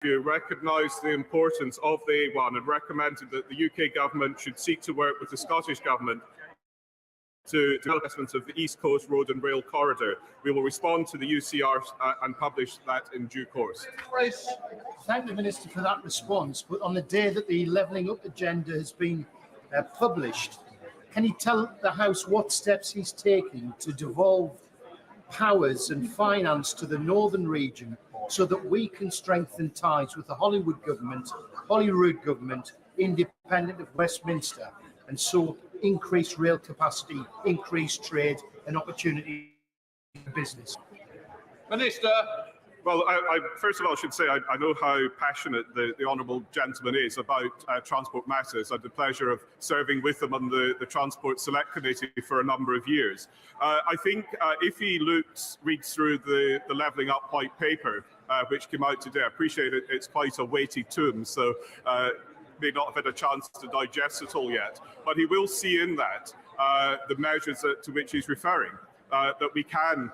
recognised the importance of the A1 and recommended that the UK government should seek to work with the Scottish government to development of the East Coast Road and Rail Corridor. We will respond to the UCR and publish that in due course. Thank the Minister for that response. But on the day that the Levelling Up agenda has been published, can he tell the House what steps he's taking to devolve powers and finance to the northern region so that we can strengthen ties with the Holyrood government, independent of Westminster, and so increase rail capacity, increase trade and opportunity for business? Minister. Well, I first of all should say I know how passionate the honourable gentleman is about transport matters. I had the pleasure of serving with him on the Transport Select Committee for a number of years. I think if he reads through the Levelling Up white paper, which came out today, I appreciate it, it's quite a weighty tome, so may not have had a chance to digest it all yet. But he will see in that the measures to which he's referring. That we can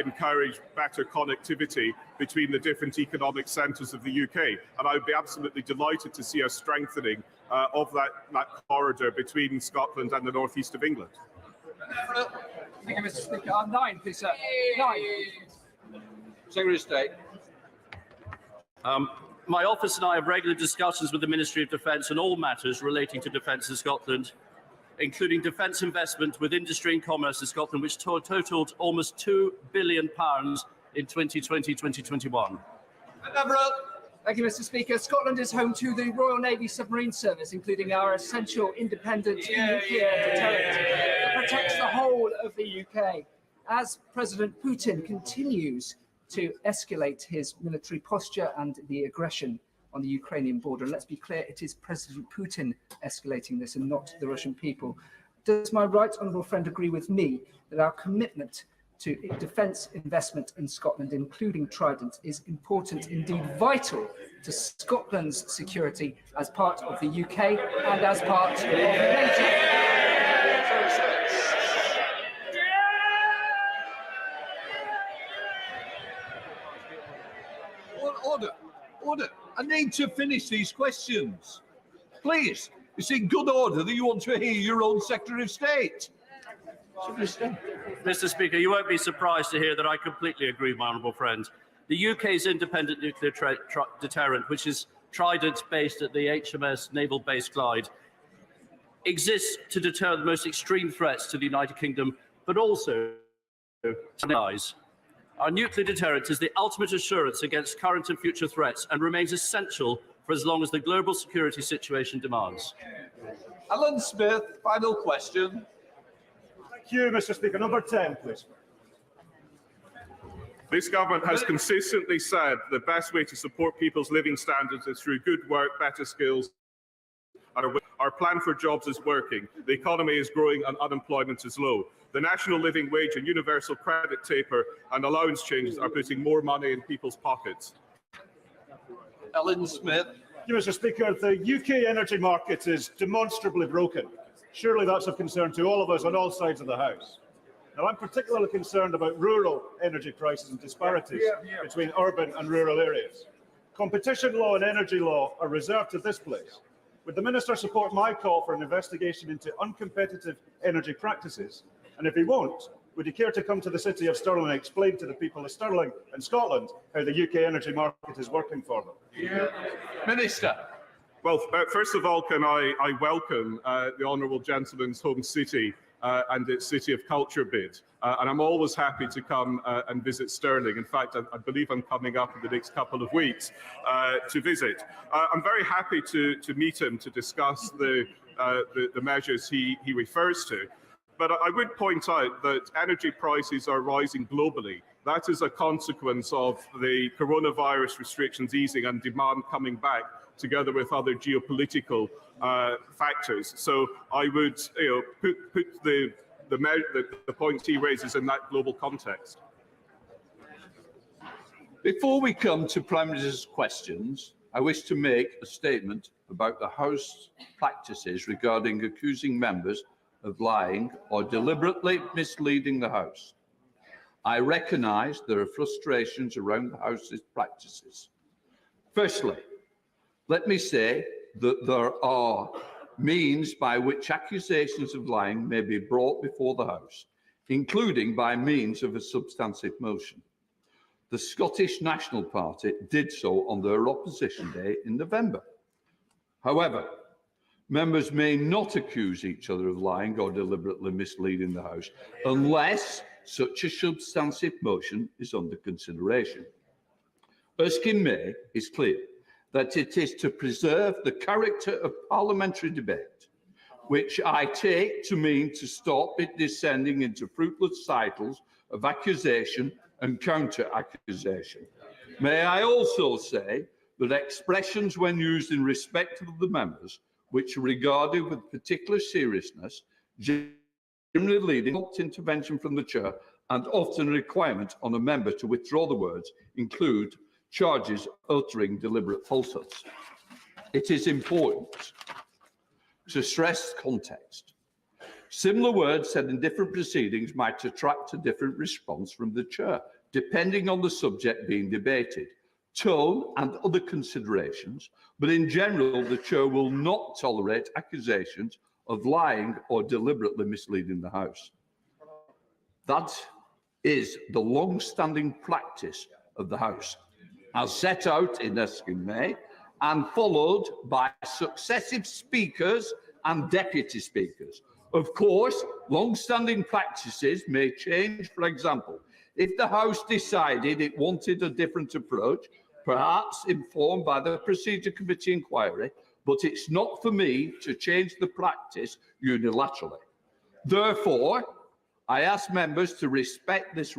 encourage better connectivity between the different economic centres of the UK. And I would be absolutely delighted to see a strengthening of that corridor between Scotland and the northeast of England. Thank you, Mr. Speaker. 9, please, sir. 9. Secretary of State. My office and I have regular discussions with the Ministry of Defence on all matters relating to defence in Scotland, including defence investment with industry and commerce in Scotland, which totalled almost £2 billion in 2020-2021. Thank you, Mr. Speaker. Scotland is home to the Royal Navy Submarine Service, including our essential independent nuclear deterrent that protects the whole of the UK. As President Putin continues to escalate his military posture and the aggression on the Ukrainian border. And let's be clear, it is President Putin escalating this and not the Russian people. Does my right honourable friend agree with me that our commitment to defence investment in Scotland, including Trident, is important, indeed vital, to Scotland's security as part of the UK and as part of NATO? Order. I need to finish these questions. Please, it's in good order that you want to hear your own Secretary of State. Mr. Speaker, you won't be surprised to hear that I completely agree with my honourable friend. The UK's independent nuclear deterrent, which is Trident based at the HMS Naval Base Clyde, exists to deter the most extreme threats to the United Kingdom, but also to allies. Our nuclear deterrent is the ultimate assurance against current and future threats and remains essential for as long as the global security situation demands. Alan Smith, final question. Thank you, Mr. Speaker. Number 10, please. This government has consistently said the best way to support people's living standards is through good work, better skills. Our plan for jobs is working. The economy is growing and unemployment is low. The national living wage and universal credit taper and allowance changes are putting more money in people's pockets. Alan Smith. Thank you, Mr. Speaker. The UK energy market is demonstrably broken. Surely that's of concern to all of us on all sides of the House. Now, I'm particularly concerned about rural energy prices and disparities between urban and rural areas. Competition law and energy law are reserved to this place. Would the Minister support my call for an investigation into uncompetitive energy practices? And if he won't, would he care to come to the city of Stirling and explain to the people of Stirling and Scotland how the UK energy market is working for them? Minister. Well, first of all, can I welcome the honourable gentleman's home city and its City of Culture bid. And I'm always happy to come and visit Stirling. In fact, I believe I'm coming up in the next couple of weeks to visit. I'm very happy to meet him to discuss the measures he refers to. But I would point out that energy prices are rising globally. That is a consequence of the coronavirus restrictions easing and demand coming back, together with other geopolitical factors. So I would put the points he raises in that global context. Before we come to Prime Minister's questions, I wish to make a statement about the House practices regarding accusing members of lying or deliberately misleading the House. I recognise there are frustrations around the House's practices. Firstly, let me say that there are means by which accusations of lying may be brought before the House, including by means of a substantive motion. The Scottish National Party did so on their opposition day in November. However, members may not accuse each other of lying or deliberately misleading the House unless such a substantive motion is under consideration. Erskine May is clear that it is to preserve the character of parliamentary debate, which I take to mean to stop it descending into fruitless cycles of accusation and counter-accusation. May I also say that expressions when used in respect of the members, which are regarded with particular seriousness, generally leading to intervention from the chair and often a requirement on a member to withdraw the words, include charges uttering deliberate falsehoods. It is important to stress context. Similar words said in different proceedings might attract a different response from the chair, depending on the subject being debated, tone and other considerations, but in general, the chair will not tolerate accusations of lying or deliberately misleading the House. That is the long-standing practice of the House, as set out in Erskine May and followed by successive speakers and deputy speakers. Of course, long-standing practices may change. For example, if the House decided it wanted a different approach, perhaps informed by the Procedure Committee inquiry, but it's not for me to change the practice unilaterally. Therefore, I ask members to respect this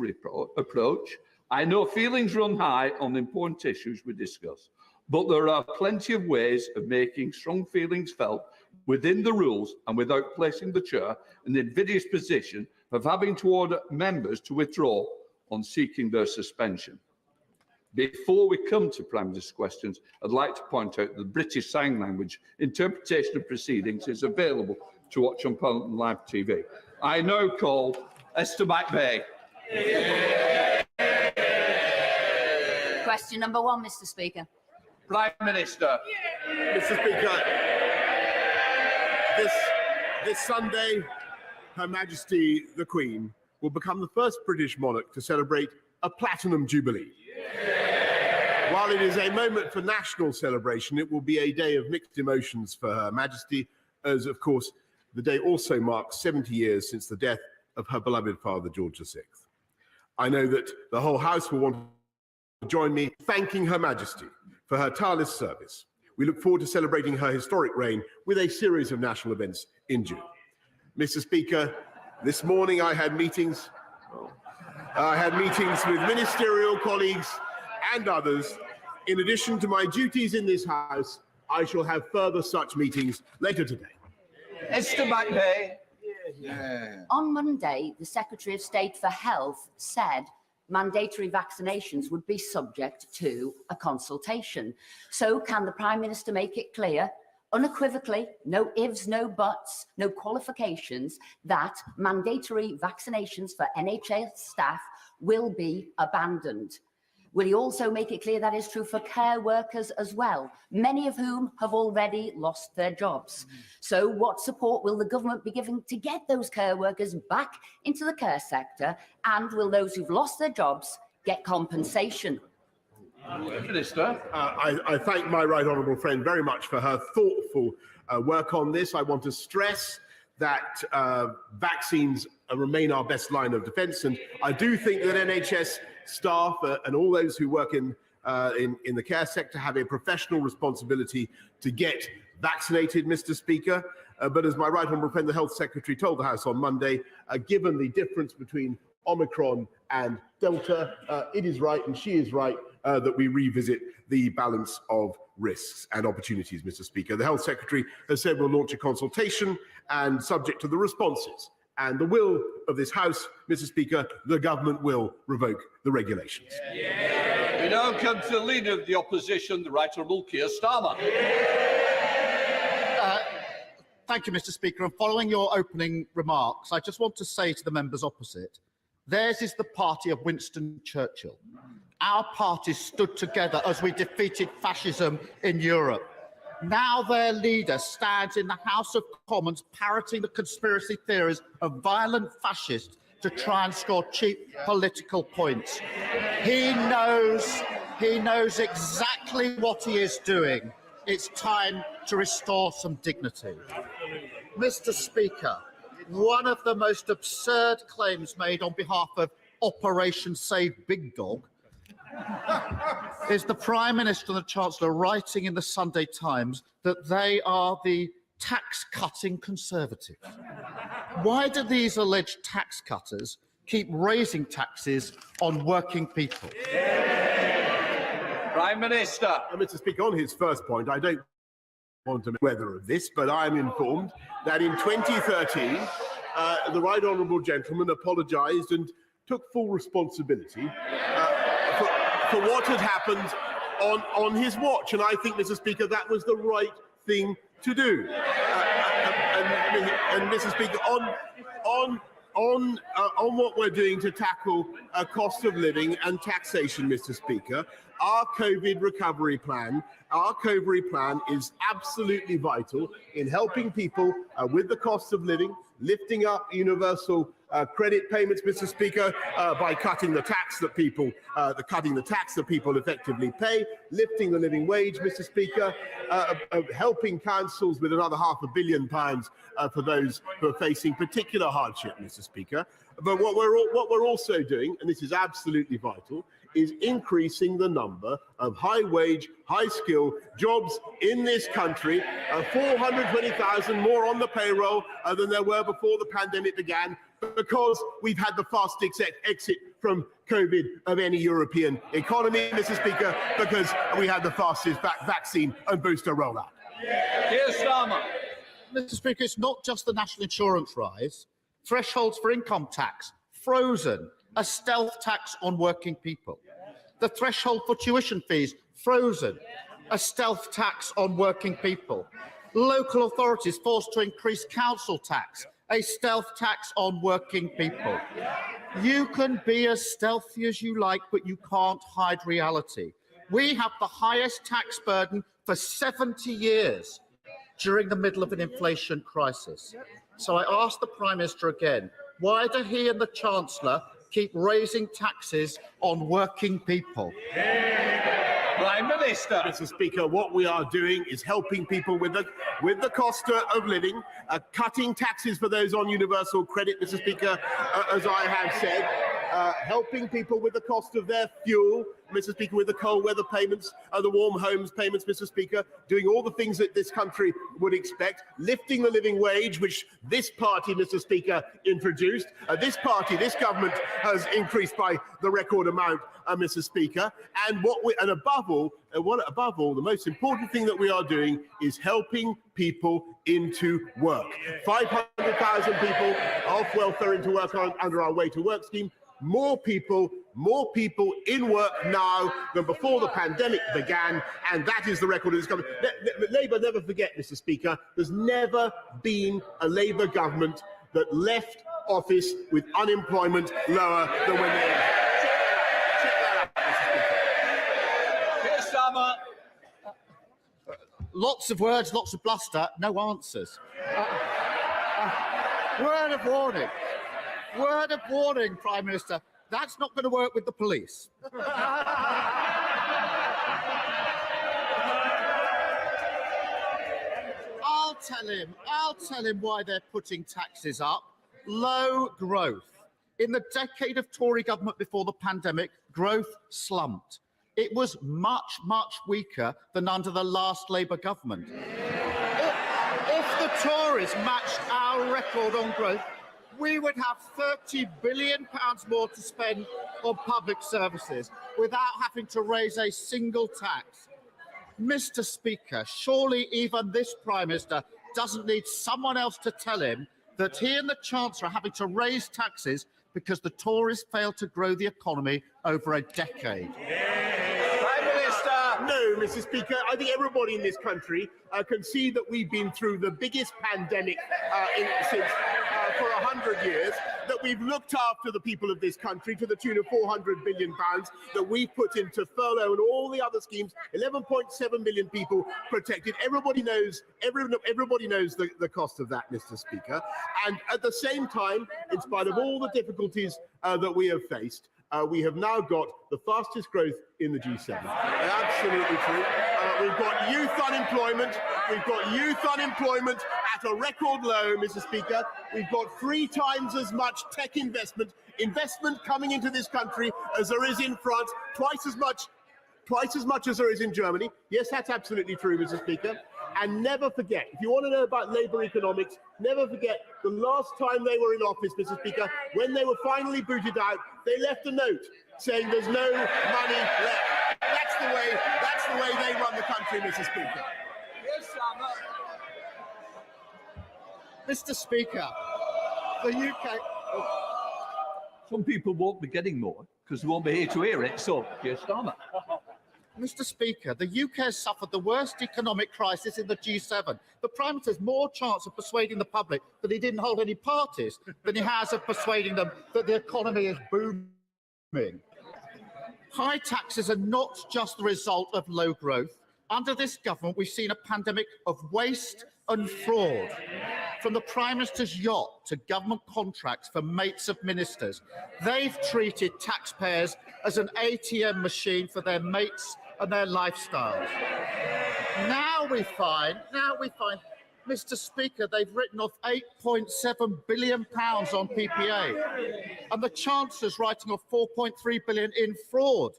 approach. I know feelings run high on important issues we discuss, but there are plenty of ways of making strong feelings felt within the rules and without placing the chair in the invidious position of having to order members to withdraw on seeking their suspension. Before we come to Prime Minister's questions, I'd like to point out that the British Sign Language interpretation of proceedings is available to watch on Parliament Live TV. I now call Esther McVeigh. Question number 1, Mr. Speaker. Prime Minister. Mr. Speaker, this Sunday, Her Majesty the Queen will become the first British monarch to celebrate a Platinum Jubilee. While it is a moment for national celebration, it will be a day of mixed emotions for Her Majesty, as, of course, the day also marks 70 years since the death of her beloved father, George VI. I know that the whole House will want to join me thanking Her Majesty for her tireless service. We look forward to celebrating her historic reign with a series of national events in June. Mr. Speaker, this morning I had meetings with ministerial colleagues and others. In addition to my duties in this House, I shall have further such meetings later today. Esther McVeigh. On Monday, the Secretary of State for Health said mandatory vaccinations would be subject to a consultation. So can the Prime Minister make it clear, unequivocally, no ifs, no buts, no qualifications, that mandatory vaccinations for NHS staff will be abandoned? Will he also make it clear that is true for care workers as well, many of whom have already lost their jobs? So what support will the government be giving to get those care workers back into the care sector? And will those who've lost their jobs get compensation? Minister. I thank my right honourable friend very much for her thoughtful work on this. I want to stress that vaccines remain our best line of defence, and I do think that NHS staff and all those who work in the care sector have a professional responsibility to get vaccinated, Mr. Speaker. But as my right honourable friend, the Health Secretary, told the House on Monday, given the difference between Omicron and Delta, it is right, and she is right, that we revisit the balance of risks and opportunities, Mr. Speaker. The Health Secretary has said we'll launch a consultation, and subject to the responses and the will of this House, Mr. Speaker, the government will revoke the regulations. We now come to the Leader of the Opposition, the Right Honourable Keir Starmer. Thank you, Mr. Speaker. And following your opening remarks, I just want to say to the members opposite Theirs is the party of Winston Churchill. Our parties stood together as we defeated fascism in Europe. Now their leader stands in the House of Commons parroting the conspiracy theories of violent fascists to try and score cheap political points. He knows exactly what he is doing. It's time to restore some dignity. Mr. Speaker, one of the most absurd claims made on behalf of Operation Save Big Dog is the Prime Minister and the Chancellor writing in the Sunday Times that they are the tax-cutting Conservatives. Why do these alleged tax cutters keep raising taxes on working people? Prime Minister. Mr. Speaker, on his first point, I don't want to make weather of this, but I am informed that in 2013, the right honourable gentleman apologised and took full responsibility for what had happened on his watch, and I think, Mr. Speaker, that was the right thing to do. And Mr. Speaker, on what we're doing to tackle cost of living and taxation, Mr. Speaker, our COVID recovery plan is absolutely vital in helping people with the cost of living, lifting up universal credit payments, Mr. Speaker, by cutting the tax that people effectively pay, lifting the living wage, Mr. Speaker, helping councils with another £500 million for those who are facing particular hardship, Mr. Speaker. But what we're also doing, and this is absolutely vital, is increasing the number of high-wage, high-skill jobs in this country, 420,000 more on the payroll than there were before the pandemic began, because we've had the fastest exit from COVID of any European economy, Mr. Speaker, because we had the fastest vaccine and booster rollout. Keir Starmer. Mr. Speaker, it's not just the national insurance rise. Thresholds for income tax, frozen. A stealth tax on working people. The threshold for tuition fees, frozen. A stealth tax on working people. Local authorities forced to increase council tax, a stealth tax on working people. You can be as stealthy as you like, but you can't hide reality. We have the highest tax burden for 70 years during the middle of an inflation crisis. So I ask the Prime Minister again, why do he and the Chancellor keep raising taxes on working people? Prime Minister. Mr. Speaker, what we are doing is helping people with the cost of living, cutting taxes for those on universal credit, Mr. Speaker, as I have said, helping people with the cost of their fuel, Mr. Speaker, with the cold weather payments, the warm homes payments, Mr. Speaker, doing all the things that this country would expect, lifting the living wage, which this party, Mr. Speaker, introduced. This government has increased by the record amount, Mr. Speaker. And above all, the most important thing that we are doing is helping people into work. 500,000 people off welfare into work under our Way to Work scheme. More people in work now than before the pandemic began, and that is the record of this government. Labour, never forget, Mr. Speaker, there's never been a Labour government that left office with unemployment lower than when they check that out, Mr. Speaker. Keir Starmer. Lots of words, lots of bluster, no answers. Word of warning. Word of warning, Prime Minister. That's not going to work with the police. I'll tell him why they're putting taxes up. Low growth. In the decade of Tory government before the pandemic, growth slumped. It was much, much weaker than under the last Labour government. If the Tories matched our record on growth, we would have £30 billion more to spend on public services without having to raise a single tax. Mr. Speaker, surely even this Prime Minister doesn't need someone else to tell him that he and the Chancellor are having to raise taxes because the Tories failed to grow the economy over a decade. Prime Minister. No, Mr. Speaker, I think everybody in this country can see that we've been through the biggest pandemic since for 100 years, that we've looked after the people of this country to the tune of £400 billion, that we've put into furlough and all the other schemes, 11.7 million people protected. Everybody knows the cost of that, Mr. Speaker. And at the same time, in spite of all the difficulties that we have faced, we have now got the fastest growth in the G7. Absolutely true. We've got youth unemployment. We've got youth unemployment at a record low, Mr. Speaker. We've got 3 times as much tech investment coming into this country as there is in France, twice as much as there is in Germany. Yes, that's absolutely true, Mr. Speaker. And never forget, if you want to know about Labour economics, never forget the last time they were in office, Mr. Speaker, when they were finally booted out, they left a note saying there's no money left. That's the way they run the country, Mr. Speaker. Mr. Speaker, the UK... Some people won't be getting more because they won't be here to hear it. So, Keir Starmer. Mr. Speaker, the UK has suffered the worst economic crisis in the G7. The Prime Minister has more chance of persuading the public that he didn't hold any parties than he has of persuading them that the economy is booming. High taxes are not just the result of low growth. Under this government, we've seen a pandemic of waste and fraud. From the Prime Minister's yacht to government contracts for mates of ministers, they've treated taxpayers as an ATM machine for their mates and their lifestyles. Now we find, Mr. Speaker, they've written off £8.7 billion on PPA, and the Chancellor's writing off £4.3 billion in fraud.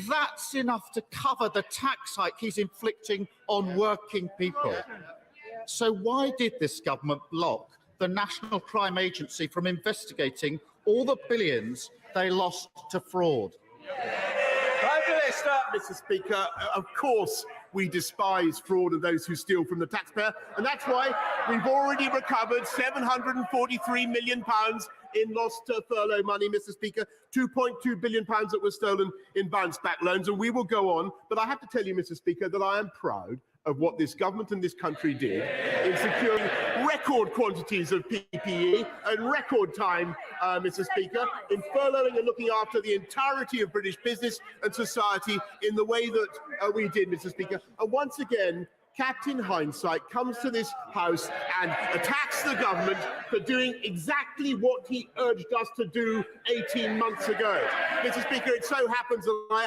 That's enough to cover the tax hike he's inflicting on working people. So why did this government block the National Crime Agency from investigating all the billions they lost to fraud? Prime Minister. Mr. Speaker, of course we despise fraud and those who steal from the taxpayer, and that's why we've already recovered £743 million in lost furlough money, Mr. Speaker, £2.2 billion that was stolen in bounce-back loans, and we will go on. But I have to tell you, Mr. Speaker, that I am proud of what this government and this country did in securing record quantities of PPE and record time, Mr. Speaker, in furloughing and looking after the entirety of British business and society in the way that we did, Mr. Speaker. And once again, Captain Hindsight comes to this House and attacks the government for doing exactly what he urged us to do 18 months ago. Mr. Speaker, it so happens that I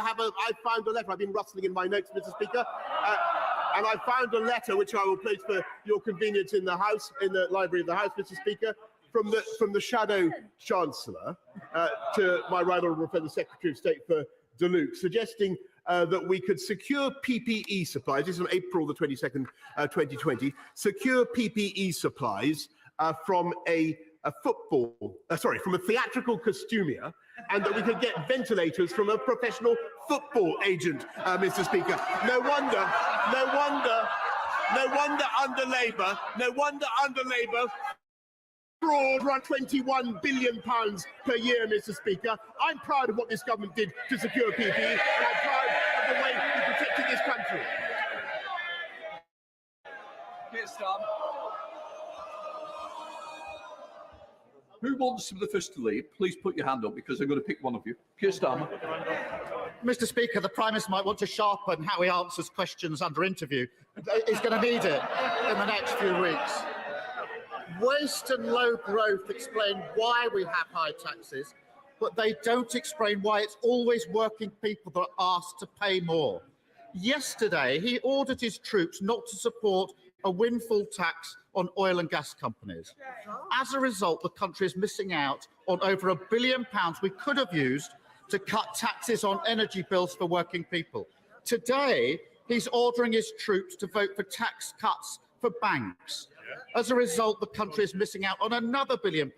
found a letter. I've been rustling in my notes, Mr. Speaker. And I found a letter which I will place for your convenience in the House, in the library of the House, Mr. Speaker, from the Shadow Chancellor to my right honourable friend, the Secretary of State for Deluxe, suggesting that we could secure PPE supplies. This is on April the 22nd, 2020. Secure PPE supplies from from a theatrical costumier, and that we could get ventilators from a professional football agent, Mr. Speaker. No wonder under Labour, fraud run £21 billion per year, Mr. Speaker. I'm proud of what this government did to secure PPE, and I'm proud of the way we protected this country. Keir Starmer. Who wants the first to leave? Please put your hand up because I'm going to pick one of you. Keir Starmer. Mr. Speaker, the Prime Minister might want to sharpen how he answers questions under interview. He's going to need it in the next few weeks. Waste and low growth explain why we have high taxes, but they don't explain why it's always working people that are asked to pay more. Yesterday, he ordered his troops not to support a windfall tax on oil and gas companies. As a result, the country is missing out on over £1 billion we could have used to cut taxes on energy bills for working people. Today, he's ordering his troops to vote for tax cuts for banks. As a result, the country is missing out on another £1 billion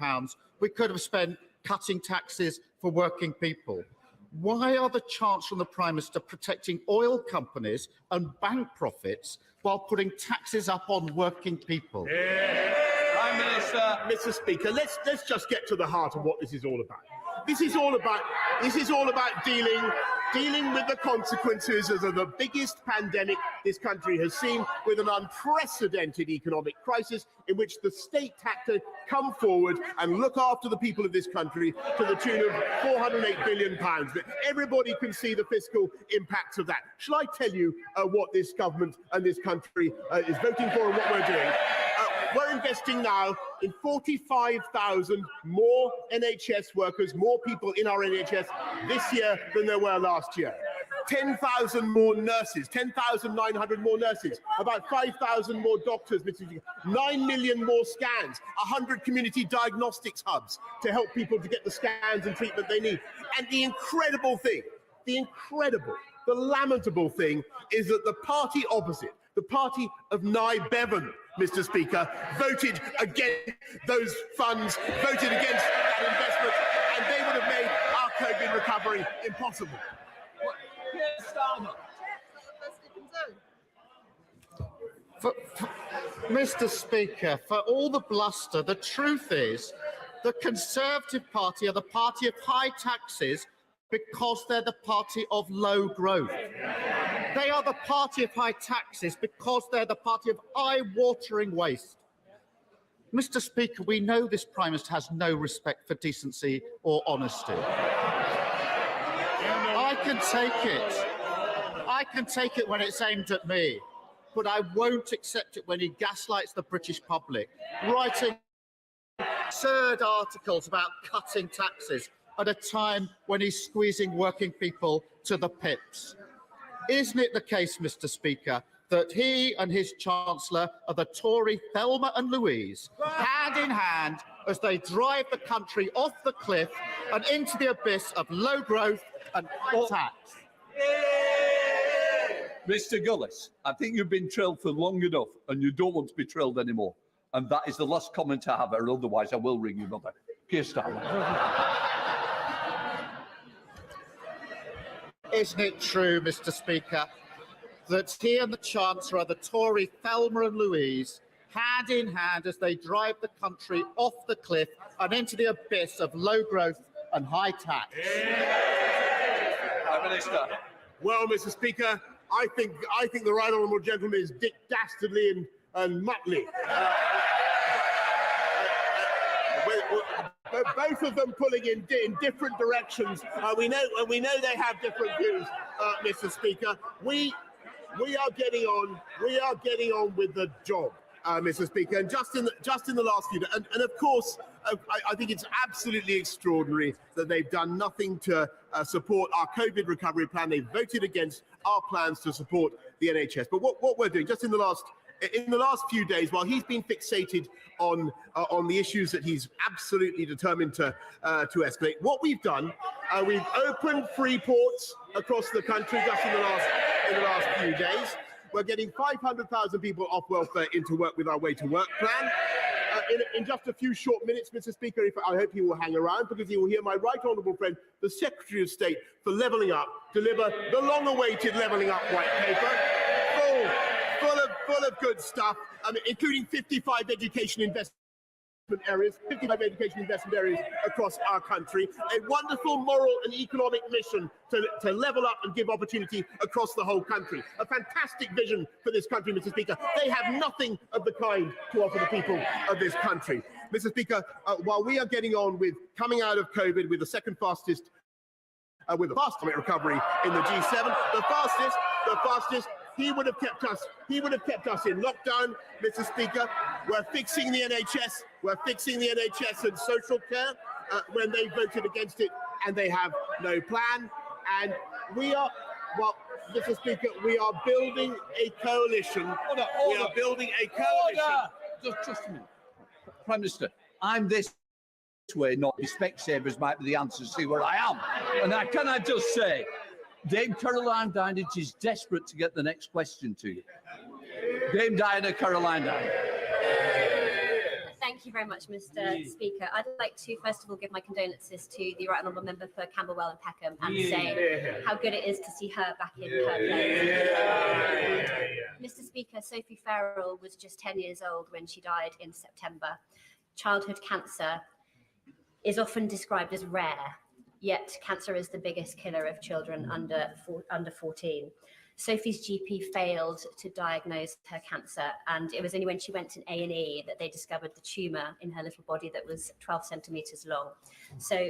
we could have spent cutting taxes for working people. Why are the Chancellor and the Prime Minister protecting oil companies and bank profits while putting taxes up on working people? Prime Minister. Mr. Speaker, let's just get to the heart of what this is all about. This is all about dealing dealing with the consequences of the biggest pandemic this country has seen, with an unprecedented economic crisis in which the state had to come forward and look after the people of this country to the tune of £408 billion. But everybody can see the fiscal impacts of that. Shall I tell you what this government and this country is voting for and what we're doing? We're investing now in 45,000 more NHS workers, more people in our NHS this year than there were last year. 10,000 more nurses, 10,900 more nurses, about 5,000 more doctors, 9 million more scans, 100 community diagnostics hubs to help people to get the scans and treatment they need. And the incredible thing, the lamentable thing is that the party opposite, the party of Nye Bevan, Mr. Speaker, voted against those funds, voted against that investment, and they would have made our COVID recovery impossible. Keir Starmer. Mr. Speaker, for all the bluster, the truth is the Conservative Party are the party of high taxes because they're the party of low growth. They are the party of high taxes because they're the party of eye-watering waste. Mr. Speaker, we know this Prime Minister has no respect for decency or honesty. I can take it when it's aimed at me, but I won't accept it when he gaslights the British public, writing absurd articles about cutting taxes at a time when he's squeezing working people to the pips. Isn't it the case, Mr. Speaker, that he and his Chancellor are the Tory Thelma and Louise, hand in hand, as they drive the country off the cliff and into the abyss of low growth and tax? Mr. Gullis, I think you've been trilled for long enough and you don't want to be trilled anymore. And that is the last comment I have, or otherwise I will ring your mother. Keir Starmer. Isn't it true, Mr. Speaker, that he and the Chancellor are the Tory Thelma and Louise, hand in hand, as they drive the country off the cliff and into the abyss of low growth and high tax? Prime Minister. Well, Mr. Speaker, I think the right honourable gentleman is Dick Dastardly and Muttley. Both of them pulling in different directions. We know they have different views, Mr. Speaker. We are getting on with the job, Mr. Speaker. And just in the last few days, and of course, I think it's absolutely extraordinary that they've done nothing to support our COVID recovery plan. They've voted against our plans to support the NHS. But what we're doing just in the last few days, while he's been fixated on the issues that he's absolutely determined to escalate, what we've done, we've opened free ports across the country just in the last few days. We're getting 500,000 people off welfare into work with our Way to Work plan. In just a few short minutes, Mr. Speaker, I hope he will hang around, because he will hear my right honourable friend, the Secretary of State for Levelling Up, deliver the long-awaited Levelling Up white paper, full of good stuff, including 55 education investment areas across our country. A wonderful moral and economic mission to level up and give opportunity across the whole country. A fantastic vision for this country, Mr. Speaker. They have nothing of the kind to offer the people of this country. Mr. Speaker, while we are getting on with coming out of COVID with the second fastest, with the fastest recovery in the G7, the fastest. He would have kept us in lockdown, Mr. Speaker. We're fixing the NHS. We're fixing the NHS and social care when they voted against it, and they have no plan. And we are, well, Mr. Speaker, we are building a coalition. Order. We are building a coalition. Just a minute. Prime Minister, I'm this way, not the Specsavers might be the answer to see where I am. And can I just say, Dame Caroline Dinage is desperate to get the next question to you. Dame Diana Caroline Dinage. Thank you very much, Mr. Speaker. I'd like to, first of all, give my condolences to the Right Honourable Member for Camberwell and Peckham, and say how good it is to see her back in her place. Mr. Speaker, Sophie Farrell was just 10 years old when she died in September. Childhood cancer is often described as rare, yet cancer is the biggest killer of children under 14. Sophie's GP failed to diagnose her cancer, and it was only when she went to an A&E that they discovered the tumour in her little body that was 12 centimetres long. So,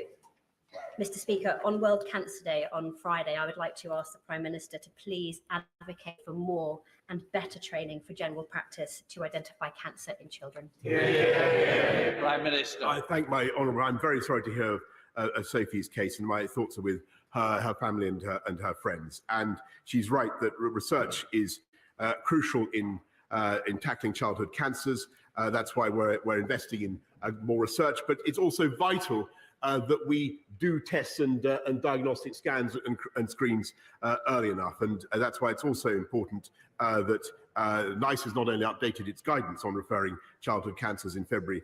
Mr. Speaker, on World Cancer Day on Friday, I would like to ask the Prime Minister to please advocate for more and better training for general practice to identify cancer in children. Prime Minister. I thank my honourable. I'm very sorry to hear of Sophie's case, and my thoughts are with her family and her friends. And she's right that research is crucial in tackling childhood cancers. That's why we're investing in more research. But it's also vital that we do tests and diagnostic scans and screens early enough. And that's why it's also important that NICE has not only updated its guidance on referring childhood cancers in February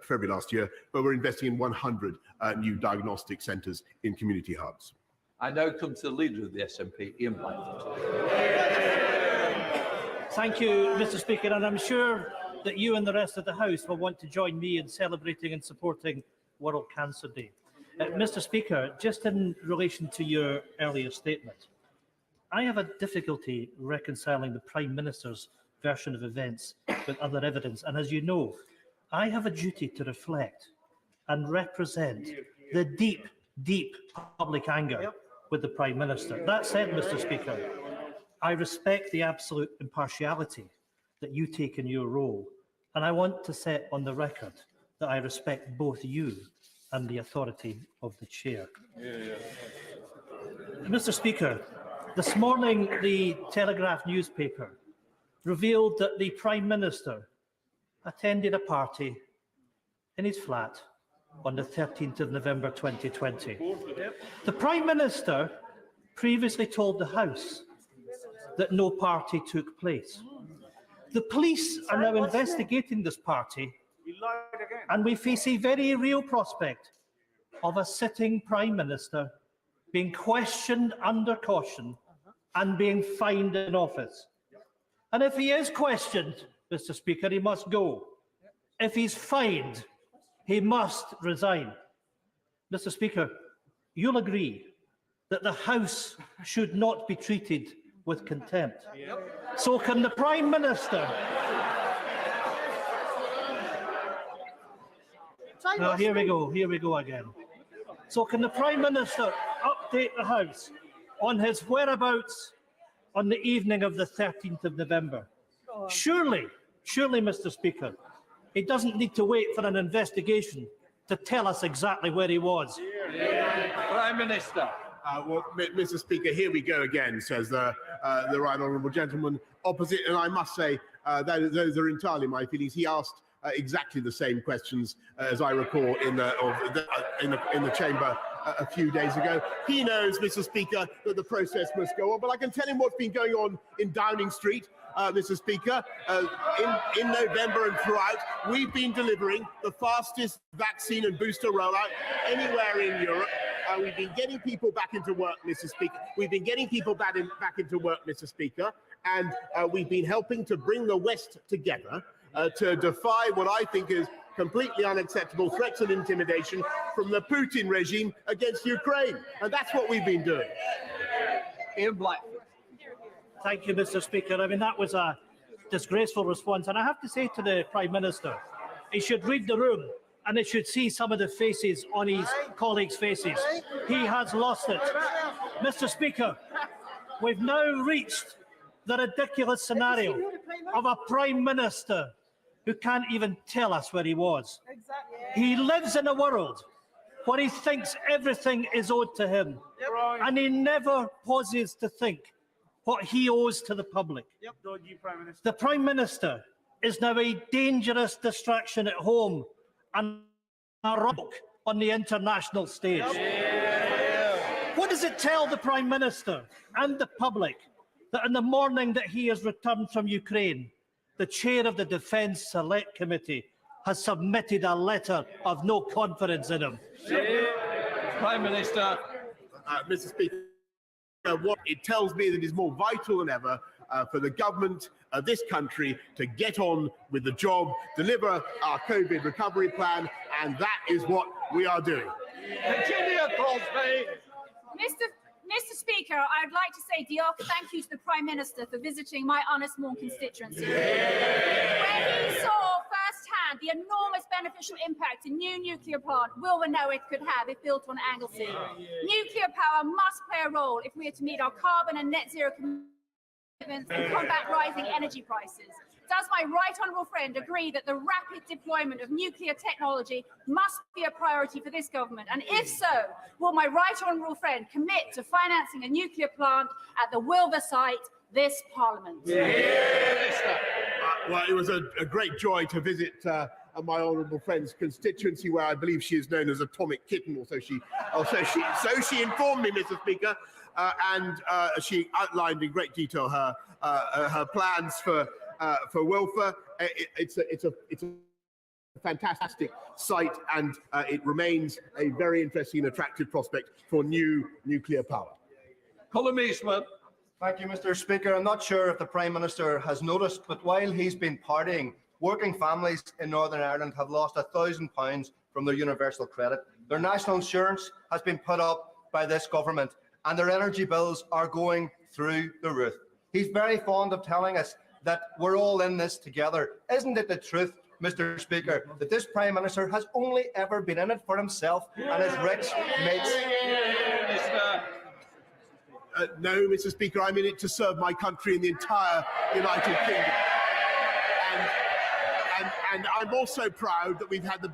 February last year, but we're investing in 100 new diagnostic centres in community hubs. I now come to the leader of the SNP, Ian Blackford. Thank you, Mr. Speaker, and I'm sure that you and the rest of the House will want to join me in celebrating and supporting World Cancer Day. Mr. Speaker, just in relation to your earlier statement, I have a difficulty reconciling the Prime Minister's version of events with other evidence, and as you know, I have a duty to reflect and represent the deep, deep public anger with the Prime Minister. That said, Mr. Speaker, I respect the absolute impartiality that you take in your role, and I want to set on the record that I respect both you and the authority of the Chair. Mr. Speaker, this morning the Telegraph newspaper revealed that the Prime Minister attended a party in his flat on the 13th of November 2020. The Prime Minister previously told the House that no party took place. The police are now investigating this party, and we face a very real prospect of a sitting Prime Minister being questioned under caution and being fined in office. And if he is questioned, Mr. Speaker, he must go. If he's fined, he must resign. Mr. Speaker, you'll agree that the House should not be treated with contempt. So can the Prime Minister... No, here we go again. So can the Prime Minister update the House on his whereabouts on the evening of the 13th of November? Surely, Mr. Speaker, he doesn't need to wait for an investigation to tell us exactly where he was. Prime Minister. Well, Mr. Speaker, here we go again, says the right honourable gentleman opposite, and I must say those are entirely my feelings. He asked exactly the same questions as I recall in the chamber a few days ago. He knows, Mr. Speaker, that the process must go on, but I can tell him what's been going on in Downing Street. Mr. Speaker, in November and throughout, we've been delivering the fastest vaccine and booster rollout anywhere in Europe. We've been getting people back into work, Mr. Speaker. We've been getting people back into work, Mr. Speaker, and we've been helping to bring the West together to defy what I think is completely unacceptable threats and intimidation from the Putin regime against Ukraine. And that's what we've been doing. Ian Blackford. Thank you, Mr. Speaker. I mean, that was a disgraceful response. And I have to say to the Prime Minister, he should read the room and he should see some of the faces on his colleagues' faces. He has lost it. Mr. Speaker, we've now reached the ridiculous scenario of a Prime Minister who can't even tell us where he was. He lives in a world where he thinks everything is owed to him, and he never pauses to think what he owes to the public. The Prime Minister is now a dangerous distraction at home and a rock on the international stage. What does it tell the Prime Minister and the public that in the morning that he has returned from Ukraine, the chair of the Defence Select Committee has submitted a letter of no confidence in him? Prime Minister. Mr. Speaker, what it tells me that it is more vital than ever for the government of this country to get on with the job, deliver our COVID recovery plan, and that is what we are doing. Virginia Crosby. Mr. Speaker, I'd like to say thank you to the Prime Minister for visiting my Honest Mourne constituency, where he saw firsthand the enormous beneficial impact a new nuclear plant will know it could have if built on Anglesey. Nuclear power must play a role if we are to meet our carbon and net zero commitments and combat rising energy prices. Does my right honourable friend agree that the rapid deployment of nuclear technology must be a priority for this government? And if so, will my right honourable friend commit to financing a nuclear plant at the Wilver site this Parliament? Well, it was a great joy to visit my honourable friend's constituency, where I believe she is known as Atomic Kitten, or so she informed me, Mr. Speaker, and she outlined in great detail her plans for Wilfer. It's a fantastic site, and it remains a very interesting and attractive prospect for new nuclear power. Colin Eastman. Thank you, Mr. Speaker. I'm not sure if the Prime Minister has noticed, but while he's been partying, working families in Northern Ireland have lost £1,000 from their universal credit. Their national insurance has been put up by this government, and their energy bills are going through the roof. He's very fond of telling us that we're all in this together. Isn't it the truth, Mr. Speaker, that this Prime Minister has only ever been in it for himself and his rich mates? No, Mr. Speaker, I'm in it to serve my country and the entire United Kingdom. And I'm also proud that we've had the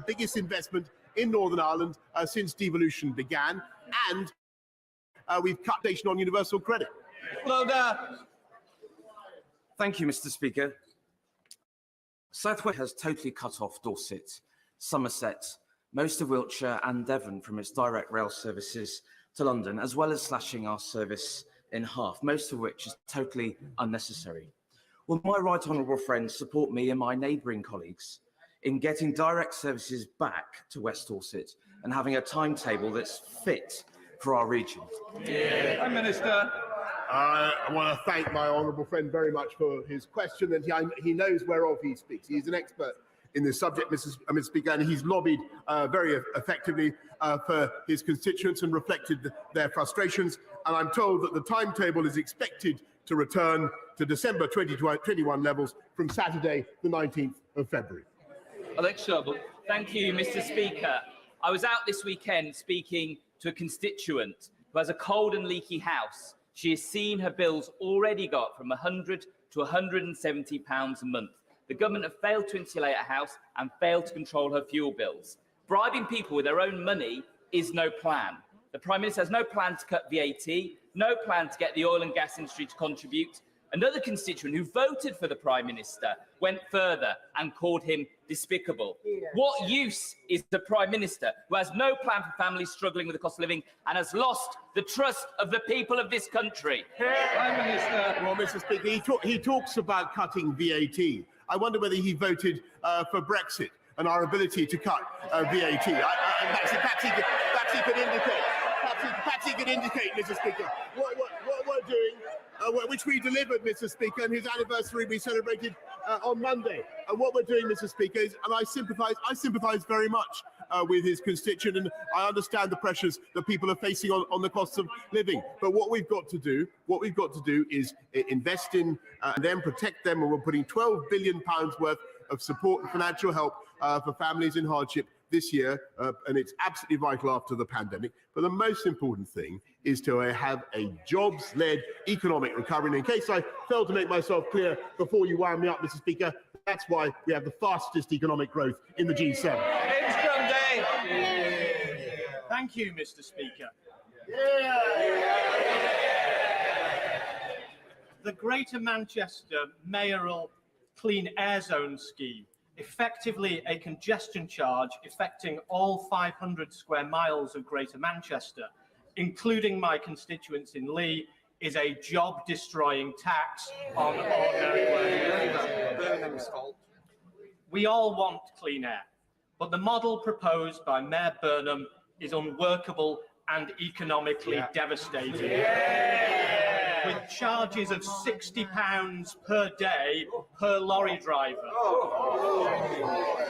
biggest investment in Northern Ireland since devolution began, and we've cut taxation on universal credit. Thank you, Mr. Speaker. South Wales has totally cut off Dorset, Somerset, most of Wiltshire and Devon from its direct rail services to London, as well as slashing our service in half, most of which is totally unnecessary. Will my right honourable friends support me and my neighbouring colleagues in getting direct services back to West Dorset and having a timetable that's fit for our region? Prime Minister. I want to thank my honourable friend very much for his question, and he knows whereof he speaks. He's an expert in this subject, Mr. Speaker, and he's lobbied very effectively for his constituents and reflected their frustrations. And I'm told that the timetable is expected to return to December 2021 levels from Saturday, the 19th of February. Alex Sherbel. Thank you, Mr. Speaker. I was out this weekend speaking to a constituent who has a cold and leaky house. She has seen her bills already go up from £100 to £170 a month. The government have failed to insulate her house and failed to control her fuel bills. Bribing people with their own money is no plan. The Prime Minister has no plan to cut VAT, no plan to get the oil and gas industry to contribute. Another constituent who voted for the Prime Minister went further and called him despicable. What use is the Prime Minister who has no plan for families struggling with the cost of living and has lost the trust of the people of this country? Prime Minister. Well, Mr. Speaker, he talks about cutting VAT. I wonder whether he voted for Brexit and our ability to cut VAT. Perhaps he could indicate. Perhaps he could indicate, Mr. Speaker, what we're doing, which we delivered, Mr. Speaker, and his anniversary we celebrated on Monday. And what we're doing, Mr. Speaker, is, and I sympathise very much with his constituent, and I understand the pressures that people are facing on the costs of living. But what we've got to do is invest in and then protect them, and we're putting £12 billion worth of support and financial help for families in hardship this year, and it's absolutely vital after the pandemic. But the most important thing is to have a jobs-led economic recovery. And in case I failed to make myself clear before you wound me up, Mr. Speaker, that's why we have the fastest economic growth in the G7. Thank you, Mr. Speaker. The Greater Manchester Mayoral Clean Air Zone scheme, effectively a congestion charge affecting all 500 square miles of Greater Manchester, including my constituents in Lee, is a job-destroying tax on ordinary workers. We all want clean air, but the model proposed by Mayor Burnham is unworkable and economically devastating. With charges of £60 per day per lorry driver.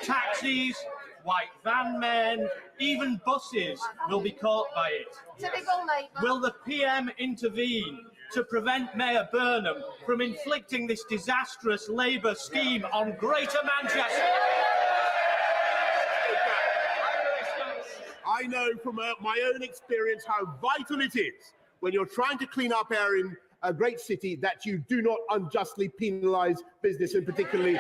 Taxis white van men, even buses will be caught by it. Typical Labour. Will the PM intervene to prevent Mayor Burnham from inflicting this disastrous Labour scheme on Greater Manchester? I know from my own experience how vital it is when you're trying to clean up air in a great city that you do not unjustly penalise business, and particularly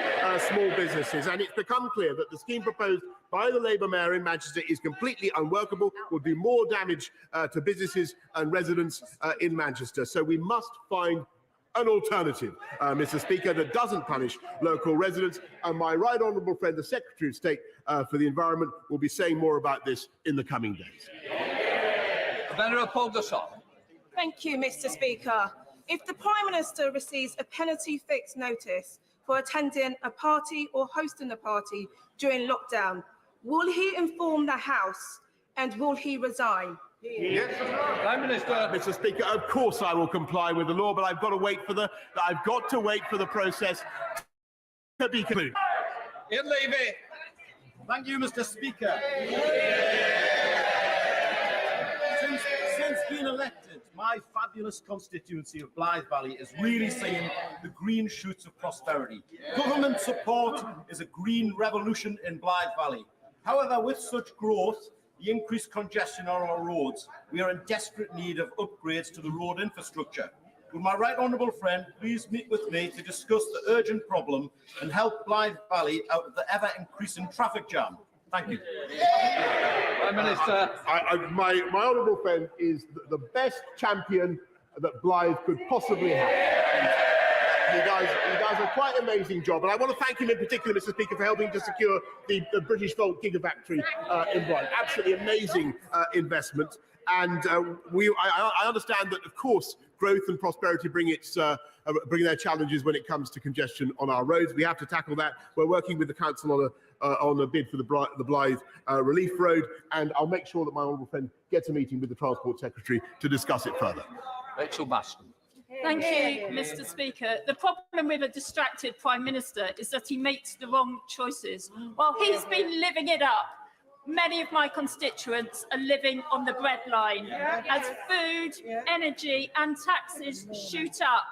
small businesses. And it's become clear that the scheme proposed by the Labour mayor in Manchester is completely unworkable, will do more damage to businesses and residents in Manchester. So we must find an alternative, Mr. Speaker, that doesn't punish local residents. And my right honourable friend, the Secretary of State for the Environment, will be saying more about this in the coming days. Thank you, Mr. Speaker. If the Prime Minister receives a penalty fixed notice for attending a party or hosting a party during lockdown, will he inform the House and will he resign? Yes, Prime Minister. Mr. Speaker, of course I will comply with the law, but I've got to wait for the process to be concluded. Thank you, Mr. Speaker. Since being elected, my fabulous constituency of Blythe Valley is really seeing the green shoots of prosperity. Government support is a green revolution in Blythe Valley. However, with such growth, the increased congestion on our roads, we are in desperate need of upgrades to the road infrastructure. Will my right honourable friend please meet with me to discuss the urgent problem and help Blythe Valley out of the ever-increasing traffic jam? Thank you. Prime Minister. My honourable friend is the best champion that Blythe could possibly have. He does a quite amazing job, and I want to thank him in particular, Mr. Speaker, for helping to secure the British Volt Gigafactory in Blythe. Absolutely amazing investment, and I understand that, of course, growth and prosperity bring their challenges when it comes to congestion on our roads. We have to tackle that. We're working with the council on a bid for the Blythe Relief Road, and I'll make sure that my honourable friend gets a meeting with the Transport Secretary to discuss it further. Rachel Baston. Thank you, Mr. Speaker. The problem with a distracted Prime Minister is that he makes the wrong choices. While he's been living it up, many of my constituents are living on the breadline as food, energy and taxes shoot up.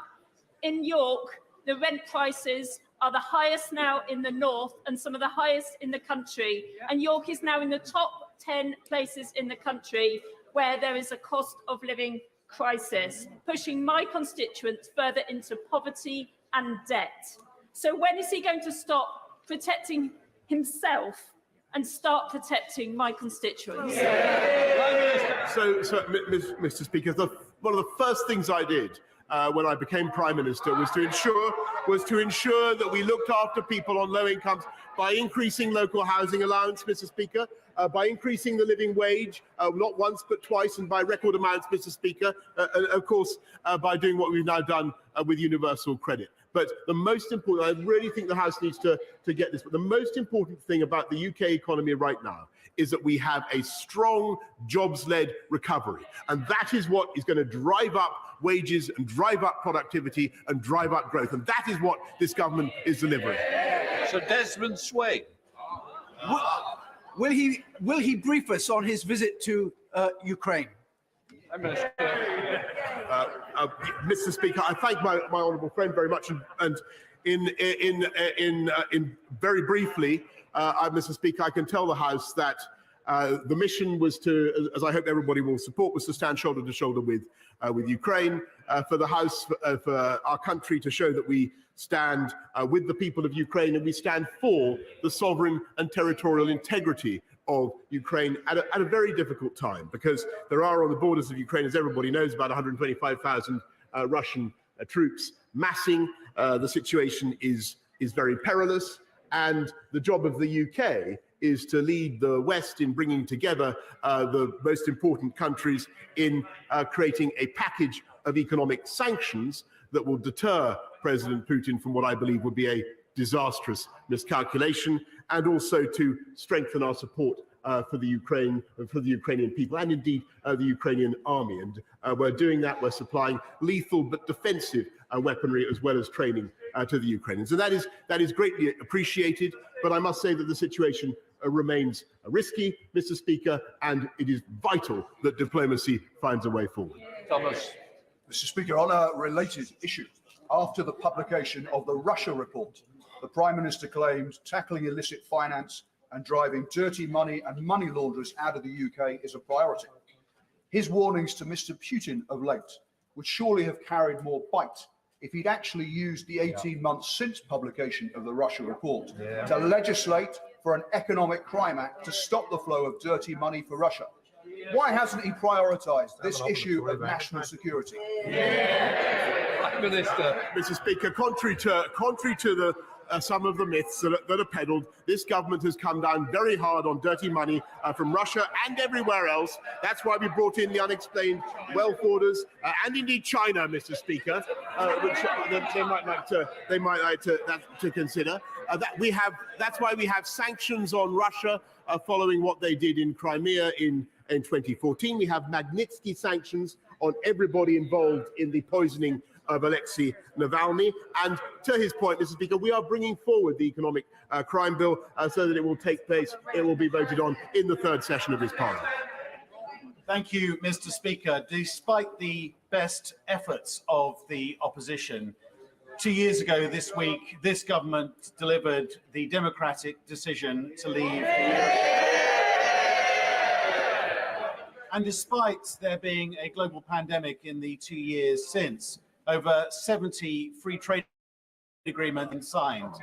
In York, the rent prices are the highest now in the north and some of the highest in the country. And York is now in the top 10 places in the country where there is a cost of living crisis, pushing my constituents further into poverty and debt. So when is he going to stop protecting himself and start protecting my constituents? So, Mr. Speaker, one of the first things I did when I became Prime Minister was to ensure that we looked after people on low incomes by increasing local housing allowance, Mr. Speaker, by increasing the living wage, not once but twice, and by record amounts, Mr. Speaker, and of course by doing what we've now done with universal credit. But the most important, I really think the House needs to get this, but the most important thing about the UK economy right now is that we have a strong jobs-led recovery. And that is what is going to drive up wages and drive up productivity and drive up growth. And that is what this government is delivering. So Desmond Sway. Will he brief us on his visit to Ukraine? Mr. Speaker, I thank my honourable friend very much, and in very briefly, Mr. Speaker, I can tell the House that the mission was to, as I hope everybody will support, was to stand shoulder to shoulder with Ukraine, for the House, for our country to show that we stand with the people of Ukraine and we stand for the sovereign and territorial integrity of Ukraine at a very difficult time, because there are on the borders of Ukraine, as everybody knows, about 125,000 Russian troops massing. The situation is very perilous, and the job of the UK is to lead the West in bringing together the most important countries in creating a package of economic sanctions that will deter President Putin from what I believe would be a disastrous miscalculation, and also to strengthen our support for the Ukrainian people and indeed the Ukrainian army. And we're doing that. We're supplying lethal but defensive weaponry as well as training to the Ukrainians. And that is greatly appreciated. But I must say that the situation remains risky, Mr. Speaker, and it is vital that diplomacy finds a way forward. Thomas. Mr. Speaker, on a related issue, after the publication of the Russia report, the Prime Minister claimed tackling illicit finance and driving dirty money and money launderers out of the UK is a priority. His warnings to Mr. Putin of late would surely have carried more bite if he'd actually used the 18 months since publication of the Russia report to legislate for an economic crime act to stop the flow of dirty money for Russia. Why hasn't he prioritised this issue of national security? Minister. Mr. Speaker, contrary to some of the myths that are peddled, this government has come down very hard on dirty money from Russia and everywhere else. That's why we brought in the unexplained wealth orders and indeed China, Mr. Speaker, which they might like to consider. That's why we have sanctions on Russia following what they did in Crimea in 2014. We have Magnitsky sanctions on everybody involved in the poisoning of Alexei Navalny. And to his point, Mr. Speaker, we are bringing forward the economic crime bill so that it will take place, it will be voted on in the third session of this Parliament. Thank you, Mr. Speaker. Despite the best efforts of the opposition, 2 years ago this week, this government delivered the democratic decision to leave the European. And despite there being a global pandemic in the 2 years since, over 70 free trade agreements signed.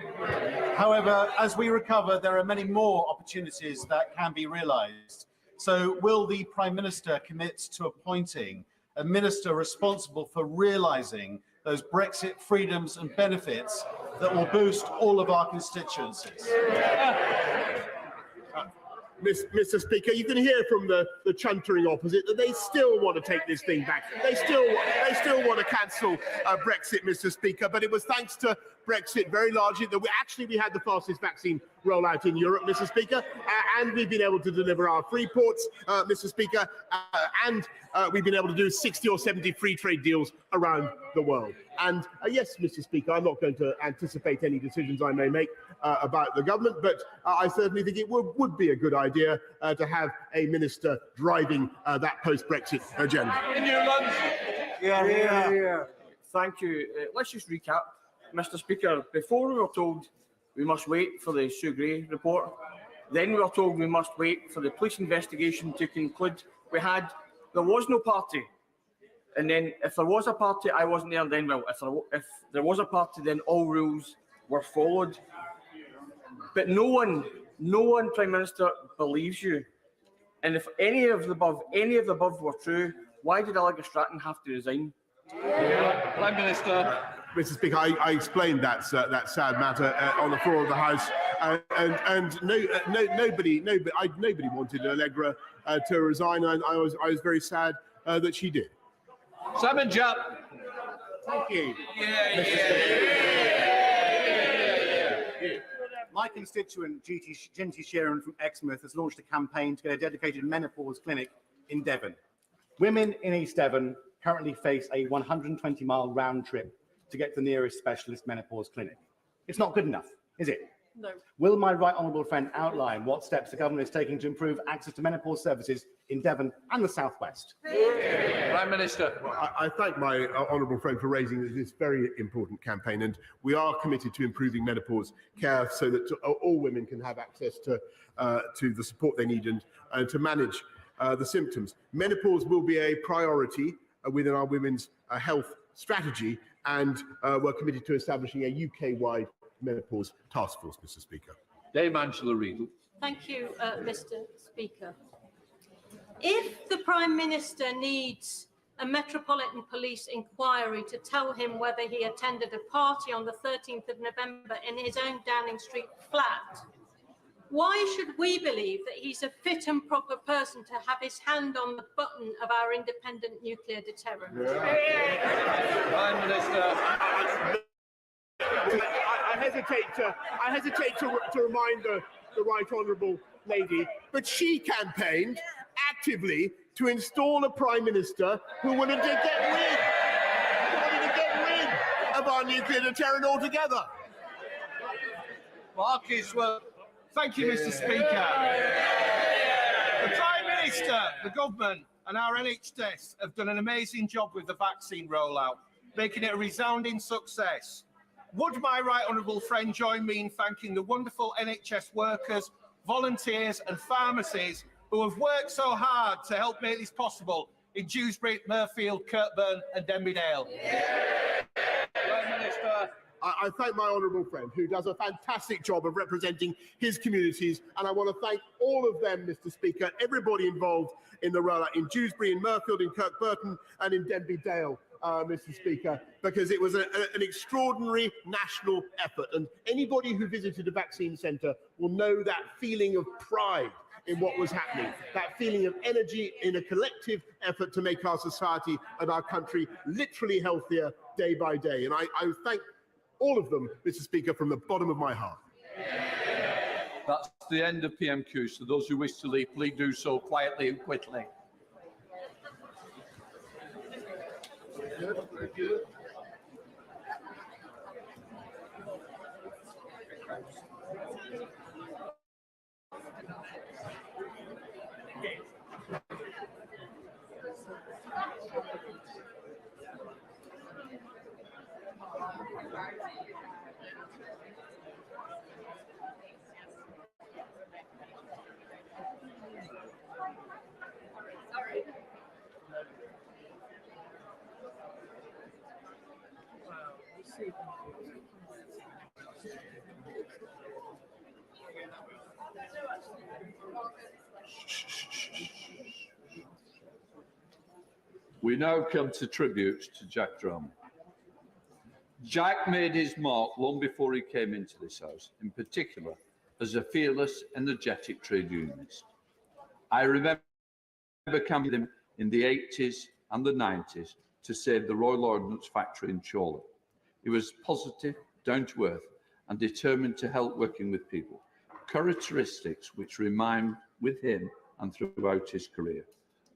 However, as we recover, there are many more opportunities that can be realised. So will the Prime Minister commit to appointing a minister responsible for realising those Brexit freedoms and benefits that will boost all of our constituencies? Mr. Speaker, you can hear from the chuntering opposite that they still want to take this thing back. They still want to cancel Brexit, Mr. Speaker. But it was thanks to Brexit very largely that we had the fastest vaccine rollout in Europe, Mr. Speaker, and we've been able to deliver our free ports, Mr. Speaker, and we've been able to do 60 or 70 free trade deals around the world. And yes, Mr. Speaker, I'm not going to anticipate any decisions I may make about the government, but I certainly think it would be a good idea to have a minister driving that post-Brexit agenda. Thank you. Let's just recap, Mr. Speaker. Before we were told we must wait for the Sue Gray report, then we were told we must wait for the police investigation to conclude. There was no party, and then if there was a party, I wasn't there. Then, well, if there was a party, then all rules were followed. But no one, Prime Minister, believes you. And if any of the above were true, why did Allegra Stratton have to resign? Prime Minister. Mr. Speaker, I explained that sad matter on the floor of the House, and nobody wanted Allegra to resign, and I was very sad that she did. Simon Jupp. Thank you. Mr. Speaker. My constituent, Ginty Sharon from Exmouth, has launched a campaign to get a dedicated menopause clinic in Devon. Women in East Devon currently face a 120-mile round trip to get to the nearest specialist menopause clinic. It's not good enough, is it? No. Will my right honourable friend outline what steps the government is taking to improve access to menopause services in Devon and the South West? Prime Minister. Well, I thank my honourable friend for raising this very important campaign, and we are committed to improving menopause care so that all women can have access to the support they need and to manage the symptoms. Menopause will be a priority within our women's health strategy, and we're committed to establishing a UK-wide menopause task force, Mr. Speaker. Dame Angela Riedel. Thank you, Mr. Speaker. If the Prime Minister needs a Metropolitan Police inquiry to tell him whether he attended a party on the 13th of November in his own Downing Street flat, why should we believe that he's a fit and proper person to have his hand on the button of our independent nuclear deterrent? Prime Minister. I hesitate to remind the right honourable lady, but she campaigned actively to install a Prime Minister who wanted to get rid of our nuclear deterrent altogether. Marquis, well, Thank you, Mr. Speaker. The Prime Minister, the government and our NHS have done an amazing job with the vaccine rollout, making it a resounding success. Would my right honourable friend join me in thanking the wonderful NHS workers, volunteers and pharmacies who have worked so hard to help make this possible in Dewsbury, Mirfield, Kirkburn and Denbigh. Prime Minister. I thank my honourable friend, who does a fantastic job of representing his communities, and I want to thank all of them, Mr. Speaker, everybody involved in the rollout in Dewsbury, in Mirfield, in Kirkburton and in Denbigh, Mr. Speaker, because it was an extraordinary national effort, and anybody who visited a vaccine centre will know that feeling of pride in what was happening, that feeling of energy in a collective effort to make our society and our country literally healthier day by day. And I thank all of them, Mr. Speaker, from the bottom of my heart. That's the end of PMQs. So those who wish to leave, please do so quietly and quickly. We now come to tributes to Jack Drum. Jack made his mark long before he came into this House, in particular as a fearless, energetic trade unionist. I remember campaigning with him in the 80s and the 90s to save the Royal Ordnance Factory in Chorley. He was positive, down to earth, and determined to help working with people, characteristics which remain with him and throughout his career.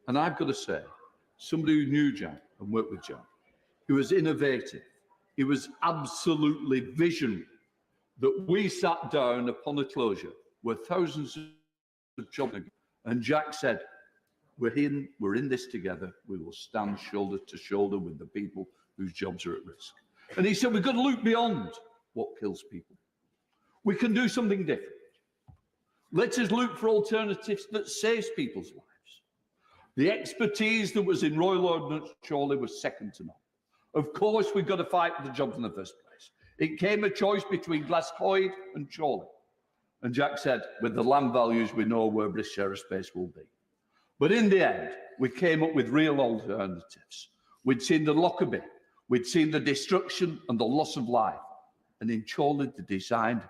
And I've got to say, somebody who knew Jack and worked with Jack, he was innovative, he was absolutely visionary, that we sat down upon a closure where thousands of jobs, and Jack said, we're in this together, we will stand shoulder to shoulder with the people whose jobs are at risk. And he said, we've got to look beyond what kills people. We can do something different. Let us look for alternatives that saves people's lives. The expertise that was in Royal Ordnance Chorley was second to none. Of course, we've got to fight for the jobs in the first place. It came a choice between Glascoid and Chorley. And Jack said, with the land values, we know where British Aerospace will be. But in the end, we came up with real alternatives. We'd seen the Lockerbie, we'd seen the destruction and the loss of life. And in Chorley, they designed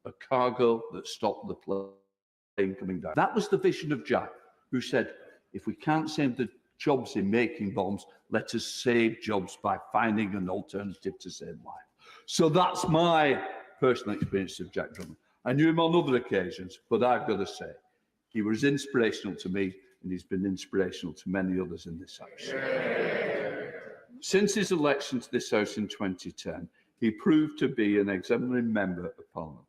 a cargo that stopped the plane coming down. That was the vision of Jack, who said, if we can't save the jobs in making bombs, let us save jobs by finding an alternative to save life. So that's my personal experience of Jack Drummond. I knew him on other occasions, but I've got to say, he was inspirational to me, and he's been inspirational to many others in this House. Since his election to this House in 2010, he proved to be an exemplary member of Parliament.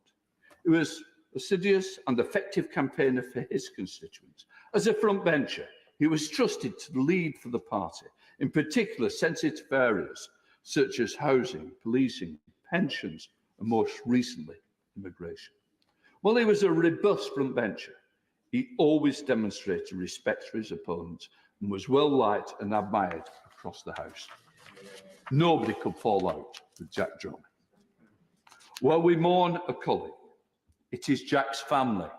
He was assiduous and effective campaigner for his constituents. As a frontbencher, he was trusted to lead for the party, in particular sensitive areas such as housing, policing, pensions, and most recently, immigration. While he was a robust frontbencher, he always demonstrated respect for his opponents and was well liked and admired across the House. Nobody could fall out with Jack Drummond. While we mourn a colleague, it is Jack's family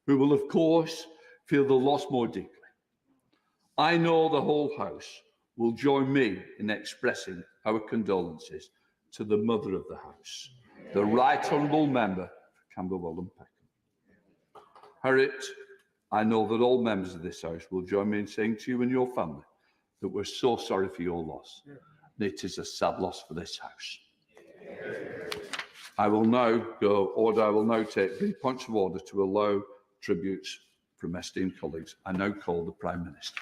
who will, of course, feel the loss more deeply. I know the whole House will join me in expressing our condolences to the mother of the House, the Right Honourable Member for Camberwell and Peckham. Harriet, I know that all members of this House will join me in saying to you and your family that we're so sorry for your loss. And it is a sad loss for this House. I will now take the points of order to allow tributes from esteemed colleagues. I now call the Prime Minister.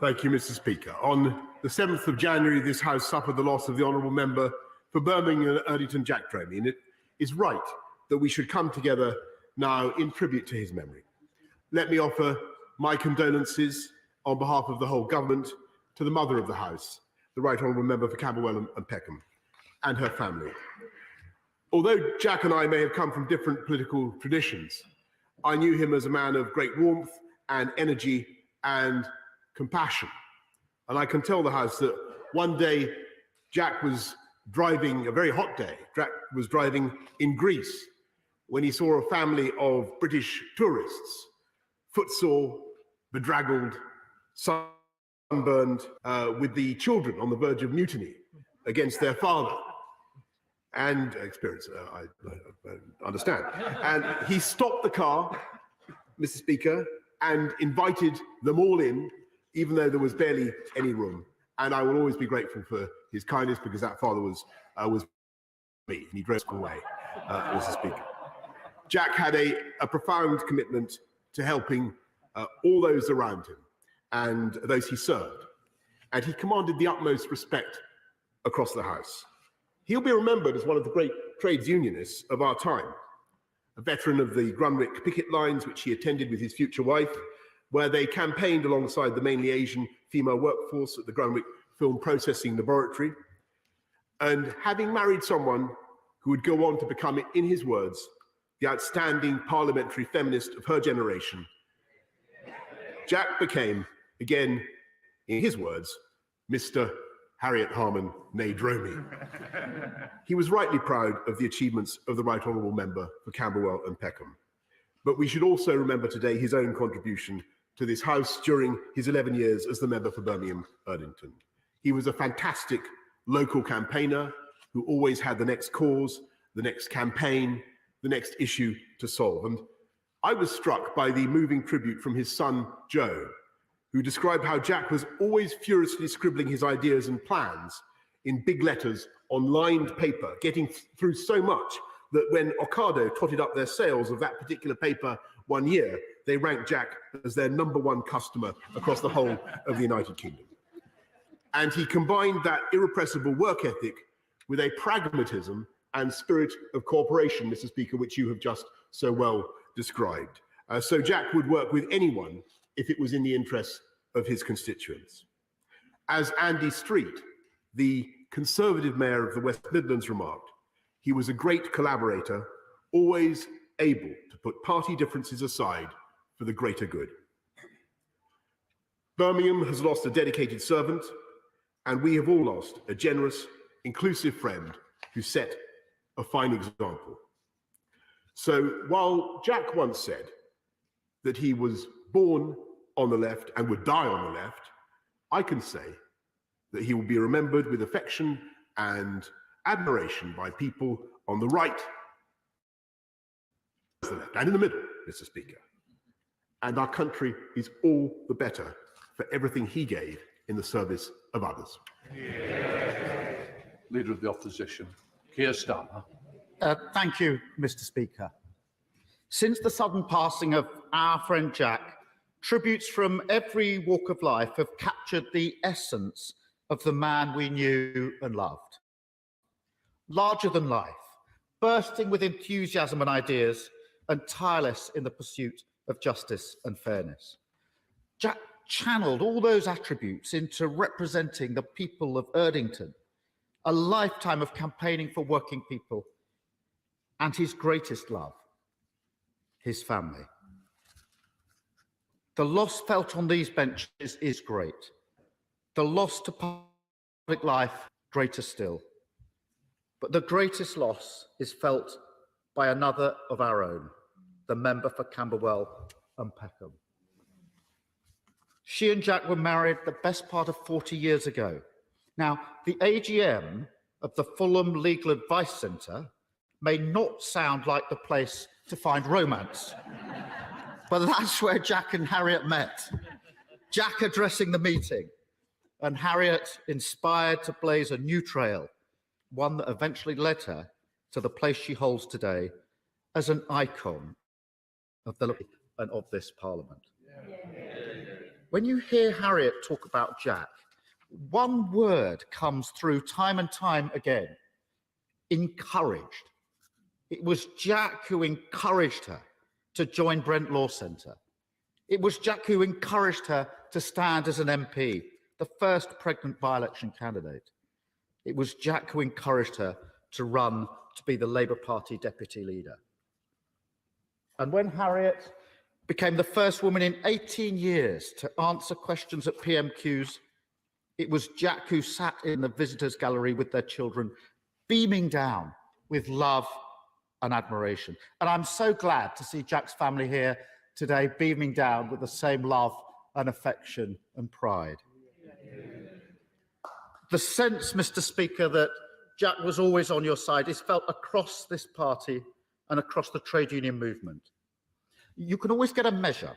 Thank you, Mr. Speaker. On the 7th of January, this House suffered the loss of the Honourable Member for Birmingham and Erdington, Jack Dromey, and it is right that we should come together now in tribute to his memory. Let me offer my condolences on behalf of the whole government to the mother of the House, the Right Honourable Member for Camberwell and Peckham, and her family. Although Jack and I may have come from different political traditions, I knew him as a man of great warmth and energy and compassion. And I can tell the House that one day Jack was driving, a very hot day, Jack was driving in Greece when he saw a family of British tourists, footsore, bedraggled, sunburned, with the children on the verge of mutiny against their father. And experience, I understand. And he stopped the car, Mr. Speaker, and invited them all in, even though there was barely any room. And I will always be grateful for his kindness, because that father was me, and he drove away, Mr. Speaker. Jack had a profound commitment to helping all those around him and those he served. And he commanded the utmost respect across the House. He'll be remembered as one of the great trades unionists of our time, a veteran of the Grunwick picket lines, which he attended with his future wife, where they campaigned alongside the mainly Asian female workforce at the Grunwick Film Processing Laboratory. And having married someone who would go on to become, in his words, the outstanding parliamentary feminist of her generation, Jack became, again, in his words, Mr. Harriet Harman, née Dromey. He was rightly proud of the achievements of the Right Honourable Member for Camberwell and Peckham. But we should also remember today his own contribution to this House during his 11 years as the member for Birmingham Erdington. He was a fantastic local campaigner who always had the next cause, the next campaign, the next issue to solve. And I was struck by the moving tribute from his son, Joe, who described how Jack was always furiously scribbling his ideas and plans in big letters on lined paper, getting through so much that when Ocado totted up their sales of that particular paper one year, they ranked Jack as their #1 customer across the whole of the United Kingdom. And he combined that irrepressible work ethic with a pragmatism and spirit of cooperation, Mr. Speaker, which you have just so well described. So Jack would work with anyone if it was in the interests of his constituents. As Andy Street, the Conservative mayor of the West Midlands, remarked, he was a great collaborator, always able to put party differences aside for the greater good. Birmingham has lost a dedicated servant, and we have all lost a generous, inclusive friend who set a fine example. So while Jack once said that he was born on the left and would die on the left, I can say that he will be remembered with affection and admiration by people on the right, the left, and in the middle, Mr. Speaker. And our country is all the better for everything he gave in the service of others. Leader of the Opposition, Keir Starmer. Thank you, Mr. Speaker. Since the sudden passing of our friend Jack, tributes from every walk of life have captured the essence of the man we knew and loved. Larger than life, bursting with enthusiasm and ideas, and tireless in the pursuit of justice and fairness. Jack channeled all those attributes into representing the people of Erdington, a lifetime of campaigning for working people, and his greatest love, his family. The loss felt on these benches is great. The loss to public life, greater still. But the greatest loss is felt by another of our own, the member for Camberwell and Peckham. She and Jack were married the best part of 40 years ago. Now, the AGM of the Fulham Legal Advice Centre may not sound like the place to find romance, but that's where Jack and Harriet met. Jack addressing the meeting, and Harriet inspired to blaze a new trail, one that eventually led her to the place she holds today as an icon of the and of this Parliament. When you hear Harriet talk about Jack, one word comes through time and time again: encouraged. It was Jack who encouraged her to join Brent Law Centre. It was Jack who encouraged her to stand as an MP, the first pregnant by-election candidate. It was Jack who encouraged her to run to be the Labour Party deputy leader. And when Harriet became the first woman in 18 years to answer questions at PMQs, it was Jack who sat in the visitors' gallery with their children, beaming down with love and admiration. And I'm so glad to see Jack's family here today, beaming down with the same love and affection and pride. The sense, Mr. Speaker, that Jack was always on your side is felt across this party and across the trade union movement. You can always get a measure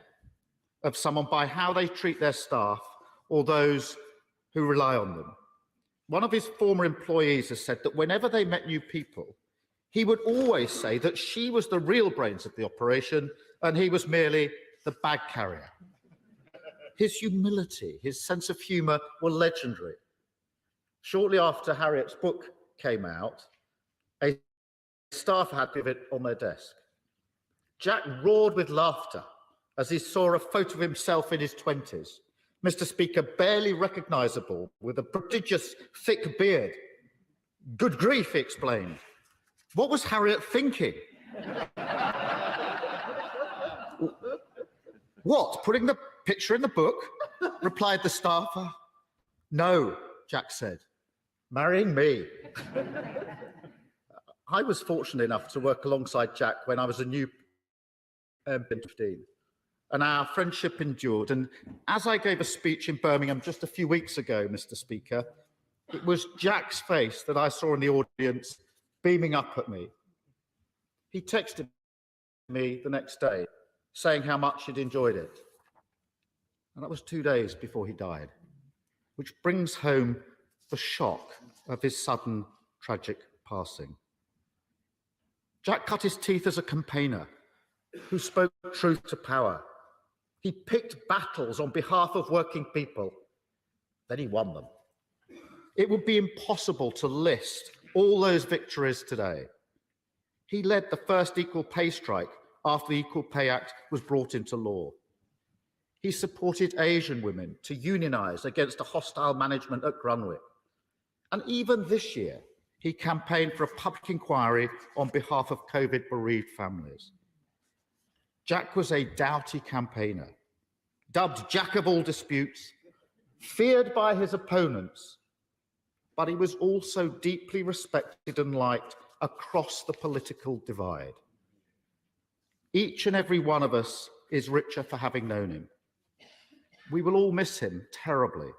of someone by how they treat their staff or those who rely on them. One of his former employees has said that whenever they met new people, he would always say that she was the real brains of the operation and he was merely the bag carrier. His humility, his sense of humour were legendary. Shortly after Harriet's book came out, a staff had it on their desk. Jack roared with laughter as he saw a photo of himself in his 20s. Mr. Speaker, barely recognisable, with a prodigious thick beard. Good grief, he explained. What was Harriet thinking? What, putting the picture in the book? Replied the staffer. No, Jack said, marrying me. I was fortunate enough to work alongside Jack when I was a new MP 15, and our friendship endured. And as I gave a speech in Birmingham just a few weeks ago, Mr. Speaker, it was Jack's face that I saw in the audience beaming up at me. He texted me the next day saying how much he'd enjoyed it. And that was 2 days before he died, which brings home the shock of his sudden tragic passing. Jack cut his teeth as a campaigner who spoke truth to power. He picked battles on behalf of working people, then he won them. It would be impossible to list all those victories today. He led the first equal pay strike after the Equal Pay Act was brought into law. He supported Asian women to unionise against a hostile management at Grunwick. And even this year, he campaigned for a public inquiry on behalf of COVID-bereaved families. Jack was a doughty campaigner, dubbed Jack of all disputes, feared by his opponents, but he was also deeply respected and liked across the political divide. Each and every one of us is richer for having known him. We will all miss him terribly.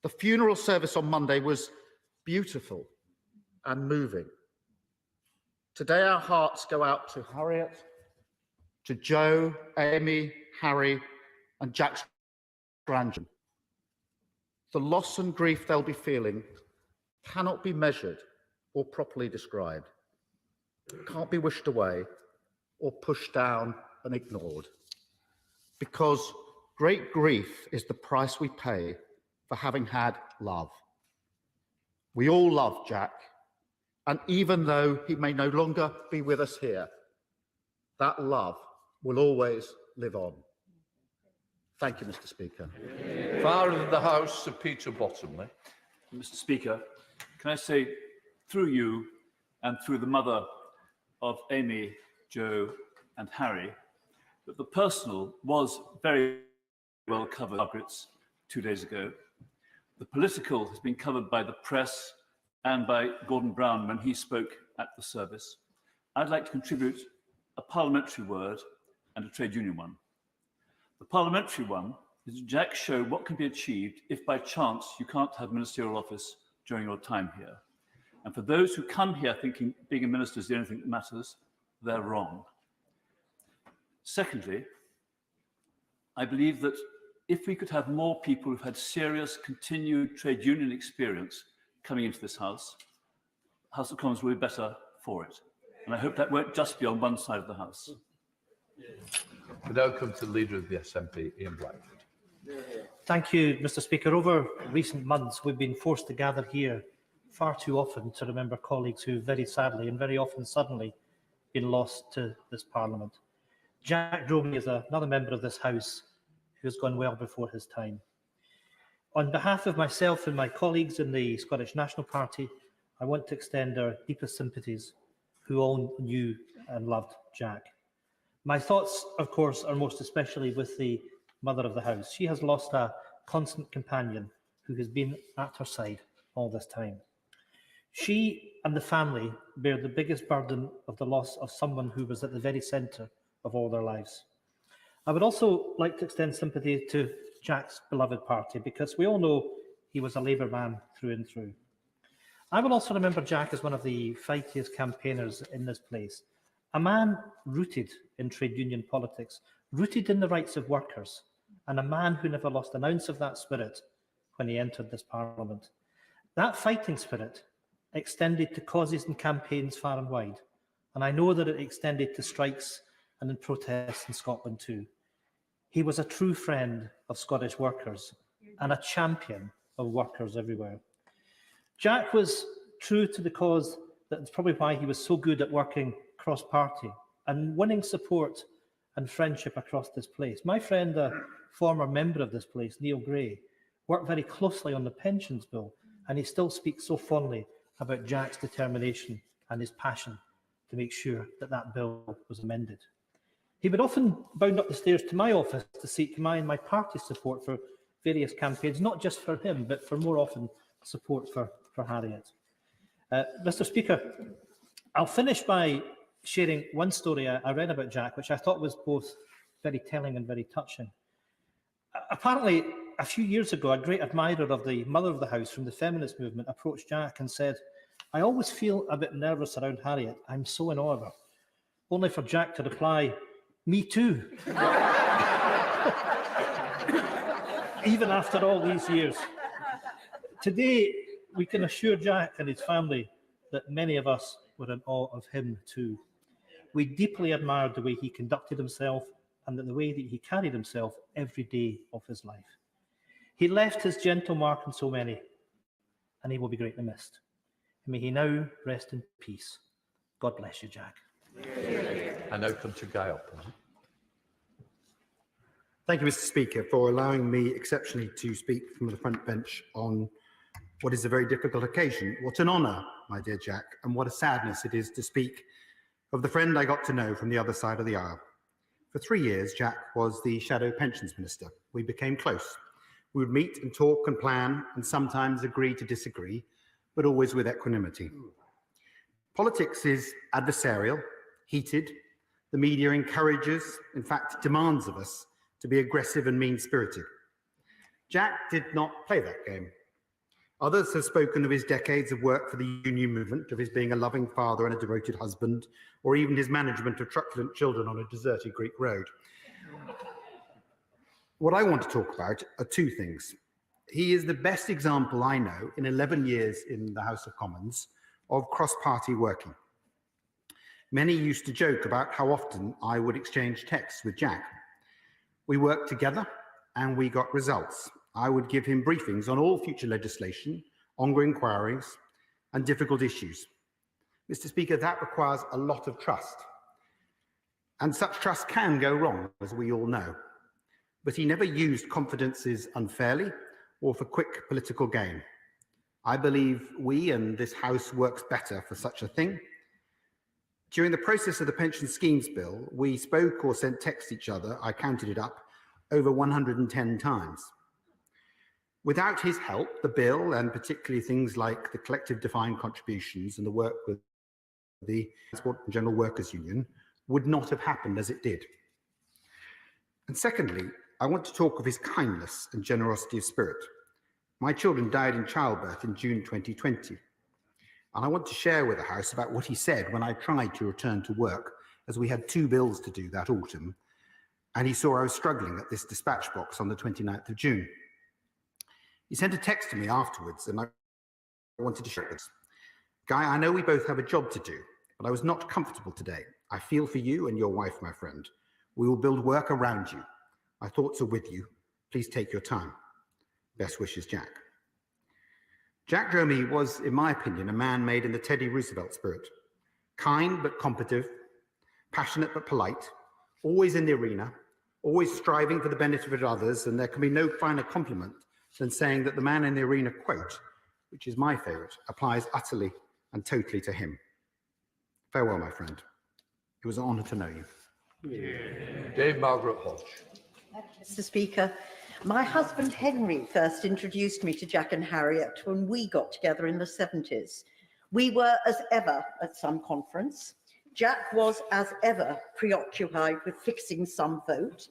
The funeral service on Monday was beautiful and moving. Today, our hearts go out to Harriet, to Joe, Amy, Harry, and Jack's grandchildren. The loss and grief they'll be feeling cannot be measured or properly described. It can't be wished away or pushed down and ignored, because great grief is the price we pay for having had love. We all love Jack, and even though he may no longer be with us here, that love will always live on. Thank you, Mr. Speaker. Father of the House, Sir Peter Bottomley. Mr. Speaker, can I say through you and through the mother of Amy, Joe and Harry that the personal was very well covered, Margaret's 2 days ago. The political has been covered by the press and by Gordon Brown when he spoke at the service. I'd like to contribute a parliamentary word and a trade union one. The parliamentary one is to Jack show what can be achieved if by chance you can't have ministerial office during your time here. And for those who come here thinking being a minister is the only thing that matters, they're wrong. Secondly, I believe that if we could have more people who've had serious continued trade union experience coming into this House, House of Commons will be better for it. And I hope that won't just be on one side of the House. We now come to the Leader of the SNP, Ian Blackford. Thank you, Mr. Speaker. Over recent months, we've been forced to gather here far too often to remember colleagues who very sadly and very often suddenly been lost to this Parliament. Jack Dromey is another member of this House who has gone well before his time. On behalf of myself and my colleagues in the Scottish National Party, I want to extend our deepest sympathies who all knew and loved Jack. My thoughts, of course, are most especially with the mother of the House. She has lost a constant companion who has been at her side all this time. She and the family bear the biggest burden of the loss of someone who was at the very centre of all their lives. I would also like to extend sympathy to Jack's beloved party, because we all know he was a Labour man through and through. I will also remember Jack as one of the fightiest campaigners in this place, a man rooted in trade union politics, rooted in the rights of workers, and a man who never lost an ounce of that spirit when he entered this Parliament. That fighting spirit extended to causes and campaigns far and wide, and I know that it extended to strikes and in protests in Scotland too. He was a true friend of Scottish workers and a champion of workers everywhere. Jack was true to the cause. That's probably why he was so good at working cross-party and winning support and friendship across this place. My friend, a former member of this place, Neil Gray, worked very closely on the pensions bill, and he still speaks so fondly about Jack's determination and his passion to make sure that that bill was amended. He would often bound up the stairs to my office to seek my and my party's support for various campaigns, not just for him, but for more often support for Harriet. Mr. Speaker, I'll finish by sharing one story I read about Jack, which I thought was both very telling and very touching. Apparently, a few years ago, a great admirer of the mother of the house from the feminist movement approached Jack and said, "I always feel a bit nervous around Harriet. I'm so in awe of her." Only for Jack to reply, "Me too." Even after all these years. Today, we can assure Jack and his family that many of us were in awe of him too. We deeply admired the way he conducted himself and the way that he carried himself every day of his life. He left his gentle mark on so many, and he will be greatly missed. May he now rest in peace. God bless you, Jack. I now come to Gail. Thank you, Mr. Speaker, for allowing me exceptionally to speak from the front bench on what is a very difficult occasion. What an honour, my dear Jack, and what a sadness it is to speak of the friend I got to know from the other side of the aisle. For 3 years, Jack was the Shadow Pensions Minister. We became close. We would meet and talk and plan and sometimes agree to disagree, but always with equanimity. Politics is adversarial, heated. The media encourages, in fact, demands of us to be aggressive and mean-spirited. Jack did not play that game. Others have spoken of his decades of work for the union movement, of his being a loving father and a devoted husband, or even his management of truculent children on a deserted Greek road. What I want to talk about are two things. He is the best example I know in 11 years in the House of Commons of cross-party working. Many used to joke about how often I would exchange texts with Jack. We worked together and we got results. I would give him briefings on all future legislation, ongoing inquiries, and difficult issues. Mr. Speaker, that requires a lot of trust. And such trust can go wrong, as we all know. But he never used confidences unfairly or for quick political gain. I believe we and this House works better for such a thing. During the process of the Pension Schemes Bill, we spoke or sent texts to each other, I counted it up, over 110 times. Without his help, the bill, and particularly things like the collective defined contributions and the work with the Transport and General Workers Union, would not have happened as it did. And secondly, I want to talk of his kindness and generosity of spirit. My children died in childbirth in June 2020. And I want to share with the House about what he said when I tried to return to work, as we had 2 bills to do that autumn, and he saw I was struggling at this dispatch box on the 29th of June. He sent a text to me afterwards, and I wanted to share this. Guy, I know we both have a job to do, but I was not comfortable today. I feel for you and your wife, my friend. We will build work around you. My thoughts are with you. Please take your time. Best wishes, Jack. Jack Dromey was, in my opinion, a man made in the Teddy Roosevelt spirit. Kind but combative, passionate but polite, always in the arena, always striving for the benefit of others, and there can be no finer compliment than saying that the man in the arena quote, which is my favourite, applies utterly and totally to him. Farewell, my friend. It was an honour to know you. Dame Margaret Hodge. Mr. Speaker, my husband Henry first introduced me to Jack and Harriet when we got together in the 70s. We were, as ever, at some conference. Jack was, as ever, preoccupied with fixing some vote,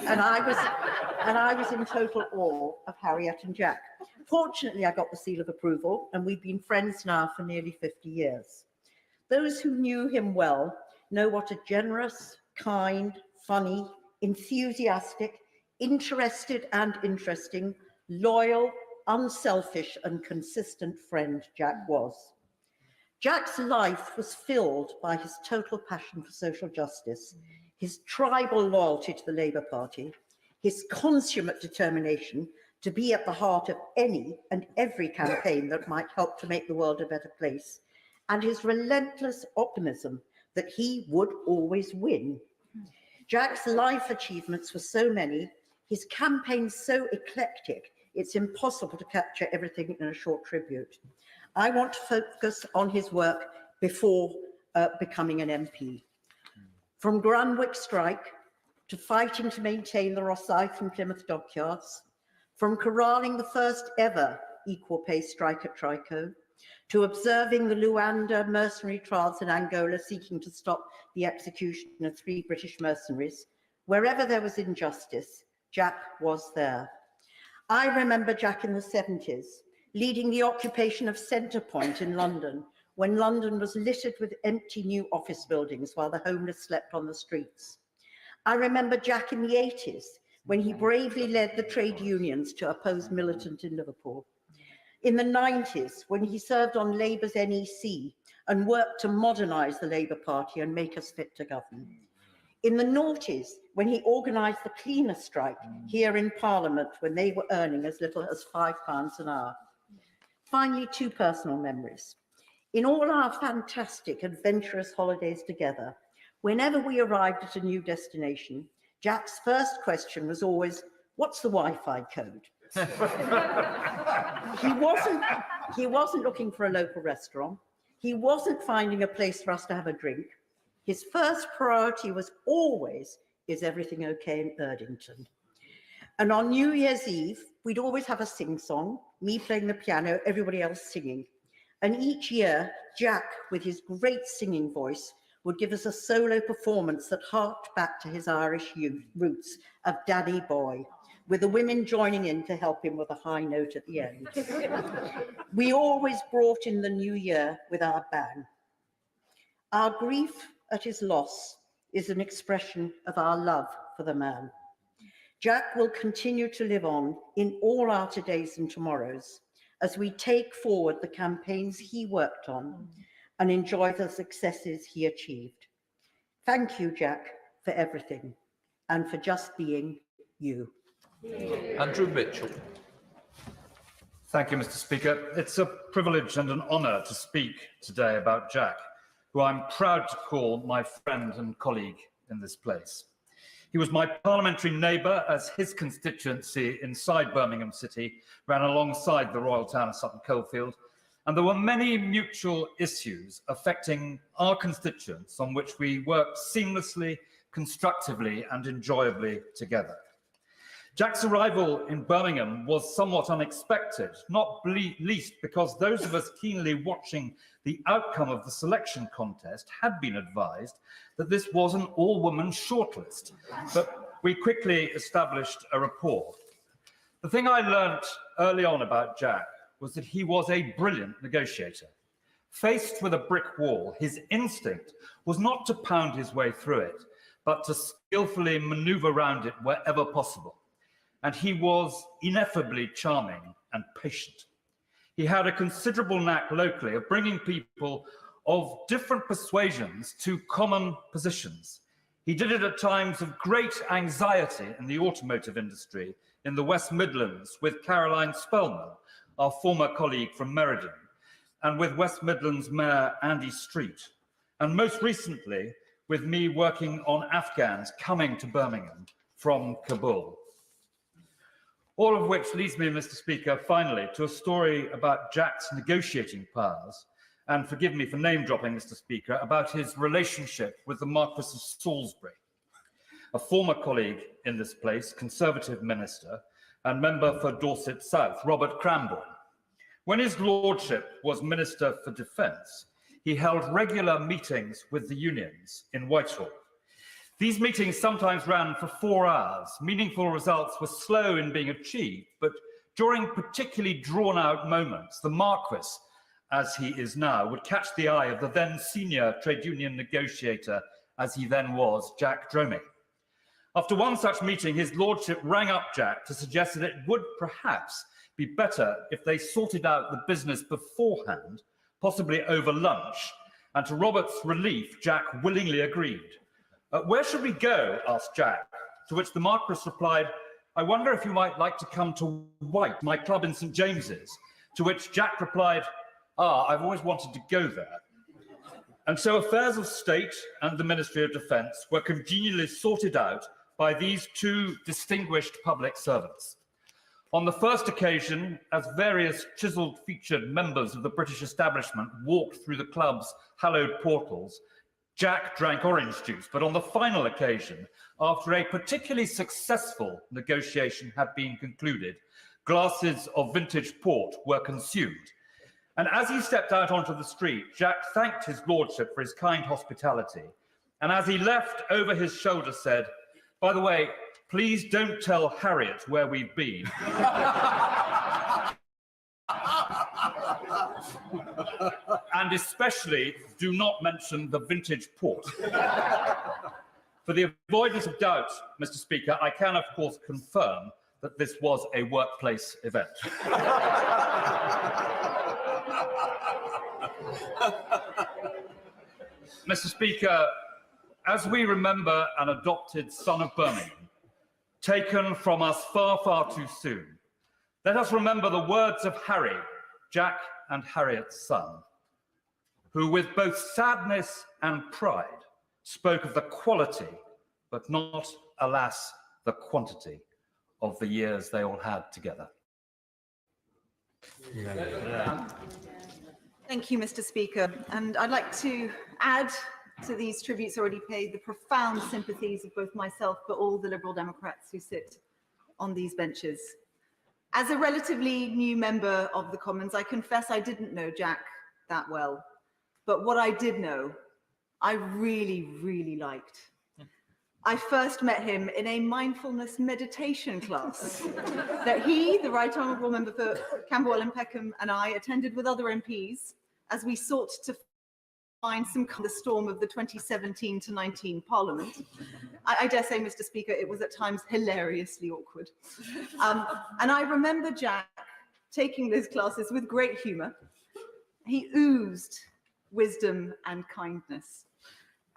and I was in total awe of Harriet and Jack. Fortunately, I got the seal of approval, and we've been friends now for nearly 50 years. Those who knew him well know what a generous, kind, funny, enthusiastic, interested and interesting, loyal, unselfish and consistent friend Jack was. Jack's life was filled by his total passion for social justice, his tribal loyalty to the Labour Party, his consummate determination to be at the heart of any and every campaign that might help to make the world a better place, and his relentless optimism that he would always win. Jack's life achievements were so many, his campaigns so eclectic, it's impossible to capture everything in a short tribute. I want to focus on his work before becoming an MP. From Granwick strike to fighting to maintain the Rosyth and Plymouth dockyards, from corralling the first ever equal pay strike at Trico, to observing the Luanda mercenary trials in Angola seeking to stop the execution of 3 British mercenaries, wherever there was injustice, Jack was there. I remember Jack in the 70s, leading the occupation of Centre Point in London, when London was littered with empty new office buildings while the homeless slept on the streets. I remember Jack in the 80s, when he bravely led the trade unions to oppose militant in Liverpool. In the 90s, when he served on Labour's NEC and worked to modernise the Labour Party and make us fit to govern. In the noughties, when he organised the cleaners' strike here in Parliament when they were earning as little as £5 an hour. Finally, 2 personal memories. In all our fantastic, adventurous holidays together, whenever we arrived at a new destination, Jack's first question was always, "What's the Wi-Fi code?" He wasn't looking for a local restaurant. He wasn't finding a place for us to have a drink. His first priority was always, "Is everything okay in Erdington?" And on New Year's Eve, we'd always have a sing-song, me playing the piano, everybody else singing. And each year, Jack, with his great singing voice, would give us a solo performance that harked back to his Irish roots of Danny Boy, with the women joining in to help him with a high note at the end. We always brought in the new year with our bang. Our grief at his loss is an expression of our love for the man. Jack will continue to live on in all our todays and tomorrows as we take forward the campaigns he worked on and enjoy the successes he achieved. Thank you, Jack, for everything and for just being you. Andrew Mitchell. Thank you, Mr. Speaker. It's a privilege and an honour to speak today about Jack, who I'm proud to call my friend and colleague in this place. He was my parliamentary neighbour as his constituency inside Birmingham City ran alongside the royal town of Sutton Coldfield, and there were many mutual issues affecting our constituents on which we worked seamlessly, constructively and enjoyably together. Jack's arrival in Birmingham was somewhat unexpected, not least because those of us keenly watching the outcome of the selection contest had been advised that this was an all-woman shortlist, but we quickly established a rapport. The thing I learnt early on about Jack was that he was a brilliant negotiator. Faced with a brick wall, his instinct was not to pound his way through it, but to skillfully maneuver around it wherever possible. And he was ineffably charming and patient. He had a considerable knack locally of bringing people of different persuasions to common positions. He did it at times of great anxiety in the automotive industry in the West Midlands with Caroline Spellman, our former colleague from Meriden, and with West Midlands Mayor Andy Street, and most recently with me working on Afghans coming to Birmingham from Kabul. All of which leads me, Mr. Speaker, finally, to a story about Jack's negotiating powers, and forgive me for name-dropping, Mr. Speaker, about his relationship with the Marquess of Salisbury, a former colleague in this place, Conservative minister, and member for Dorset South, Robert Cranborne. When his lordship was Minister for Defence, he held regular meetings with the unions in Whitehall. These meetings sometimes ran for 4 hours. Meaningful results were slow in being achieved, but during particularly drawn-out moments, the Marquess, as he is now, would catch the eye of the then senior trade union negotiator, as he then was, Jack Dromey. After one such meeting, his lordship rang up Jack to suggest that it would perhaps be better if they sorted out the business beforehand, possibly over lunch, and to Robert's relief, Jack willingly agreed. Where should we go? Asked Jack, to which the Marquess replied, I wonder if you might like to come to White, my club in St. James's, to which Jack replied, I've always wanted to go there. And so affairs of state and the Ministry of Defence were congenially sorted out by these two distinguished public servants. On the first occasion, as various chiselled-featured members of the British establishment walked through the club's hallowed portals, Jack drank orange juice, but on the final occasion, after a particularly successful negotiation had been concluded, glasses of vintage port were consumed. And as he stepped out onto the street, Jack thanked his lordship for his kind hospitality, and as he left, over his shoulder said, by the way, please don't tell Harriet where we've been. And especially do not mention the vintage port. For the avoidance of doubt, Mr. Speaker, I can, of course, confirm that this was a workplace event. Mr. Speaker, as we remember an adopted son of Birmingham, taken from us far, far too soon, let us remember the words of Harry, Jack and Harriet's son, who with both sadness and pride spoke of the quality, but not, alas, the quantity of the years they all had together. Thank you, Mr. Speaker. And I'd like to add to these tributes already paid the profound sympathies of both myself but all the Liberal Democrats who sit on these benches. As a relatively new member of the Commons, I confess I didn't know Jack that well. But what I did know, I really, really liked. I first met him in a mindfulness meditation class that he, the Right Honourable Member for Camberwell and Peckham, and I attended with other MPs as we sought to find some kind of the storm of the 2017 to 19 Parliament. I dare say, Mr. Speaker, it was at times hilariously awkward. And I remember Jack taking those classes with great humour. He oozed wisdom and kindness.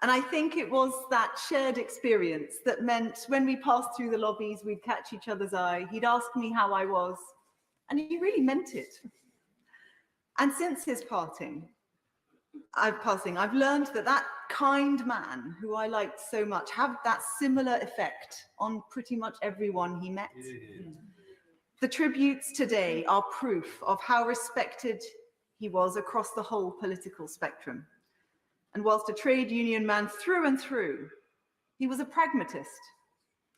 And I think it was that shared experience that meant when we passed through the lobbies, we'd catch each other's eye. He'd ask me how I was, and he really meant it. And since his I've learned that that kind man who I liked so much had that similar effect on pretty much everyone he met. The tributes today are proof of how respected he was across the whole political spectrum. And whilst a trade union man through and through, he was a pragmatist.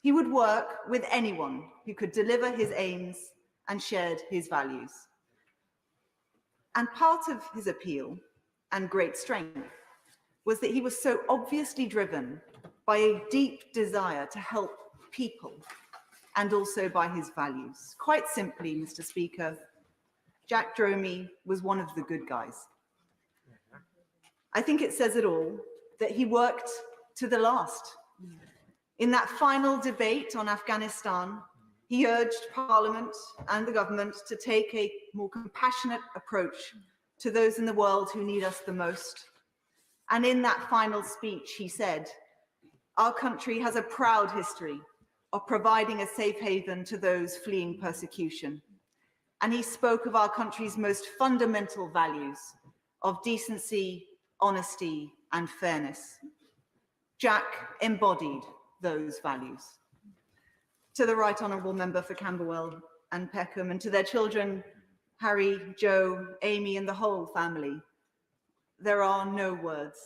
He would work with anyone who could deliver his aims and shared his values. And part of his appeal and great strength was that he was so obviously driven by a deep desire to help people and also by his values. Quite simply, Mr. Speaker, Jack Dromey was one of the good guys. I think it says it all that he worked to the last. In that final debate on Afghanistan, he urged Parliament and the government to take a more compassionate approach to those in the world who need us the most. And in that final speech, he said, our country has a proud history of providing a safe haven to those fleeing persecution. and he spoke of our country's most fundamental values of decency, honesty, and fairness. Jack embodied those values. To the Right Honourable Member for Camberwell and Peckham, and to their children, Harry, Joe, Amy, and the whole family, there are no words.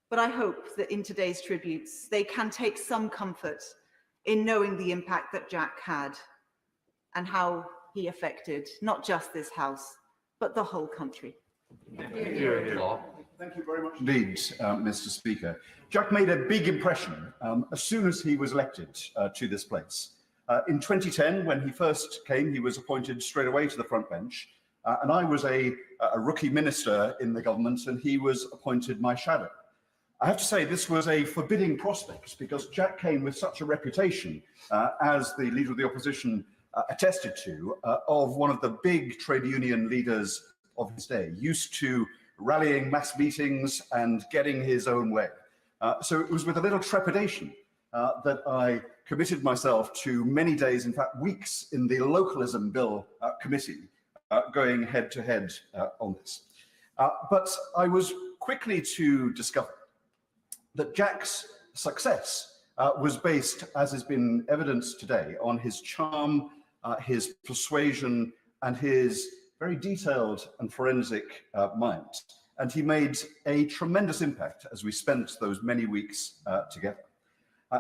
But I hope that in today's tributes, they can take some comfort in knowing the impact that Jack had and how he affected not just this House, but the whole country. Thank you very much indeed, Mr. Speaker. Jack made a big impression as soon as he was elected to this place. In 2010, when he first came, he was appointed straight away to the front bench, and I was a rookie minister in the government, and he was appointed my shadow. I have to say this was a forbidding prospect because Jack came with such a reputation, as the Leader of the Opposition attested to, of one of the big trade union leaders of his day, used to rallying mass meetings and getting his own way. So it was with a little trepidation that I committed myself to many days, in fact weeks, in the Localism Bill committee, going head to head on this. But I was quickly to discover that Jack's success was based, as has been evidenced today, on his charm, his persuasion, and his very detailed and forensic mind. And he made a tremendous impact as we spent those many weeks together.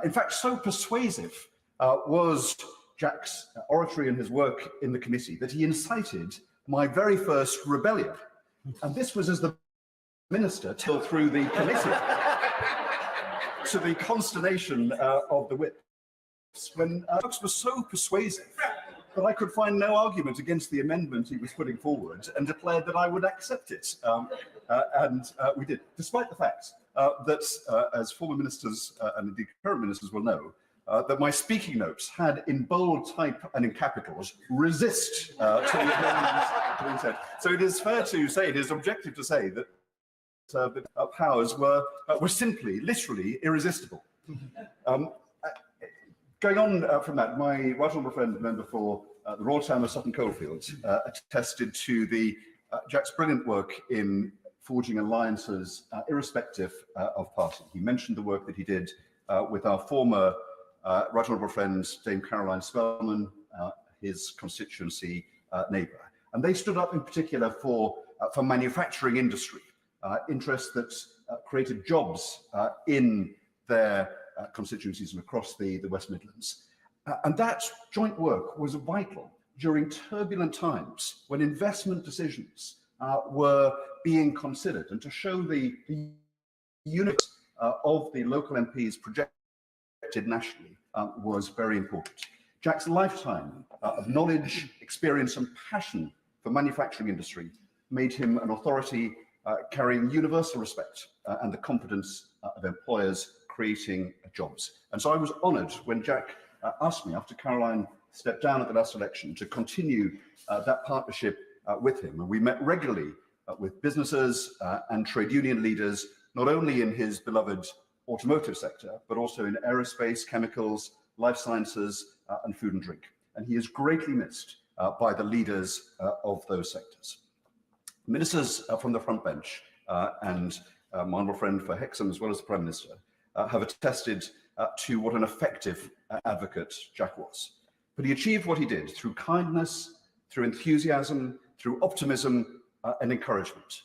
In fact, so persuasive was Jack's oratory and his work in the committee that he incited my very first rebellion. And this was as the minister till through the committee, to the consternation of the whips, when Jack was so persuasive that I could find no argument against the amendment he was putting forward and declared that I would accept it. And we did, despite the fact that, as former ministers and indeed current ministers will know, that my speaking notes had in bold type and in capitals, resist to the amendment. So it is fair to say, it is objective to say that the powers were simply, literally irresistible. Going on from that, my right honourable friend, member for the Royal Town of Sutton Coldfield, attested to Jack's brilliant work in forging alliances irrespective of party. He mentioned the work that he did with our former right honourable friend, Dame Caroline Spellman, his constituency neighbour. And they stood up in particular for manufacturing industry, interests that created jobs in their constituencies and across the West Midlands. And that joint work was vital during turbulent times when investment decisions were being considered, and to show the unit of the local MPs projected nationally was very important. Jack's lifetime of knowledge, experience and passion for manufacturing industry made him an authority carrying universal respect and the confidence of employers creating jobs. And so I was honoured when Jack asked me, after Caroline stepped down at the last election, to continue that partnership with him. And we met regularly with businesses and trade union leaders, not only in his beloved automotive sector, but also in aerospace, chemicals, life sciences, and food and drink. And he is greatly missed by the leaders of those sectors. Ministers from the front bench and my honourable friend for Hexham, as well as the Prime Minister, have attested to what an effective advocate Jack was. But he achieved what he did through kindness, through enthusiasm, through optimism and encouragement,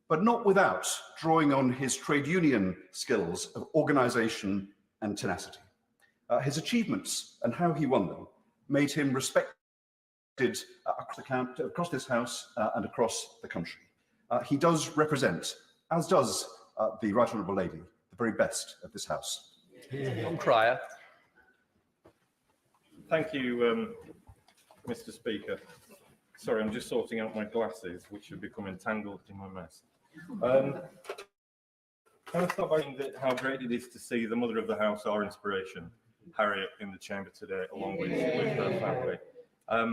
but not without drawing on his trade union skills of organisation and tenacity. His achievements and how he won them made him respected across this House and across the country. He does represent, as does the Right Honourable Lady, the very best of this House. John Cryer. Thank you, Mr. Speaker. Sorry, I'm just sorting out my glasses, which have become entangled in my mess. Can I start by saying that how great it is to see the mother of the house, our inspiration, Harriet, in the chamber today, along with her family. I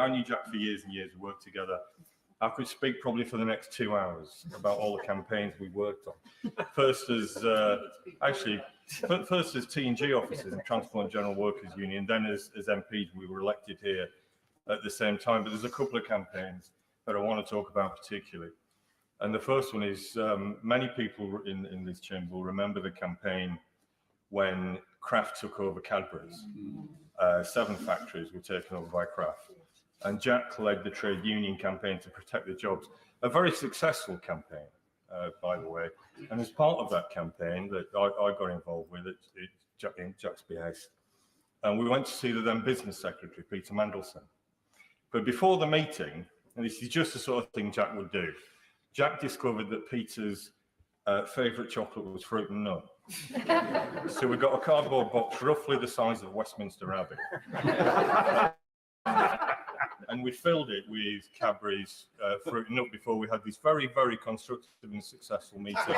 knew Jack for years and years, we worked together. I could speak probably for the next 2 hours about all the campaigns we worked on. First as T&G officers in Transport and General Workers Union, then as MPs we were elected here at the same time, but there's a couple of campaigns that I want to talk about particularly. And the first one is many people in this chamber will remember the campaign when Kraft took over Cadbury's. 7 factories were taken over by Kraft. And Jack led the trade union campaign to protect the jobs. A very successful campaign, by the way. And as part of that campaign that I got involved with in Jack's behest, and we went to see the then business secretary, Peter Mandelson. But before the meeting, and this is just the sort of thing Jack would do, Jack discovered that Peter's favourite chocolate was fruit and nut. So we got a cardboard box roughly the size of Westminster Abbey. And we filled it with Cadbury's fruit and nut before we had this very, very constructive and successful meeting.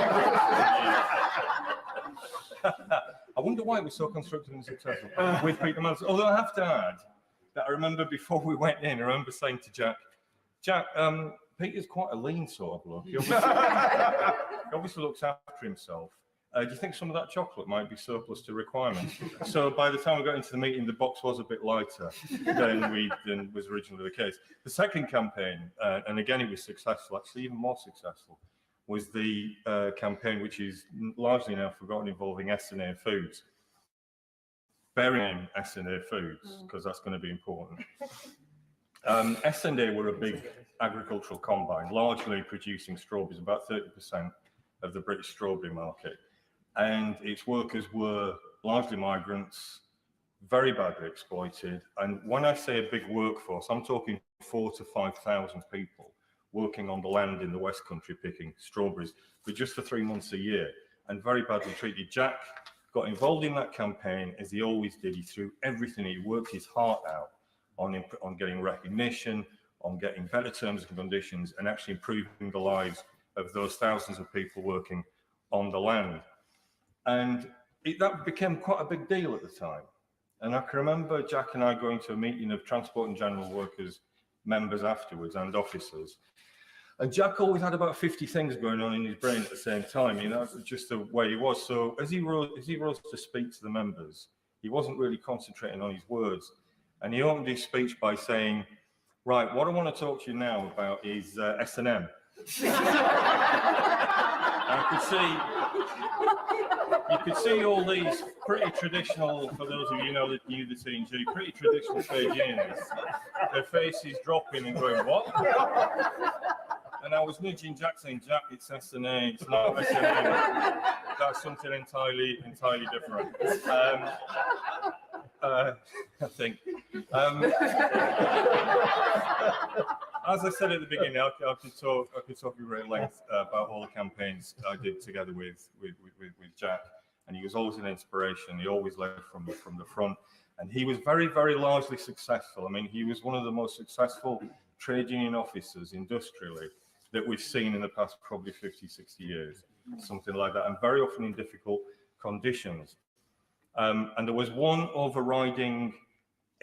I wonder why it was so constructive and successful with Peter Mandelson. Although I have to add that I remember before we went in, I remember saying to Jack, Peter's quite a lean sort of bloke. He obviously looks after himself. Do you think some of that chocolate might be surplus to requirements? So by the time we got into the meeting, the box was a bit lighter than was originally the case. The second campaign, and again it was successful, actually even more successful, was the campaign which is largely now forgotten, involving S&A Foods. Bearing in S&A Foods, because that's going to be important. S&A were a big agricultural combine, largely producing strawberries, about 30% of the British strawberry market. And its workers were largely migrants, very badly exploited. And when I say a big workforce, I'm talking 4,000 to 5,000 people working on the land in the West Country picking strawberries, but just for 3 months a year, and very badly treated. Jack got involved in that campaign, as he always did. He threw everything, he worked his heart out on getting recognition, on getting better terms and conditions, and actually improving the lives of those thousands of people working on the land. And that became quite a big deal at the time. And I can remember Jack and I going to a meeting of Transport and General Workers members afterwards, and officers. And Jack always had about 50 things going on in his brain at the same time. You know, that's just the way he was. So as he rose to speak to the members, he wasn't really concentrating on his words. And he opened his speech by saying, right, what I want to talk to you now about is S&M. You could see all these pretty traditional, for those of you that knew the T&G, pretty traditional trade unionists, their faces dropping and going, what? And I was nudging Jack, saying, Jack, it's S&A, it's not S&M. That's something entirely different. I think. As I said at the beginning, I could talk at great length about all the campaigns I did together with Jack, and he was always an inspiration. He always led from the front, and he was very, very largely successful. I mean, he was one of the most successful trade union officers industrially that we've seen in the past probably 50, 60 years, something like that, and very often in difficult conditions. And there was one overriding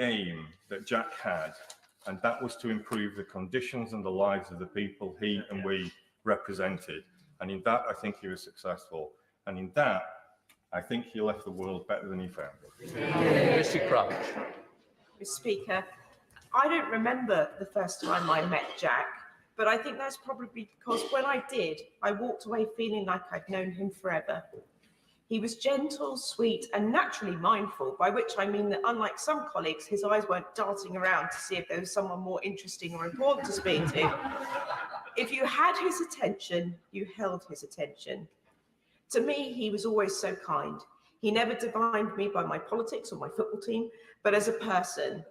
aim that Jack had, and that was to improve the conditions and the lives of the people he and we represented. And in that, I think he was successful. And in that, I think he left the world better than he found it. Mr. Crouch. Mr. Speaker, I don't remember the first time I met Jack, but I think that's probably because when I did, I walked away feeling like I'd known him forever. He was gentle, sweet, and naturally mindful, by which I mean that unlike some colleagues, his eyes weren't darting around to see if there was someone more interesting or important to speak to. If you had his attention, you held his attention. To me, he was always so kind. He never defined me by my politics or my football team, but as a person.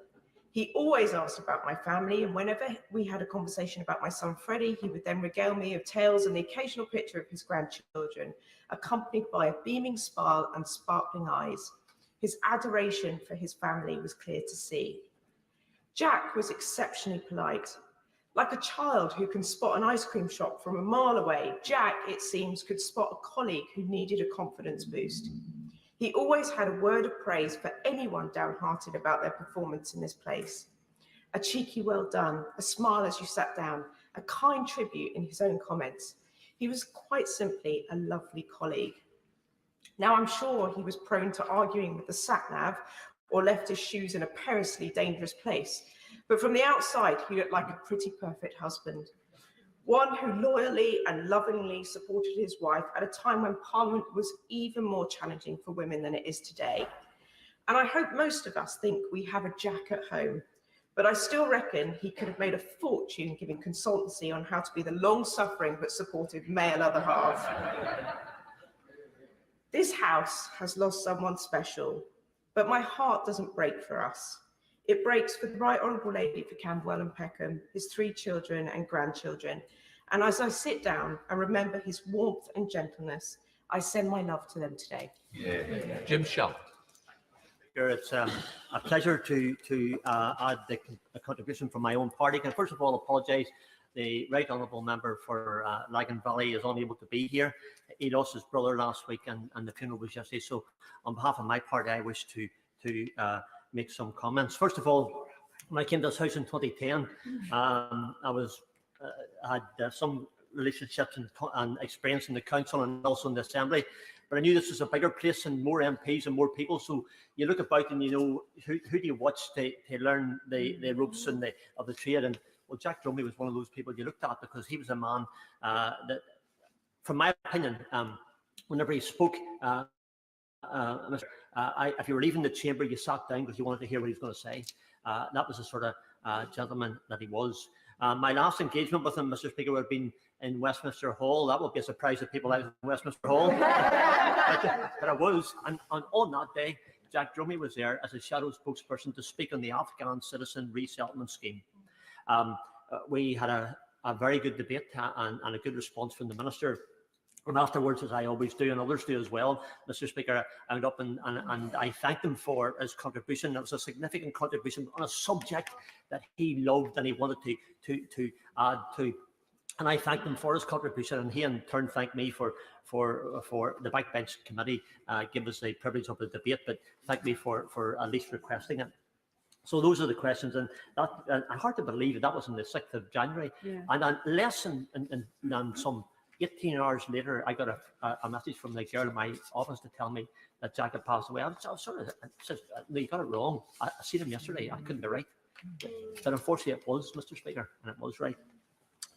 He always asked about my family, and whenever we had a conversation about my son Freddie, he would then regale me of tales and the occasional picture of his grandchildren, accompanied by a beaming smile and sparkling eyes. His adoration for his family was clear to see. Jack was exceptionally polite. Like a child who can spot an ice cream shop from a mile away, Jack, it seems, could spot a colleague who needed a confidence boost. He always had a word of praise for anyone downhearted about their performance in this place. A cheeky well done, a smile as you sat down, a kind tribute in his own comments. He was quite simply a lovely colleague. Now, I'm sure he was prone to arguing with the sat-nav or left his shoes in a perilously dangerous place, But from the outside, he looked like a pretty perfect husband. One who loyally and lovingly supported his wife at a time when Parliament was even more challenging for women than it is today. And I hope most of us think we have a Jack at home, but I still reckon he could have made a fortune giving consultancy on how to be the long-suffering but supportive male other half. This house has lost someone special, but my heart doesn't break for us. It breaks for the Right Honourable Lady for Camberwell and Peckham, his 3 children and grandchildren. And as I sit down and remember his warmth and gentleness, I send my love to them today. Yeah. Jim Shell. It's a pleasure to add the contribution from my own party. Can first of all apologise. The Right Honourable Member for Lagan Valley is unable to be here. He lost his brother last week and the funeral was yesterday. So on behalf of my party, I wish to make some comments. First of all, when I came to this house in 2010, I had some relationships and experience in the council and also in the assembly. But I knew this was a bigger place and more MPs and more people. So you look about and you know who do you watch to learn the ropes and of the trade. And well, Jack Dromey was one of those people you looked at because he was a man that, from my opinion, whenever he spoke, if you were leaving the chamber, you sat down because you wanted to hear what he was going to say. That was the sort of gentleman that he was. My last engagement with him, Mr. Speaker, would have been in Westminster Hall. That would be a surprise to people out in Westminster Hall. but I was. And on that day, Jack Dromey was there as a shadow spokesperson to speak on the Afghan citizen resettlement scheme. We had a very good debate and a good response from the Minister. And afterwards, as I always do, and others do as well, Mr. Speaker, I went up and I thanked him for his contribution. It was a significant contribution on a subject that he loved and he wanted to add to. And I thanked him for his contribution, and he in turn thanked me for the backbench committee, give us the privilege of the debate, but thanked me for at least requesting it. So those are the questions, and that hard to believe that was on the 6th of January. Yeah. And then less than some 18 hours later, I got a message from the girl in my office to tell me that Jack had passed away. I was sort of, no, you got it wrong. I seen him yesterday. I couldn't be right. But unfortunately, it was, Mr. Speaker, and it was right.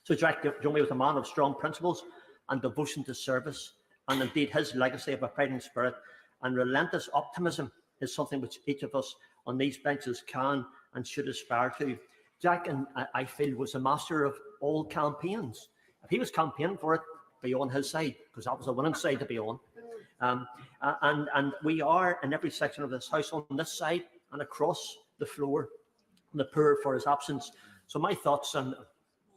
So Jack Dromey was a man of strong principles and devotion to service, and indeed his legacy of a fighting spirit and relentless optimism is something which each of us on these benches can and should aspire to. Jack, I feel, was a master of all campaigns. If he was campaigning for it, be on his side, because that was a winning side to be on. And we are in every section of this house, on this side and across the floor, the poor for his absence. So my thoughts and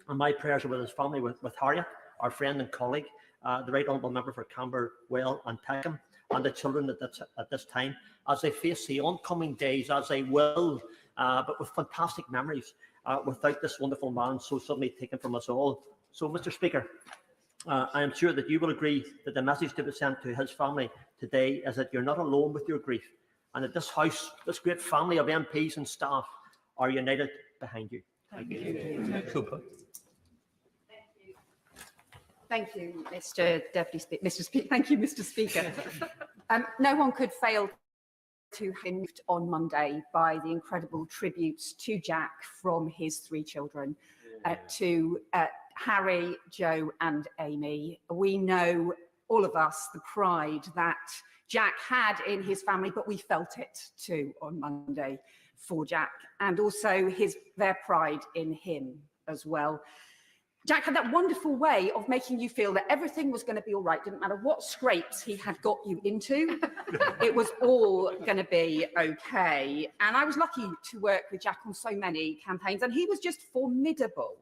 my prayers are with his family, with Harriet, our friend and colleague, the Right Honourable Member for Camberwell and Peckham, and the children at this time, as they face the oncoming days, as they will, but with fantastic memories, without this wonderful man so suddenly taken from us all. So, Mr. Speaker, I am sure that you will agree that the message to be sent to his family today is that you're not alone with your grief, and that this house, this great family of MPs and staff, are united behind you. Thank you. Thank you, Mr. Deputy Speaker. Thank you, Mr. Speaker. No one could fail to be moved on Monday by the incredible tributes to Jack from his 3 children, to Harry, Joe and Amy. We know, all of us, the pride that Jack had in his family, but we felt it too on Monday for Jack, and also their pride in him as well. Jack had that wonderful way of making you feel that everything was going to be all right. Didn't matter what scrapes he had got you into, it was all going to be okay. And I was lucky to work with Jack on so many campaigns, and he was just formidable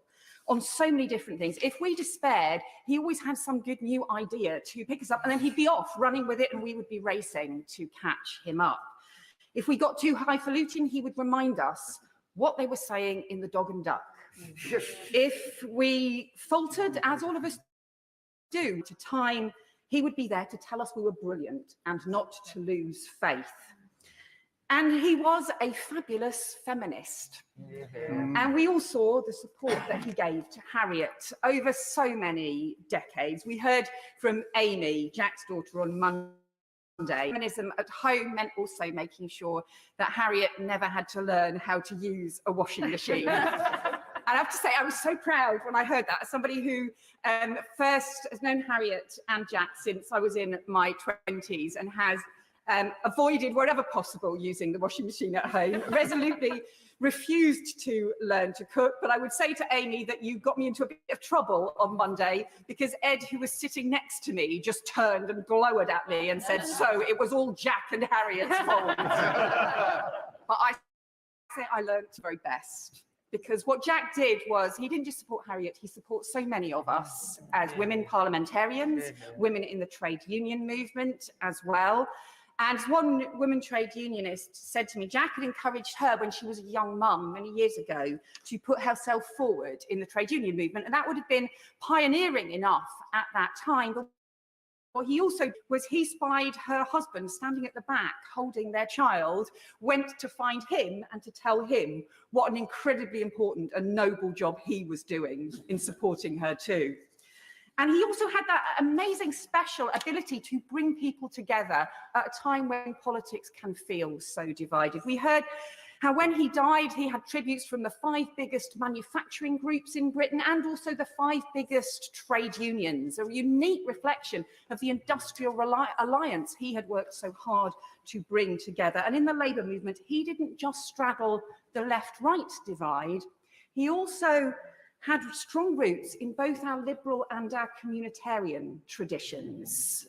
on so many different things. If we despaired, he always had some good new idea to pick us up, and then he'd be off running with it, and we would be racing to catch him up. If we got too highfalutin, he would remind us what they were saying in the Dog and Duck. If we faltered, as all of us do, to time, he would be there to tell us we were brilliant and not to lose faith. And he was a fabulous feminist. And we all saw the support that he gave to Harriet over so many decades. We heard from Amy, Jack's daughter, on Monday, Feminism at home meant also making sure that Harriet never had to learn how to use a washing machine. And I have to say, I was so proud when I heard that, as somebody who first has known Harriet and Jack since I was in my 20s and has avoided wherever possible using the washing machine at home, resolutely refused to learn to cook. But I would say to Amy that you got me into a bit of trouble on Monday because Ed, who was sitting next to me, just turned and glowered at me and said, so it was all Jack and Harriet's fault. But I say I learned the very best. Because what Jack did was he didn't just support Harriet, he supports so many of us as women parliamentarians, women in the trade union movement as well. And one women trade unionist said to me, Jack had encouraged her when she was a young mum many years ago to put herself forward in the trade union movement. And that would have been pioneering enough at that time. But what he also was, he spied her husband standing at the back holding their child, went to find him and to tell him what an incredibly important and noble job he was doing in supporting her too. And he also had that amazing special ability to bring people together at a time when politics can feel so divided. We heard how when he died, he had tributes from the 5 biggest manufacturing groups in Britain and also the 5 biggest trade unions, a unique reflection of the industrial alliance he had worked so hard to bring together. And in the Labour movement, he didn't just straddle the left-right divide, he also had strong roots in both our liberal and our communitarian traditions.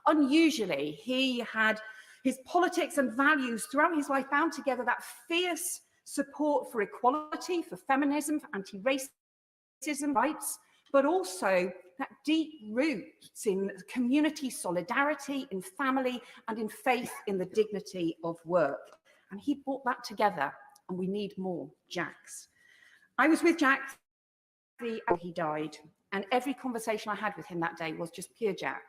Unusually, he had his politics and values throughout his life bound together that fierce support for equality, for feminism, for anti-racism rights, but also that deep roots in community solidarity, in family, and in faith in the dignity of work. And he brought that together, and we need more Jacks. I was with Jack he died, and every conversation I had with him that day was just pure Jack.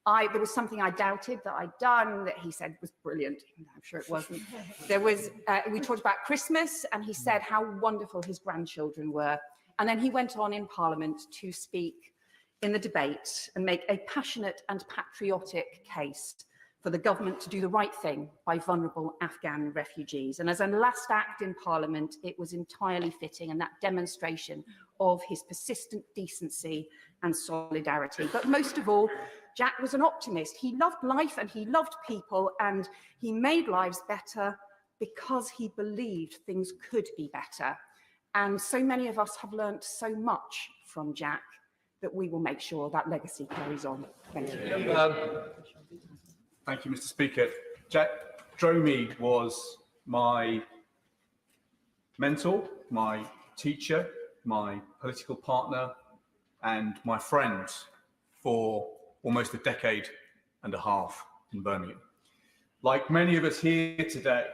There was something I doubted that I'd done that he said was brilliant. I'm sure it wasn't. There was, we talked about Christmas, and he said how wonderful his grandchildren were. And then he went on in Parliament to speak in the debate and make a passionate and patriotic case for the government to do the right thing by vulnerable Afghan refugees. And as a last act in Parliament, it was entirely fitting, and that demonstration of his persistent decency and solidarity. But most of all, Jack was an optimist. He loved life and he loved people, and he made lives better because he believed things could be better. And so many of us have learnt so much from Jack that we will make sure that legacy carries on. Thank you. Thank you, Mr. Speaker. Jack Dromey was my mentor, my teacher, my political partner, and my friend for almost a decade and a half in Birmingham. Like many of us here today,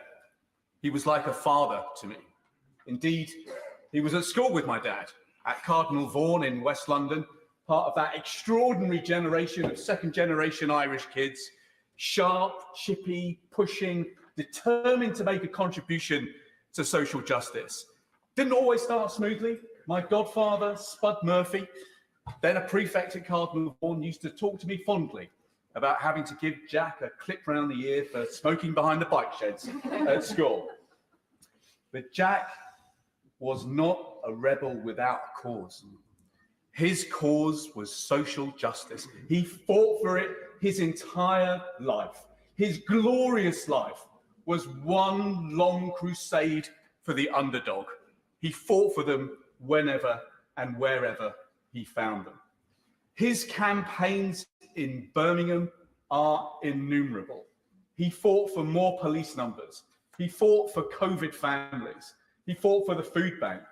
he was like a father to me. Indeed, he was at school with my dad at Cardinal Vaughan in West London, part of that extraordinary generation of second-generation Irish kids, sharp, chippy, pushing, determined to make a contribution to social justice. Didn't always start smoothly. My godfather, Spud Murphy, then a prefect at Cardinal Vaughan, used to talk to me fondly about having to give Jack a clip round the ear for smoking behind the bike sheds at school. But Jack was not a rebel without a cause. His cause was social justice. He fought for it his entire life. His glorious life was one long crusade for the underdog. He fought for them whenever and wherever he found them. His campaigns in Birmingham are innumerable. He fought for more police numbers. He fought for COVID families. He fought for the food bank.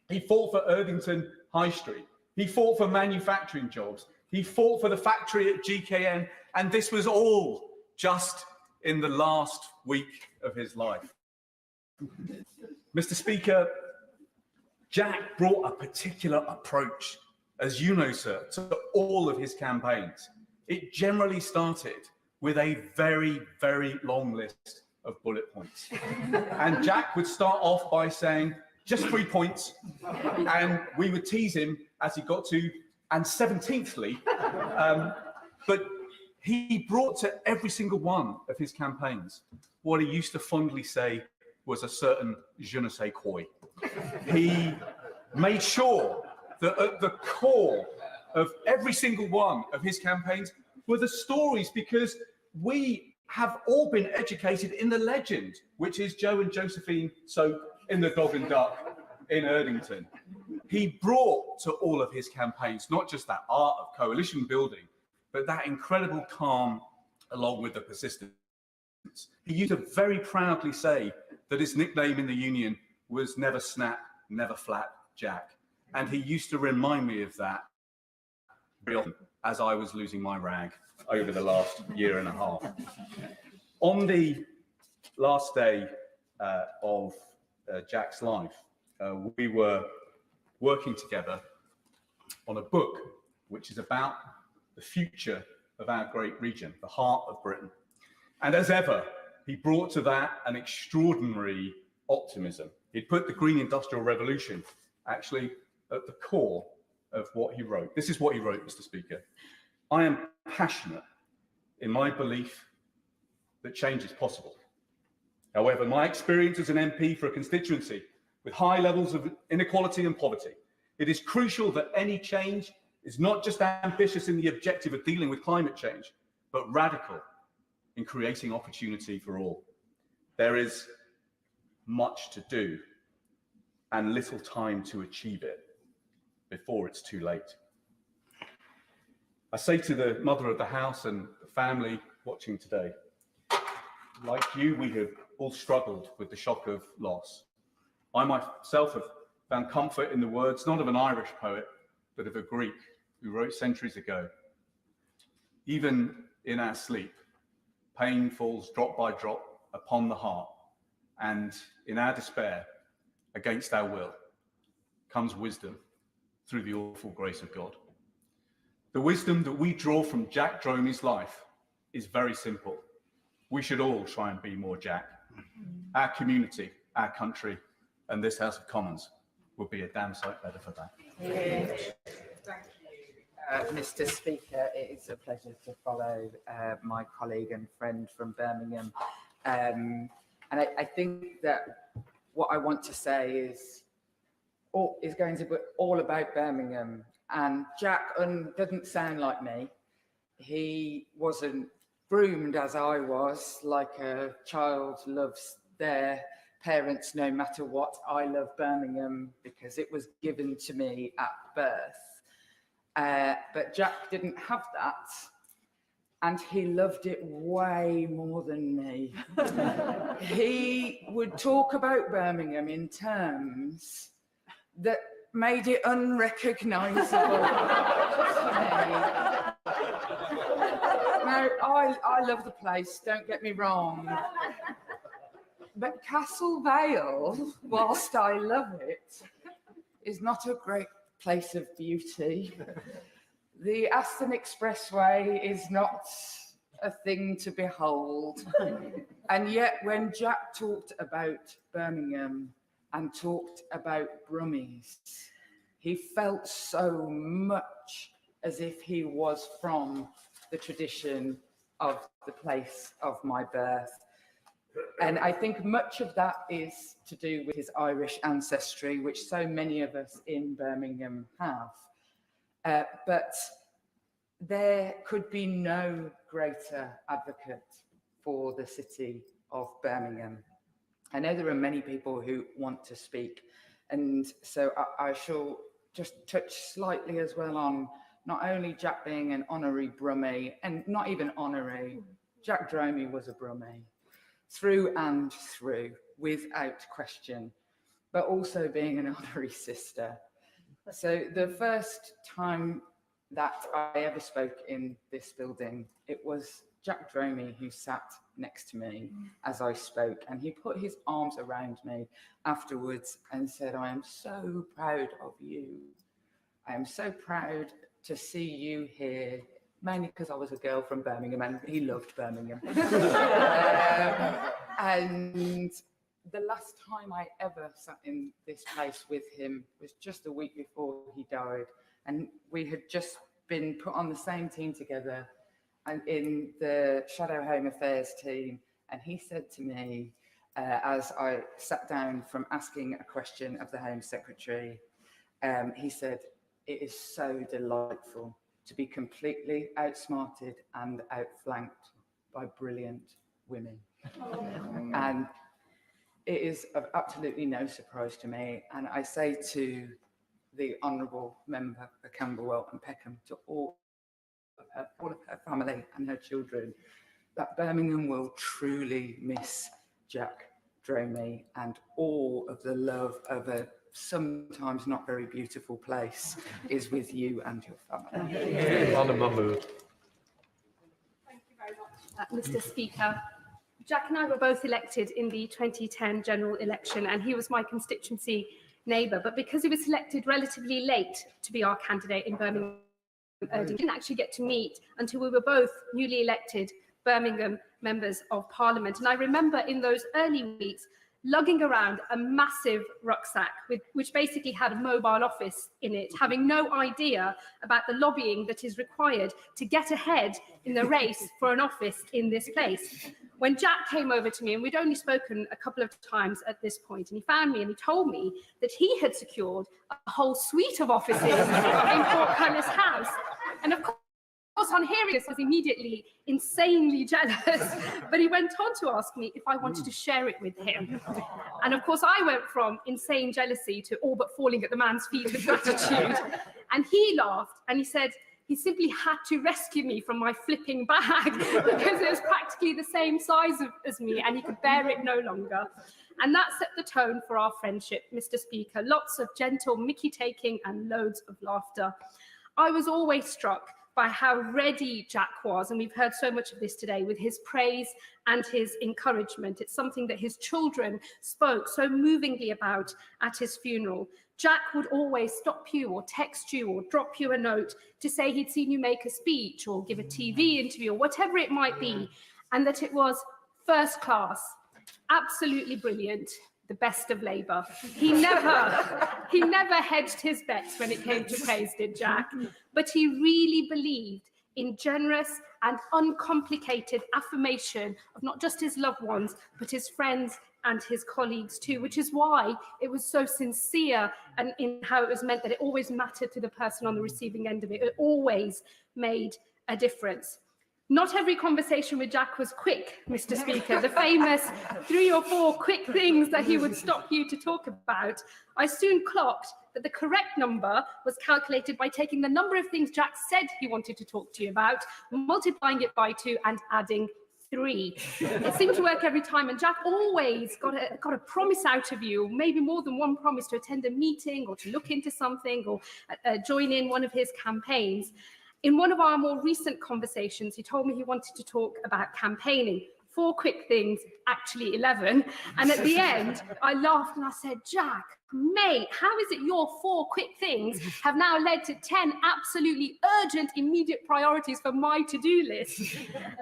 He fought for Erdington High Street. He fought for manufacturing jobs. He fought for the factory at GKN, and this was all just in the last week of his life. Mr. Speaker, Jack brought a particular approach, as you know, sir, to all of his campaigns. It generally started with a very, very long list of bullet points. And Jack would start off by saying, just 3 points, and we would tease him as he got to, and 17thly, but he brought to every single one of his campaigns what he used to fondly say was a certain je ne sais quoi. He made sure that at the core of every single one of his campaigns were the stories, because we have all been educated in the legend, which is Joe and Josephine Soap in the Dog and Duck in Erdington. He brought to all of his campaigns not just that art of coalition building, but that incredible calm along with the persistence. He used to very proudly say that his nickname in the union was never snap, never flat Jack. And he used to remind me of that very often as I was losing my rag over the last year and a half. On the last day of Jack's life, we were working together on a book which is about the future of our great region, the heart of Britain. And as ever, he brought to that an extraordinary optimism. He'd put the Green Industrial Revolution actually at the core of what he wrote. This is what he wrote, Mr. Speaker. I am passionate in my belief that change is possible. However, my experience as an MP for a constituency with high levels of inequality and poverty, it is crucial that any change is not just ambitious in the objective of dealing with climate change, but radical in creating opportunity for all. There is much to do and little time to achieve it before it's too late. I say to the mother of the house and the family watching today, like you, we have all struggled with the shock of loss. I myself have found comfort in the words, not of an Irish poet, but of a Greek who wrote centuries ago. Even in our sleep, pain falls drop by drop upon the heart, and in our despair, against our will, comes wisdom through the awful grace of God. The wisdom that we draw from Jack Dromey's life is very simple. We should all try and be more Jack. Our community, our country, and this House of Commons will be a damn sight better for that. Thank you, Mr. Speaker. It is a pleasure to follow my colleague and friend from Birmingham. And I think that what I want to say is going to be all about Birmingham. And Jack doesn't sound like me. He wasn't groomed as I was, like a child loves their parents no matter what. I love Birmingham because it was given to me at birth. But Jack didn't have that, and he loved it way more than me. He would talk about Birmingham in terms that made it unrecognisable to me. Now, I love the place, don't get me wrong. But Castle Vale, whilst I love it, is not a great place of beauty. The Aston Expressway is not a thing to behold. And yet when Jack talked about Birmingham and talked about Brummies, he felt so much as if he was from the tradition of the place of my birth. And I think much of that is to do with his Irish ancestry, which so many of us in Birmingham have. But there could be no greater advocate for the city of Birmingham. I know there are many people who want to speak, and so I shall just touch slightly as well on not only Jack being an honorary Brummie, and not even honorary, Jack Dromey was a Brummie, through and through, without question, but also being an honorary sister. So the first time that I ever spoke in this building, it was Jack Dromey who sat next to me as I spoke, and he put his arms around me afterwards and said, "I am so proud of you. I am so proud to see you here," mainly because I was a girl from Birmingham and he loved Birmingham. And the last time I ever sat in this place with him was just a week before he died. And we had just been put on the same team together. in the Shadow Home Affairs team, and he said to me, as I sat down from asking a question of the Home Secretary, he said, "It is so delightful to be completely outsmarted and outflanked by brilliant women." And it is of absolutely no surprise to me. And I say to the Honourable Member for Camberwell and Peckham, to all of her family and her children, that Birmingham will truly miss Jack Dromey, and all of the love of a sometimes not very beautiful place is with you and your family. Thank you very much, Mr. Speaker. Jack and I were both elected in the 2010 general election, and he was my constituency neighbour. But because he was selected relatively late to be our candidate in Birmingham, we didn't actually get to meet until we were both newly elected Birmingham members of Parliament. And I remember in those early weeks lugging around a massive rucksack which basically had a mobile office in it, having no idea about the lobbying that is required to get ahead in the race for an office in this place. When Jack came over to me, and we'd only spoken a couple of times at this point, and he found me and he told me that he had secured a whole suite of offices in Portcullis House. And of course, on hearing this, I was immediately insanely jealous, but he went on to ask me if I wanted to share it with him. And of course, I went from insane jealousy to all but falling at the man's feet with gratitude. And he laughed and he said he simply had to rescue me from my flipping bag because it was practically the same size as me and he could bear it no longer. And that set the tone for our friendship, Mr. Speaker. Lots of gentle Mickey taking and loads of laughter. I was always struck by how ready Jack was, and we've heard so much of this today, with his praise and his encouragement. It's something that his children spoke so movingly about at his funeral. Jack would always stop you or text you or drop you a note to say he'd seen you make a speech or give a TV interview or whatever it might be, and that it was first class, absolutely brilliant, the best of Labour. He never hedged his bets when it came to praise, did Jack? But he really believed in generous and uncomplicated affirmation of not just his loved ones, but his friends and his colleagues too, which is why it was so sincere and in how it was meant that it always mattered to the person on the receiving end of it. It always made a difference. Not every conversation with Jack was quick, Mr. Speaker. The famous 3 or 4 quick things that he would stop you to talk about. I soon clocked that the correct number was calculated by taking the number of things Jack said he wanted to talk to you about, multiplying it by 2 and adding 3. It seemed to work every time, and Jack always got a promise out of you, maybe more than one promise, to attend a meeting or to look into something or join in one of his campaigns. In one of our more recent conversations, he told me he wanted to talk about campaigning. 4 quick things, actually 11. And at the end, I laughed and I said, Jack, mate, how is it your 4 quick things have now led to 10 absolutely urgent, immediate priorities for my to-do list?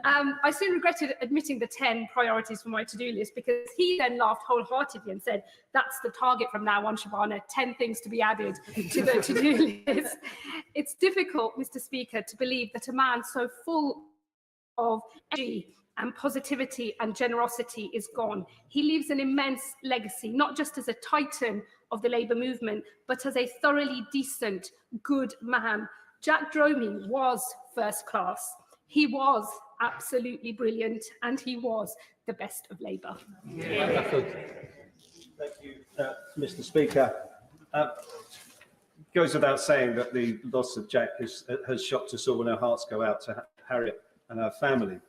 I soon regretted admitting the 10 priorities for my to-do list, because he then laughed wholeheartedly and said, that's the target from now on, Shabana, 10 things to be added to the to-do list. It's difficult, Mr. Speaker, to believe that a man so full of energy and positivity and generosity is gone. He leaves an immense legacy, not just as a titan of the Labour movement, but as a thoroughly decent, good man. Jack Dromey was first class. He was absolutely brilliant, and he was the best of Labour. Thank you, Mr. Speaker. Goes without saying that the loss of Jack has shocked us all, and our hearts go out to Harriet and her family.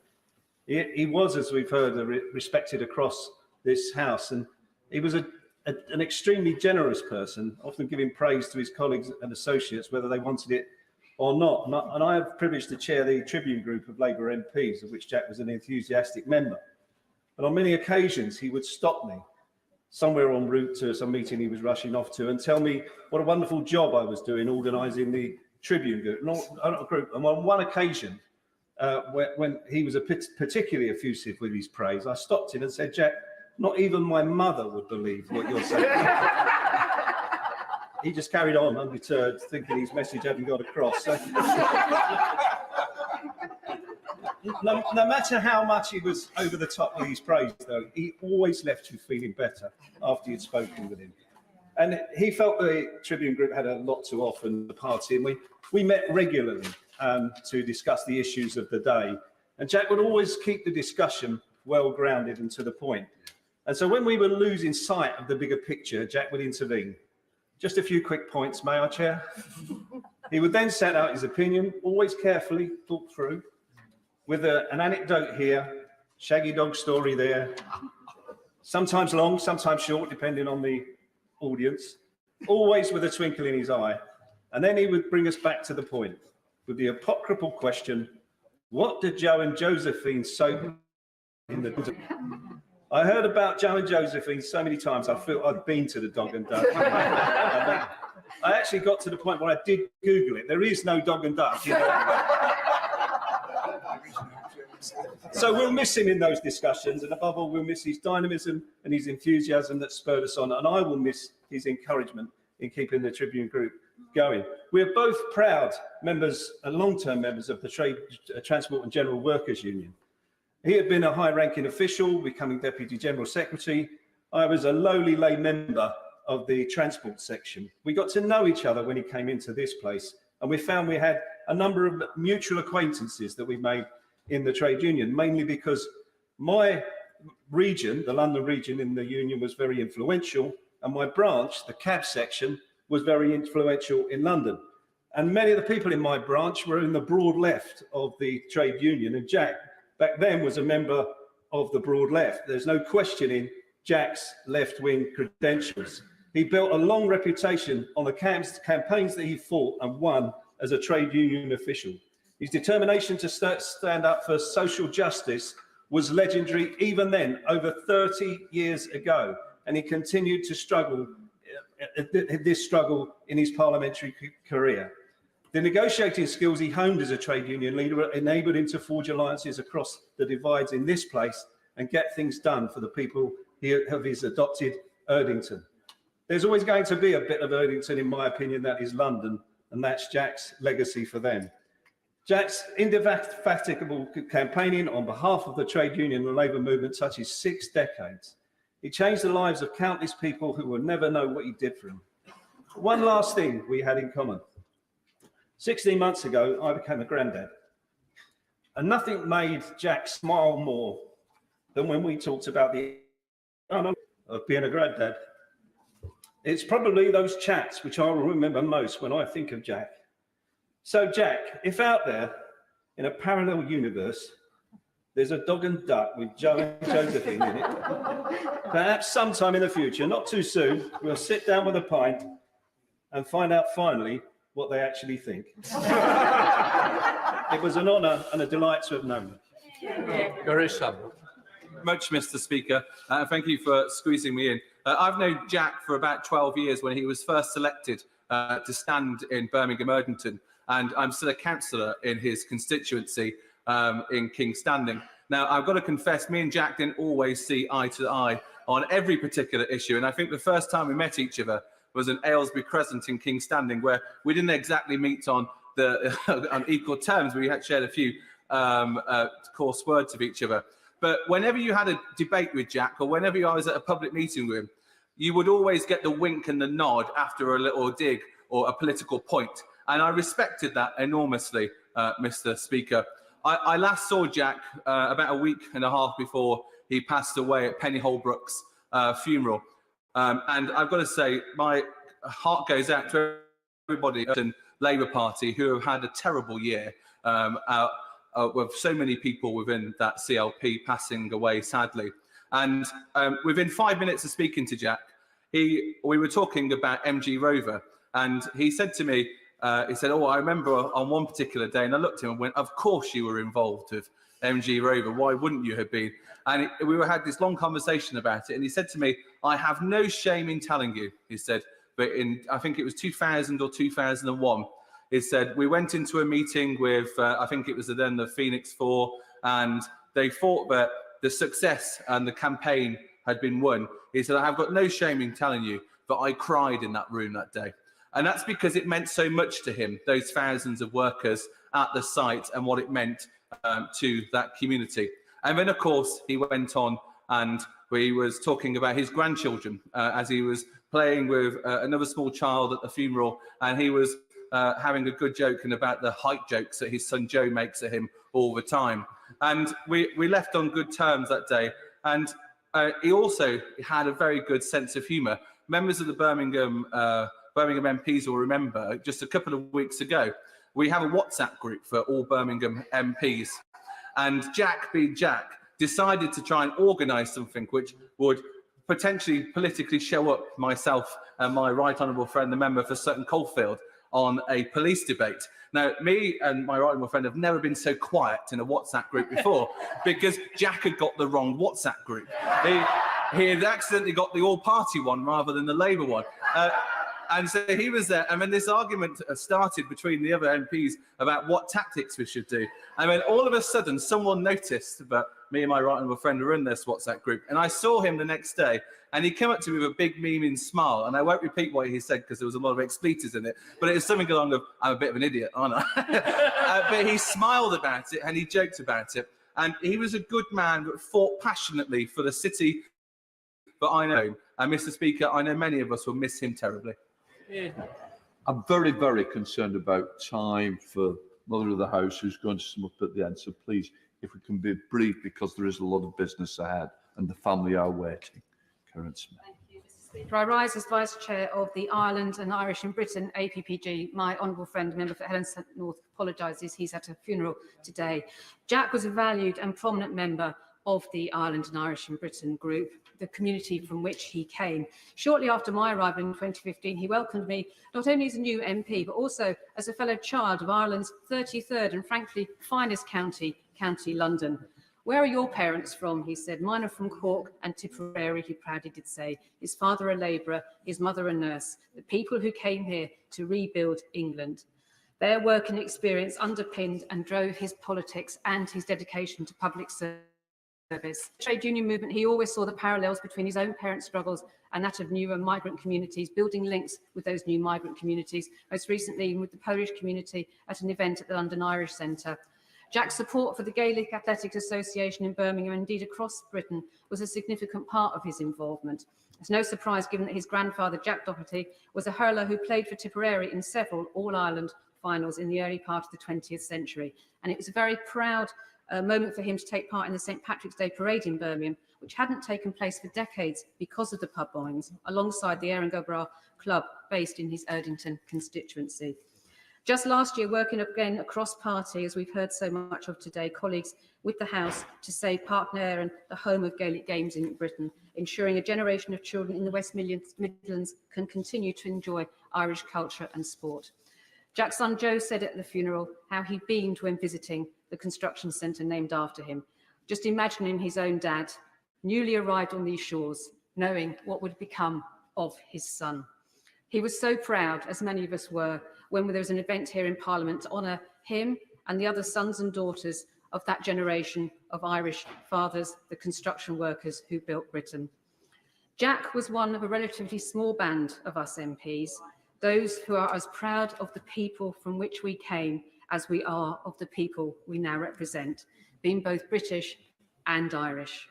He was, as we've heard, respected across this House, and he was an extremely generous person, often giving praise to his colleagues and associates, whether they wanted it or not. And I have privileged to chair the Tribune group of Labour MPs, of which Jack was an enthusiastic member. And on many occasions, he would stop me somewhere en route to some meeting he was rushing off to and tell me what a wonderful job I was doing organising the Tribune group. And on one occasion, when he was particularly effusive with his praise, I stopped him and said, Jack, not even my mother would believe what you're saying. He just carried on undeterred, thinking his message hadn't got across. So no matter how much he was over the top with his praise, though, he always left you feeling better after you'd spoken with him. And he felt the Tribune Group had a lot to offer in the party, and we met regularly to discuss the issues of the day. And Jack would always keep the discussion well-grounded and to the point. And so when we were losing sight of the bigger picture, Jack would intervene. Just a few quick points, may I, Chair? He would then set out his opinion, always carefully thought through, with an anecdote here, shaggy dog story there, sometimes long, sometimes short, depending on the audience, always with a twinkle in his eye. And then he would bring us back to the point with the apocryphal question, what did Joe and Josephine soak in the... I heard about Joe and Josephine so many times, I feel I'd been to the Dog and Duck. I actually got to the point where I did Google it. There is no Dog and Duck. You know? So we'll miss him in those discussions, and above all, we'll miss his dynamism and his enthusiasm that spurred us on, and I will miss his encouragement in keeping the Tribune Group going. We're both proud members and long-term members of the Trade, Transport and General Workers Union. He had been a high-ranking official, becoming Deputy General Secretary. I was a lowly lay member of the transport section. We got to know each other when he came into this place, and we found we had a number of mutual acquaintances that we made in the trade union, mainly because my region, the London region in the union, was very influential, and my branch, the cab section, was very influential in London. And many of the people in my branch were in the broad left of the trade union, and Jack back then was a member of the broad left. There's no questioning Jack's left-wing credentials. He built a long reputation on the campaigns that he fought and won as a trade union official. His determination to stand up for social justice was legendary even then, over 30 years ago, and he continued to struggle, this struggle in his parliamentary career. The negotiating skills he honed as a trade union leader enabled him to forge alliances across the divides in this place and get things done for the people of his adopted Erdington. There's always going to be a bit of Erdington, in my opinion, that is London, and that's Jack's legacy for them. Jack's indefatigable campaigning on behalf of the trade union and labour movement touches 6 decades. He changed the lives of countless people who will never know what he did for them. One last thing we had in common. 16 months ago, I became a granddad. And nothing made Jack smile more than when we talked about the honor of being a granddad. It's probably those chats which I will remember most when I think of Jack. So Jack, if out there in a parallel universe, there's a Dog and Duck with Joe and Josephine in it, perhaps sometime in the future, not too soon, we'll sit down with a pint and find out finally what they actually think. It was an honour and a delight to have known them. Boris Johnson. Much, Mr. Speaker. Thank you for squeezing me in. I've known Jack for about 12 years when he was first selected to stand in Birmingham Erdington, and I'm still a councillor in his constituency in King's Standing. Now, I've got to confess, me and Jack didn't always see eye to eye on every particular issue, and I think the first time we met each other was in Aylesbury Crescent in King's Standing, where we didn't exactly meet on on equal terms. We had shared a few coarse words of each other. But whenever you had a debate with Jack, or whenever I was at a public meeting with him, you would always get the wink and the nod after a little dig or a political point. And I respected that enormously, Mr. Speaker. I last saw Jack about a week and a half before he passed away at Penny Holbrook's funeral. And I've got to say, my heart goes out to everybody in Labour Party who have had a terrible year with so many people within that CLP passing away, sadly. And within 5 minutes of speaking to Jack, we were talking about MG Rover, and he said to me, he said, oh, I remember on one particular day, and I looked at him and went, of course you were involved with MG Rover, why wouldn't you have been? And we had this long conversation about it, and he said to me, I have no shame in telling you, he said, but in, I think it was 2000 or 2001, he said, we went into a meeting with, I think it was then the Phoenix 4, and they thought that the success and the campaign had been won. He said, I have got no shame in telling you, but I cried in that room that day. And that's because it meant so much to him, those thousands of workers at the site and what it meant to that community. And then, of course, he went on and he was talking about his grandchildren as he was playing with another small child at the funeral, and he was having a good joke and about the height jokes that his son Joe makes at him all the time. And we left on good terms that day. And he also had a very good sense of humour. Members of the Birmingham MPs will remember just a couple of weeks ago, we have a WhatsApp group for all Birmingham MPs. And Jack, being Jack, decided to try and organise something which would potentially politically show up myself and my right honourable friend, the member for Sutton Coldfield, on a police debate. Now, me and my right honourable friend have never been so quiet in a WhatsApp group before because Jack had got the wrong WhatsApp group. He had accidentally got the all-party one rather than the Labour one. And so he was there, and then this argument started between the other MPs about what tactics we should do. And then all of a sudden, someone noticed that me and my right honourable friend were in this WhatsApp group, and I saw him the next day, and he came up to me with a big memeing smile, and I won't repeat what he said because there was a lot of expletives in it, but it was something along of, I'm a bit of an idiot, aren't I? But he smiled about it, and he joked about it, and he was a good man that fought passionately for the city that I know. And Mr. Speaker, I know many of us will miss him terribly. Yeah. I'm very, very concerned about time for Mother of the House, who's going to sum up at the end. So please, if we can be brief, because there is a lot of business ahead and the family are waiting. Karen Smith. Thank you, Mr. Speaker. I rise as Vice Chair of the Ireland and Irish in Britain APPG. My honourable friend, member for Helen St North, apologises. He's at a funeral today. Jack was a valued and prominent member of the Ireland and Irish in Britain group, the community from which he came. Shortly after my arrival in 2015, he welcomed me not only as a new MP, but also as a fellow child of Ireland's 33rd and frankly finest county, County London. Where are your parents from? He said. Mine are from Cork and Tipperary, he proudly did say. His father a labourer, his mother a nurse, the people who came here to rebuild England. Their work and experience underpinned and drove his politics and his dedication to public service. Trade union movement, he always saw the parallels between his own parents' struggles and that of newer migrant communities, building links with those new migrant communities, most recently with the Polish community at an event at the London Irish Centre. Jack's support for the Gaelic Athletics Association in Birmingham, and indeed across Britain, was a significant part of his involvement. It's no surprise given that his grandfather, Jack Doherty, was a hurler who played for Tipperary in several All-Ireland finals in the early part of the 20th century. And it was a very proud moment for him to take part in the St. Patrick's Day parade in Birmingham, which hadn't taken place for decades because of the pub bombings, alongside the Erin go Bragh club based in his Erdington constituency. Just last year, working again across party, as we've heard so much of today, colleagues with the House to save Park Nairn, the home of Gaelic games in Britain, ensuring a generation of children in the West Midlands can continue to enjoy Irish culture and sport. Jack's son Joe said at the funeral how he beamed when visiting the construction centre named after him, just imagining his own dad, newly arrived on these shores, knowing what would become of his son. He was so proud, as many of us were, when there was an event here in Parliament to honour him and the other sons and daughters of that generation of Irish fathers, the construction workers who built Britain. Jack was one of a relatively small band of us MPs, those who are as proud of the people from which we came as we are of the people we now represent, being both British and Irish.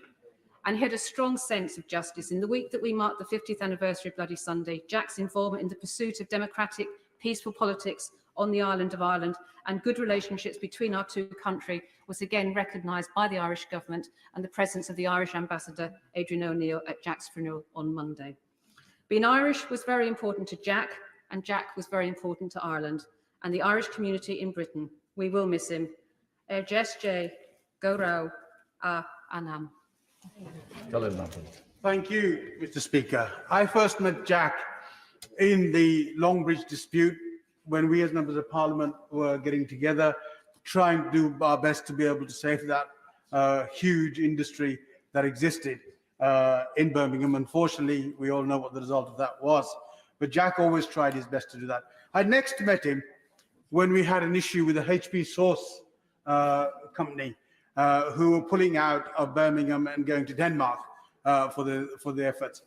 And he had a strong sense of justice. In the week that we marked the 50th anniversary of Bloody Sunday, Jack's involvement in the pursuit of democratic, peaceful politics on the island of Ireland and good relationships between our two countries was again recognised by the Irish government and the presence of the Irish ambassador, Adrian O'Neill, at Jack's funeral on Monday. Being Irish was very important to Jack, and Jack was very important to Ireland and the Irish community in Britain. We will miss him. J. Go Row, Anam. Thank you, Mr. Speaker. I first met Jack in the Longbridge dispute when we as members of Parliament were getting together, trying to do our best to be able to save that huge industry that existed in Birmingham. Unfortunately, we all know what the result of that was. But Jack always tried his best to do that. I next met him when we had an issue with the HP Source company who were pulling out of Birmingham and going to Denmark for the efforts.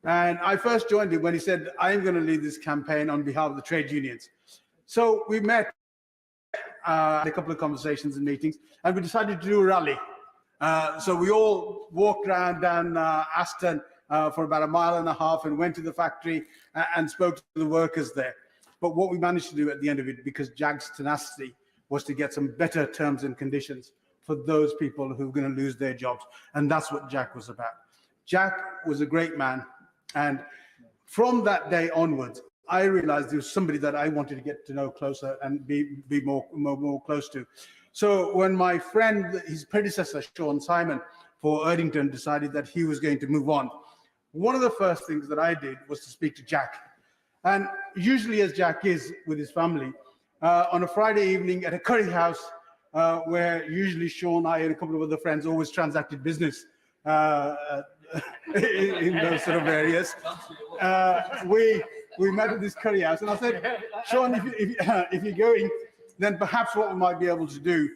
And I first joined him when he said, I'm going to lead this campaign on behalf of the trade unions. So we met, had a couple of conversations and meetings, and we decided to do a rally. So we all walked around down Aston for about 1.5 miles and went to the factory and spoke to the workers there. But what we managed to do at the end of it, because Jack's tenacity, was to get some better terms and conditions for those people who are going to lose their jobs. And that's what Jack was about. Jack was a great man. And from that day onwards, I realized there was somebody that I wanted to get to know closer and be more close to. So when my friend, his predecessor, Sean Simon, for Erdington, decided that he was going to move on, one of the first things that I did was to speak to Jack. And usually, as Jack is with his family, on a Friday evening at a curry house, where usually Sean, I, and a couple of other friends always transacted business in those sort of areas, we met at this curry house, and I said, Sean, if you're going, then perhaps what we might be able to do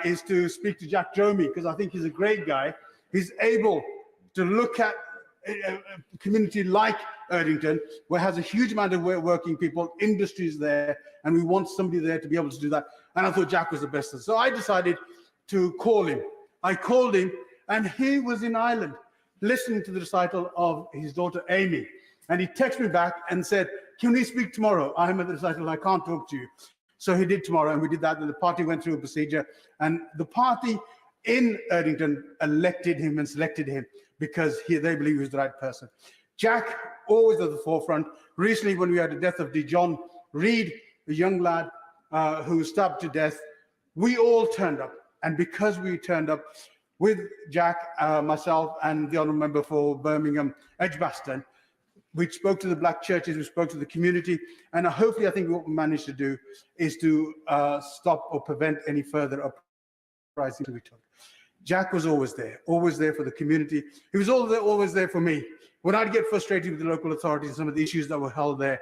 is to speak to Jack Dromey, because I think he's a great guy. He's able to look at a community like Erdington, where has a huge amount of working people, industries there, and we want somebody there to be able to do that. And I thought Jack was the best. So I decided to call him. I called him, and he was in Ireland, listening to the recital of his daughter Amy. And he texted me back and said, can we speak tomorrow? I'm at the recital, I can't talk to you. So he did tomorrow, and we did that, and the party went through a procedure, and the party in Erdington elected him and selected him because they believe he was the right person. Jack, always at the forefront. Recently, when we had the death of John Reed, a young lad who was stabbed to death, we all turned up. And because we turned up with Jack, myself, and the honourable member for Birmingham, Edgbaston, we spoke to the black churches, we spoke to the community, and hopefully I think what we managed to do is to stop or prevent any further uprising to be took. Jack was always there for the community. He was always there for me. When I'd get frustrated with the local authorities and some of the issues that were held there,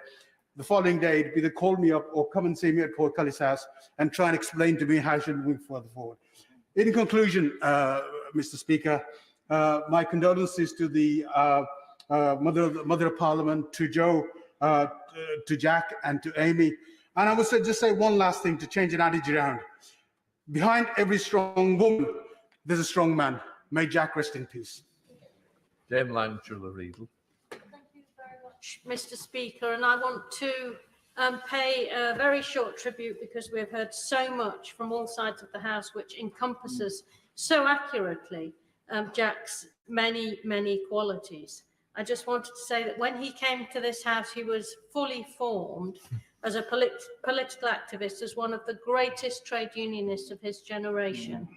the following day, he'd either call me up or come and see me at Port Cully's house and try and explain to me how I should move further forward. In conclusion, Mr. Speaker, my condolences to the Mother of Parliament, to Joe, to Jack, and to Amy. And I would just say one last thing to change an adage around. Behind every strong woman, there's a strong man. May Jack rest in peace. Dame Langela Riedel. Thank you very much, Mr. Speaker, and I want to pay a very short tribute, because we've heard so much from all sides of the House which encompasses so accurately Jack's many, many qualities. I just wanted to say that when he came to this House, he was fully formed as a political activist, as one of the greatest trade unionists of his generation,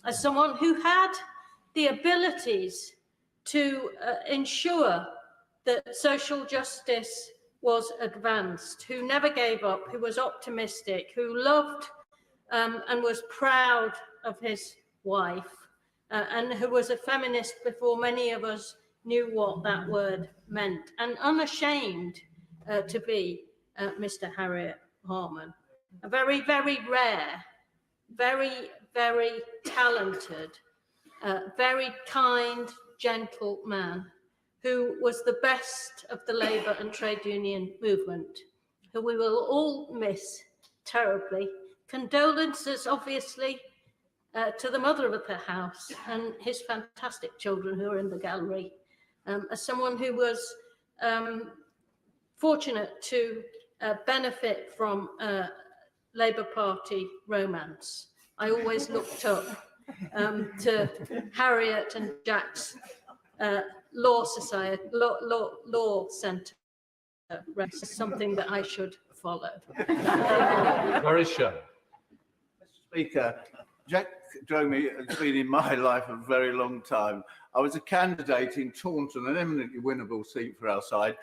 as someone who had the abilities to ensure that social justice was advanced, who never gave up, who was optimistic, who loved and was proud of his wife, and who was a feminist before many of us knew what that word meant, and unashamed to be Mr. Harriet Harman. A very, very rare, very, very talented, very kind, gentle man who was the best of the labour and trade union movement, who we will all miss terribly. Condolences, obviously, to the mother of the house and his fantastic children who are in the gallery. As someone who was fortunate to benefit from Labour Party romance, I always looked up to Harriet and Jack's law society, law centre, something that I should follow. Boris Johnson. Mr. Speaker, Jack Dromey has been in my life a very long time. I was a candidate in Taunton, an eminently winnable seat for our side,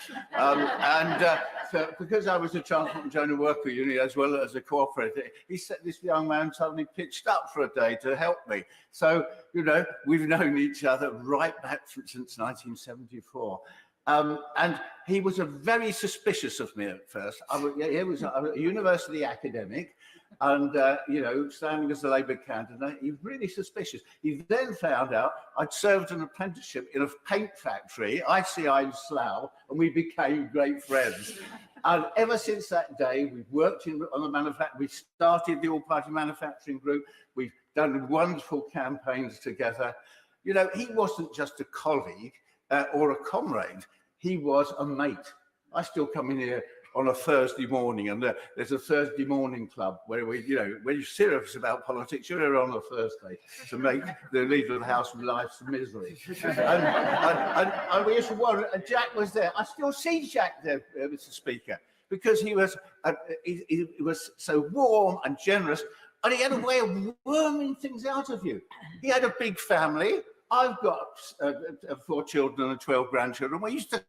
so because I was a Transport and General Worker Union as well as a cooperative, this young man suddenly pitched up for a day to help me. So, you know, we've known each other right back since 1974. And he was very suspicious of me at first. He was a university academic, and, you know, standing as a Labour candidate. He was really suspicious. He then found out I'd served an apprenticeship in a paint factory, ICI in Slough, and we became great friends. And ever since that day, we've worked on the manufacturing. We started the all-party manufacturing group. We've done wonderful campaigns together. You know, he wasn't just a colleague or a comrade. He was a mate. I still come in here on a Thursday morning, and there's a Thursday morning club where we, you know, when you're serious about politics, you're here on a Thursday to make the leader of the House of life's misery. and we used to worry, and Jack was there. I still see Jack there, Mr. Speaker, because he was so warm and generous, and he had a way of worming things out of you. He had a big family. I've got 4 children and 12 grandchildren. We used to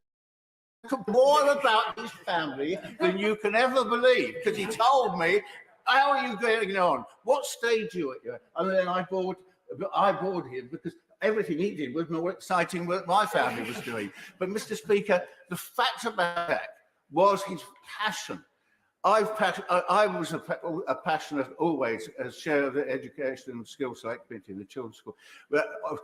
more about his family than you can ever believe, because he told me, how are you going on? What stage are you at? And then I bored him, because everything he did was more exciting than what my family was doing. But Mr. Speaker, the fact about that was his passion. I was a passionate, always, as chair of the Education and Skills Select Committee in the Children's School,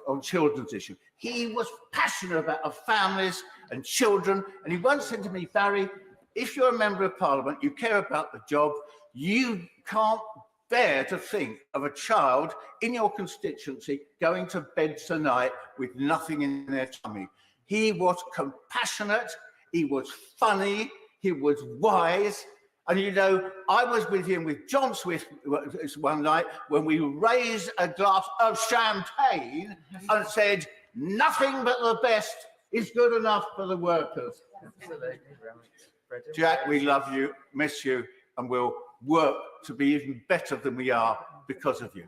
on children's issues. He was passionate about our families and children, and he once said to me, Barry, if you're a member of Parliament, you care about the job, you can't bear to think of a child in your constituency going to bed tonight with nothing in their tummy. He was compassionate, he was funny, he was wise. And, you know, I was with him with John Swift one night when we raised a glass of champagne and said, nothing but the best is good enough for the workers. Jack, we love you, miss you, and we'll work to be even better than we are because of you.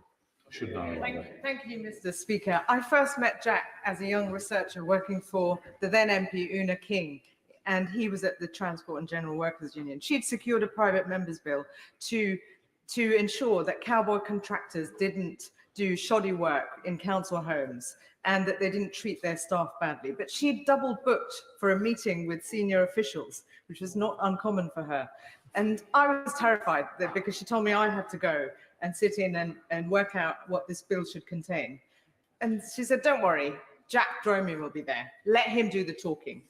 Thank you, Mr. Speaker. I first met Jack as a young researcher working for the then MP Una King, and he was at the Transport and General Workers Union. She had secured a private members bill to ensure that cowboy contractors didn't do shoddy work in council homes and that they didn't treat their staff badly. But she had double booked for a meeting with senior officials, which was not uncommon for her. And I was terrified that because she told me I had to go and sit in and work out what this bill should contain. And she said, don't worry, Jack Dromey will be there. Let him do the talking.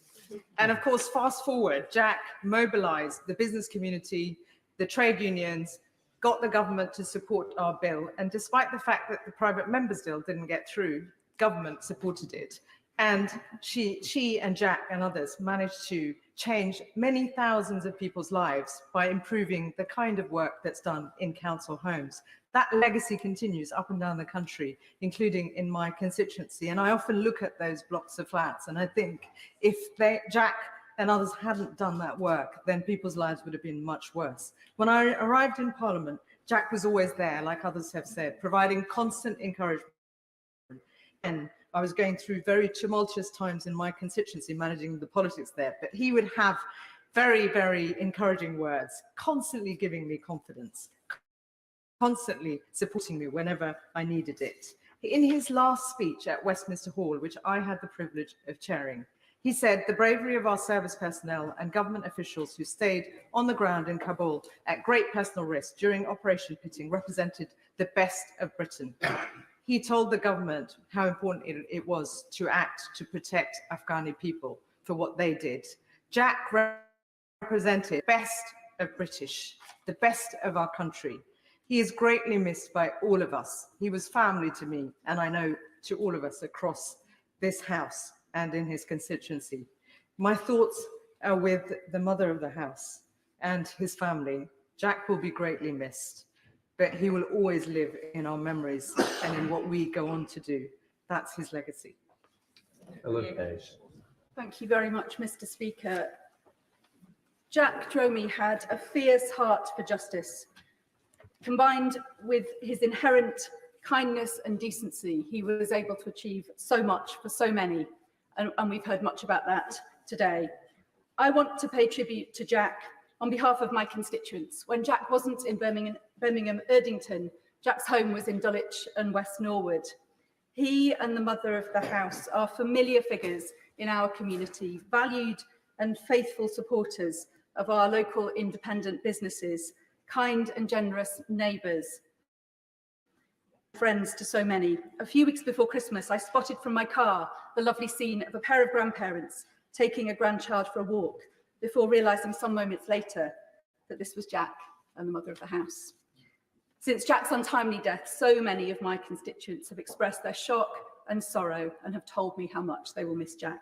And of course, fast forward, Jack mobilized the business community, the trade unions, got the government to support our bill. And despite the fact that the private members bill didn't get through, government supported it. And she and Jack and others managed to change many thousands of people's lives by improving the kind of work that's done in council homes. That legacy continues up and down the country, including in my constituency. And I often look at those blocks of flats and I think if Jack and others hadn't done that work, then people's lives would have been much worse. When I arrived in Parliament, Jack was always there, like others have said, providing constant encouragement. And I was going through very tumultuous times in my constituency, managing the politics there, but he would have very, very encouraging words, constantly giving me confidence, constantly supporting me whenever I needed it. In his last speech at Westminster Hall, which I had the privilege of chairing, he said the bravery of our service personnel and government officials who stayed on the ground in Kabul at great personal risk during Operation Pitting represented the best of Britain. He told the government how important it was to act to protect Afghani people for what they did. Jack represented the best of British, the best of our country. He is greatly missed by all of us. He was family to me, and I know to all of us across this house and in his constituency. My thoughts are with the mother of the house and his family. Jack will be greatly missed, but he will always live in our memories and in what we go on to do. That's his legacy. Thank you very much, Mr. Speaker. Jack Dromey had a fierce heart for justice. Combined with his inherent kindness and decency, he was able to achieve so much for so many, and we've heard much about that today. I want to pay tribute to Jack on behalf of my constituents. When Jack wasn't in Birmingham Erdington, Jack's home was in Dulwich and West Norwood. He and the mother of the house are familiar figures in our community, valued and faithful supporters of our local independent businesses, kind and generous neighbours, friends to so many. A few weeks before Christmas, I spotted from my car the lovely scene of a pair of grandparents taking a grandchild for a walk before realising some moments later that this was Jack and the mother of the house. Since Jack's untimely death, so many of my constituents have expressed their shock and sorrow and have told me how much they will miss Jack.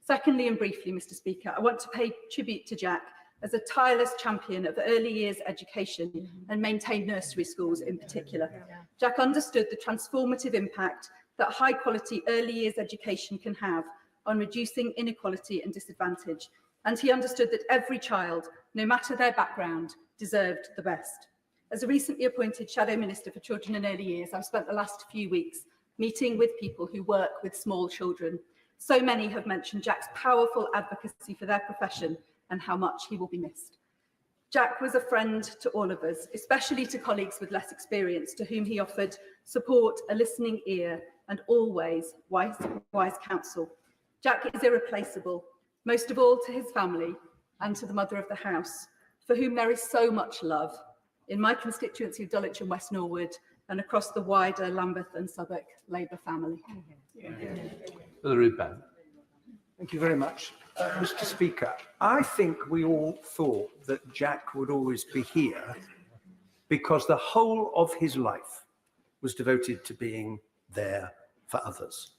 Secondly, and briefly, Mr. Speaker, I want to pay tribute to Jack as a tireless champion of early years education and maintained nursery schools in particular. Jack understood the transformative impact that high quality early years education can have on reducing inequality and disadvantage. And he understood that every child, no matter their background, deserved the best. As a recently appointed Shadow Minister for Children and Early Years, I've spent the last few weeks meeting with people who work with small children. So many have mentioned Jack's powerful advocacy for their profession and how much he will be missed. Jack was a friend to all of us, especially to colleagues with less experience, to whom he offered support, a listening ear, and always wise counsel. Jack is irreplaceable, most of all to his family and to the mother of the house, for whom there is so much love in my constituency of Dulwich and West Norwood and across the wider Lambeth and Southwark Labour family. Thank you very much. Mr. Speaker, I think we all thought that Jack would always be here because the whole of his life was devoted to being there for others.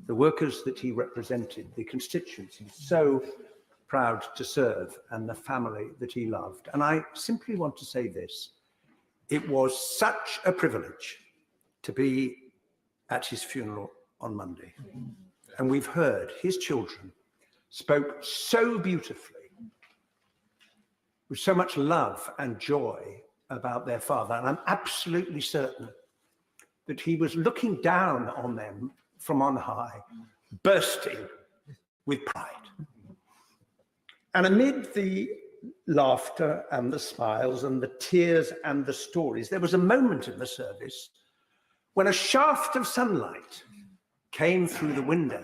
The workers that he represented, the constituents he's so proud to serve, and the family that he loved. And I simply want to say this: it was such a privilege to be at his funeral on Monday. And we've heard his children spoke so beautifully, with so much love and joy about their father. And I'm absolutely certain that he was looking down on them from on high, bursting with pride. And amid the laughter and the smiles and the tears and the stories, there was a moment in the service when a shaft of sunlight came through the window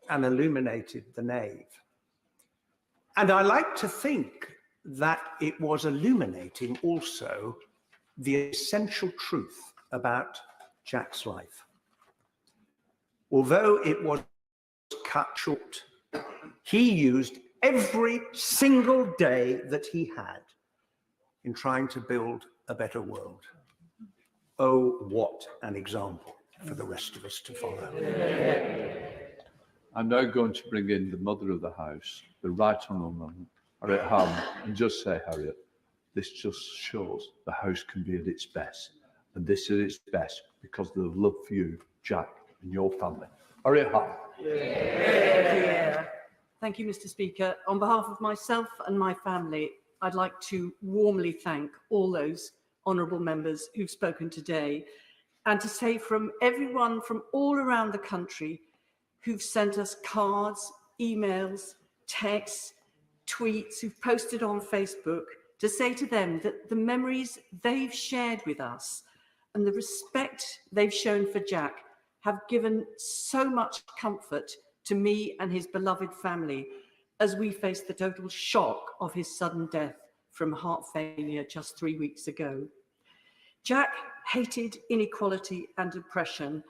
and illuminated the nave. And I like to think that it was illuminating also the essential truth about Jack's life. Although it was cut short, he used every single day that he had in trying to build a better world. Oh, what an example for the rest of us to follow. I'm now going to bring in the mother of the house, the Right Honourable Harriet Harman, and just say, Harriet, this just shows the house can be at its best. And this is its best because of the love for you, Jack, and your family. Harriet Harman. Yeah. Thank you, Mr. Speaker. On behalf of myself and my family, I'd like to warmly thank all those honourable members who've spoken today, and to say from everyone from all around the country who've sent us cards, emails, texts, tweets, who've posted on Facebook, to say to them that the memories they've shared with us and the respect they've shown for Jack have given so much comfort to me and his beloved family as we face the total shock of his sudden death from heart failure just 3 weeks ago. Jack hated inequality and oppression,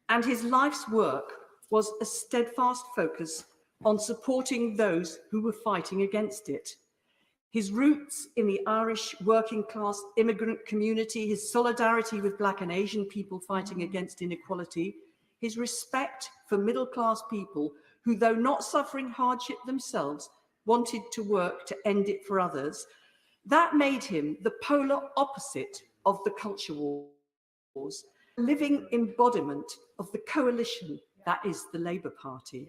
and his life's work was a steadfast focus on supporting those who were fighting against it. His roots in the Irish working class immigrant community, his solidarity with Black and Asian people fighting against inequality, his respect for middle class people who, though not suffering hardship themselves, wanted to work to end it for others, that made him the polar opposite of the culture wars, a living embodiment of the coalition that is the Labour Party.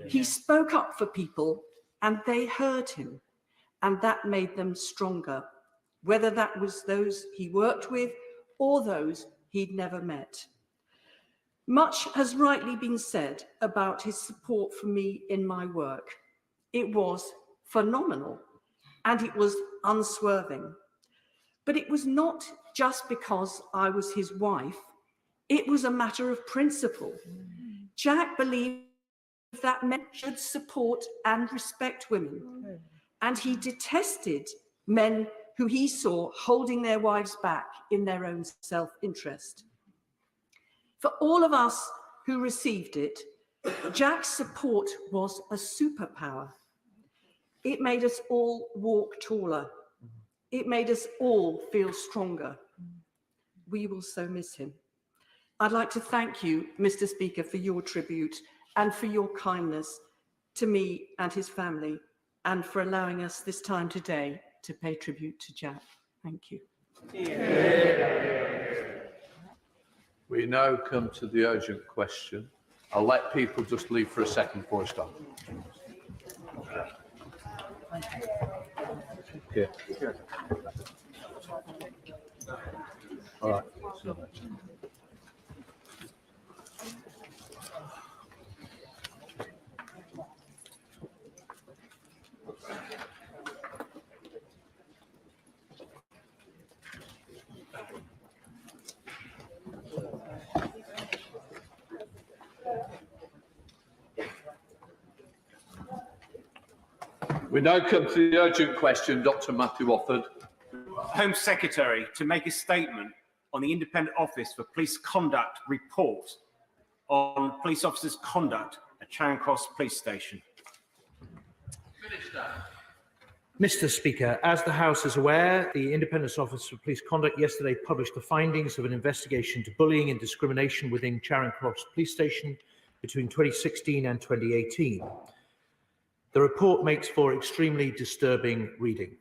He spoke up for people and they heard him, and that made them stronger, whether that was those he worked with or those he'd never met. Much has rightly been said about his support for me in my work. It was phenomenal and it was unswerving. But it was not just because I was his wife, it was a matter of principle. Jack believed that men should support and respect women, and he detested men who he saw holding their wives back in their own self-interest. For all of us who received it, Jack's support was a superpower. It made us all walk taller. It made us all feel stronger. We will so miss him. I'd like to thank you, Mr. Speaker, for your tribute and for your kindness to me and his family, and for allowing us this time today to pay tribute to Jack. Thank you. We now come to the urgent question. I'll let people just leave for a second before I start. Yeah. All right. We now come to the urgent question. Dr. Matthew Offord. Home Secretary to make a statement on the Independent Office for Police Conduct report on police officers' conduct at Charing Cross Police Station. Mr. Speaker, as the House is aware, the Independent Office for Police Conduct yesterday published the findings of an investigation into bullying and discrimination within Charing Cross Police Station between 2016 and 2018. The report makes for extremely disturbing reading.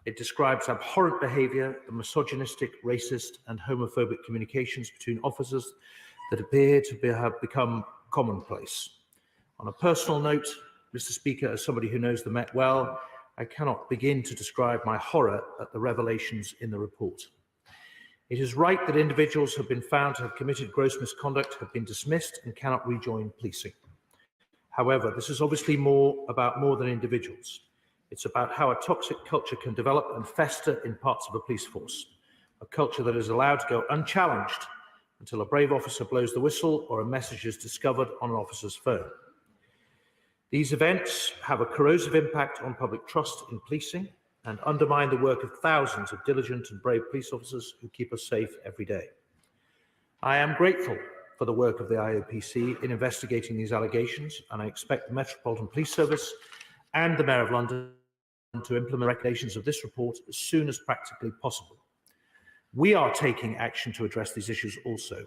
It describes abhorrent behaviour and misogynistic, racist and homophobic communications between officers that appear to have become commonplace. On a personal note, Mr. Speaker, as somebody who knows the Met well, I cannot begin to describe my horror at the revelations in the report. It is right that individuals who have been found to have committed gross misconduct have been dismissed and cannot rejoin policing. However, this is obviously about more than individuals. It's about how a toxic culture can develop and fester in parts of a police force, a culture that is allowed to go unchallenged until a brave officer blows the whistle or a message is discovered on an officer's phone. These events have a corrosive impact on public trust in policing and undermine the work of thousands of diligent and brave police officers who keep us safe every day. I am grateful for the work of the IOPC in investigating these allegations, and I expect the Metropolitan Police Service and the Mayor of London to implement recommendations of this report as soon as practically possible. We are taking action to address these issues also.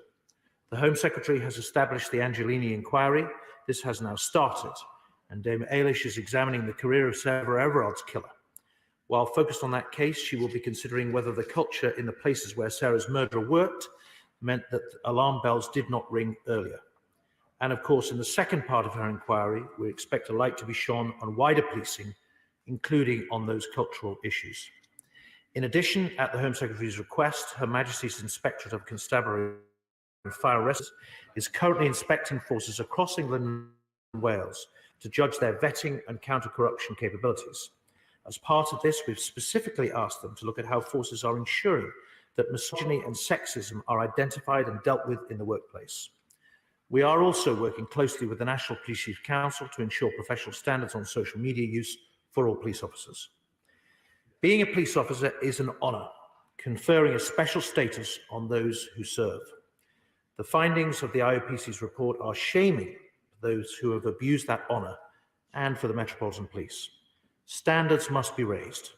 The Home Secretary has established the Angelini inquiry. This has now started, and Dame Eilish is examining the career of Sarah Everard's killer. While focused on that case, she will be considering whether the culture in the places where Sarah's murderer worked meant that alarm bells did not ring earlier. And of course, in the second part of her inquiry, we expect a light to be shone on wider policing, including on those cultural issues. In addition, at the Home Secretary's request, Her Majesty's Inspectorate of Constabulary and Fire Arrests is currently inspecting forces across England and Wales to judge their vetting and counter-corruption capabilities. As part of this, we've specifically asked them to look at how forces are ensuring that misogyny and sexism are identified and dealt with in the workplace. We are also working closely with the National Police Chief Council to ensure professional standards on social media use for all police officers. Being a police officer is an honour, conferring a special status on those who serve. The findings of the IOPC's report are shaming for those who have abused that honour and for the Metropolitan Police. Standards must be raised.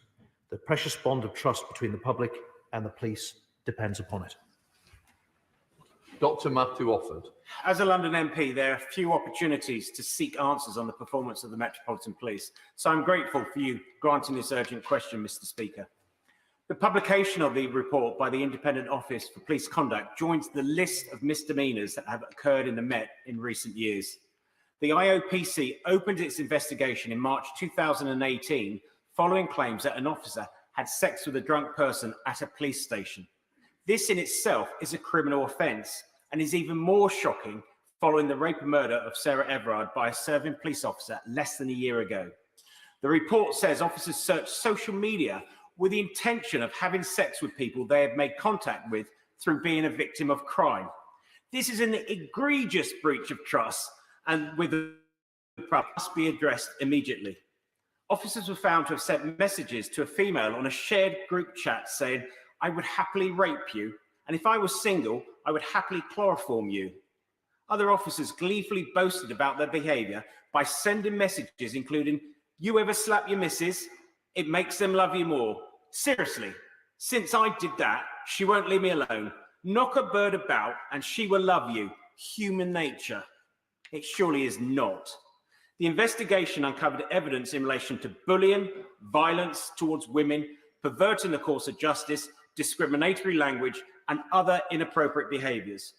The precious bond of trust between the public and the police depends upon it. Dr. Matthew Offord. As a London MP, there are few opportunities to seek answers on the performance of the Metropolitan Police, so I'm grateful for you granting this urgent question, Mr. Speaker. The publication of the report by the Independent Office for Police Conduct joins the list of misdemeanours that have occurred in the Met in recent years. The IOPC opened its investigation in March 2018 following claims that an officer had sex with a drunk person at a police station. This in itself is a criminal offence and is even more shocking following the rape and murder of Sarah Everard by a serving police officer less than a year ago. The report says officers searched social media with the intention of having sex with people they have made contact with through being a victim of crime. This is an egregious breach of trust and with the problem must be addressed immediately. Officers were found to have sent messages to a female on a shared group chat saying, "I would happily rape you, and if I was single, I would happily chloroform you." Other officers gleefully boasted about their behaviour by sending messages including, "You ever slap your missus? It makes them love you more. Seriously, since I did that, she won't leave me alone. Knock a bird about and she will love you. Human nature." It surely is not. The investigation uncovered evidence in relation to bullying, violence towards women, perverting the course of justice, discriminatory language, and other inappropriate behaviours.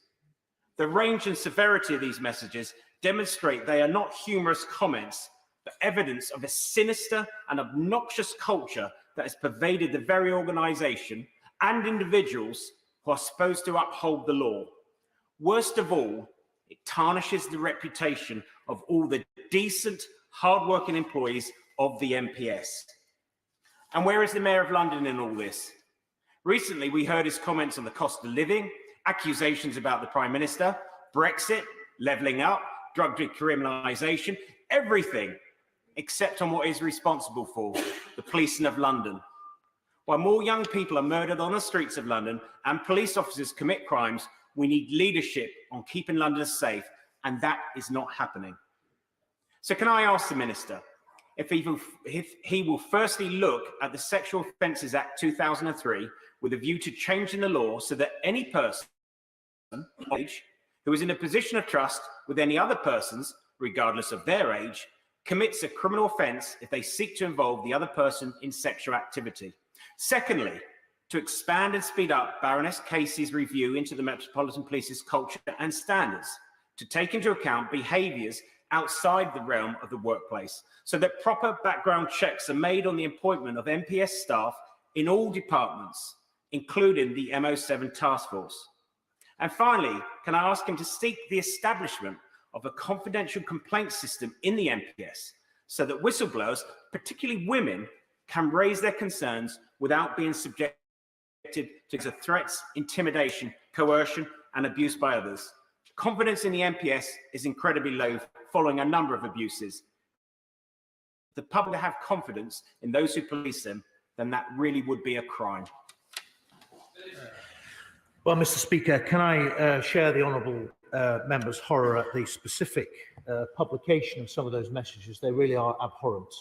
The range and severity of these messages demonstrate they are not humorous comments, but evidence of a sinister and obnoxious culture that has pervaded the very organisation and individuals who are supposed to uphold the law. Worst of all, it tarnishes the reputation of all the decent, hard-working employees of the MPS. And where is the Mayor of London in all this? Recently, we heard his comments on the cost of living, accusations about the Prime Minister, Brexit, levelling up, drug decriminalisation, everything except on what he's responsible for, the policing of London. While more young people are murdered on the streets of London and police officers commit crimes, we need leadership on keeping London safe, and that is not happening. So can I ask the Minister if he will firstly look at the Sexual Offences Act 2003 with a view to changing the law so that any person who is in a position of trust with any other persons, regardless of their age, commits a criminal offence if they seek to involve the other person in sexual activity. Secondly, to expand and speed up Baroness Casey's review into the Metropolitan Police's culture and standards, to take into account behaviours outside the realm of the workplace, so that proper background checks are made on the appointment of MPS staff in all departments, including the MO7 task force. And finally, can I ask him to seek the establishment of a confidential complaint system in the MPS so that whistleblowers, particularly women, can raise their concerns without being subjected to threats, intimidation, coercion, and abuse by others. Confidence in the MPS is incredibly low following a number of abuses. If the public have confidence in those who police them, then that really would be a crime. Well, Mr. Speaker, can I share the honourable member's horror at the specific publication of some of those messages? They really are abhorrent.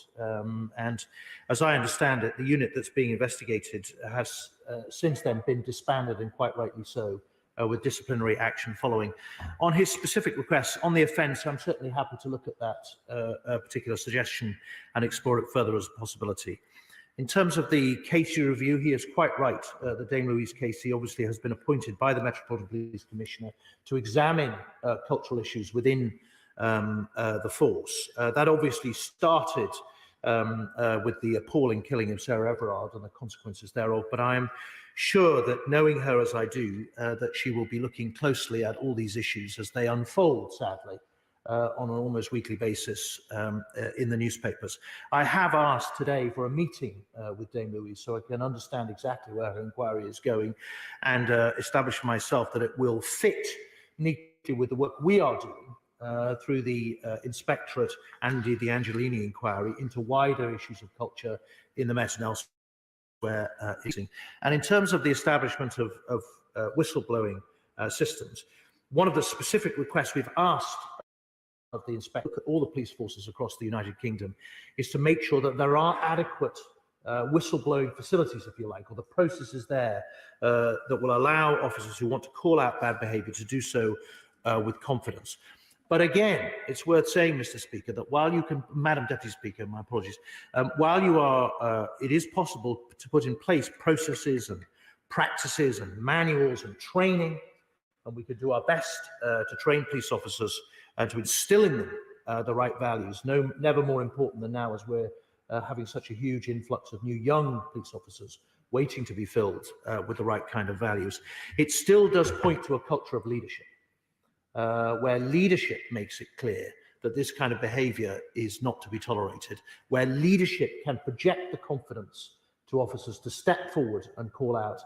And as I understand it, the unit that's being investigated has since then been disbanded, and quite rightly so, with disciplinary action following. On his specific request on the offence, I'm certainly happy to look at that particular suggestion and explore it further as a possibility. In terms of the Casey review, he is quite right that Dame Louise Casey obviously has been appointed by the Metropolitan Police Commissioner to examine cultural issues within the force. That obviously started with the appalling killing of Sarah Everard and the consequences thereof, but I am sure that, knowing her as I do, that she will be looking closely at all these issues as they unfold, sadly, on an almost weekly basis in the newspapers. I have asked today for a meeting with Dame Louise so I can understand exactly where her inquiry is going and establish for myself that it will fit neatly with the work we are doing through the Inspectorate and indeed the Angelini inquiry into wider issues of culture in the Met and elsewhere. And in terms of the establishment of whistleblowing systems, one of the specific requests we've asked of the inspector, look at all the police forces across the United Kingdom, is to make sure that there are adequate whistleblowing facilities, if you like, or the processes there that will allow officers who want to call out bad behaviour to do so with confidence. But again, it's worth saying, Mr. Speaker, that while you can, Madam Deputy Speaker, my apologies, while you are, it is possible to put in place processes and practices and manuals and training, and we could do our best to train police officers and to instill in them the right values. Never more important than now, as we're having such a huge influx of new young police officers waiting to be filled with the right kind of values. It still does point to a culture of leadership, where leadership makes it clear that this kind of behaviour is not to be tolerated, where leadership can project the confidence to officers to step forward and call out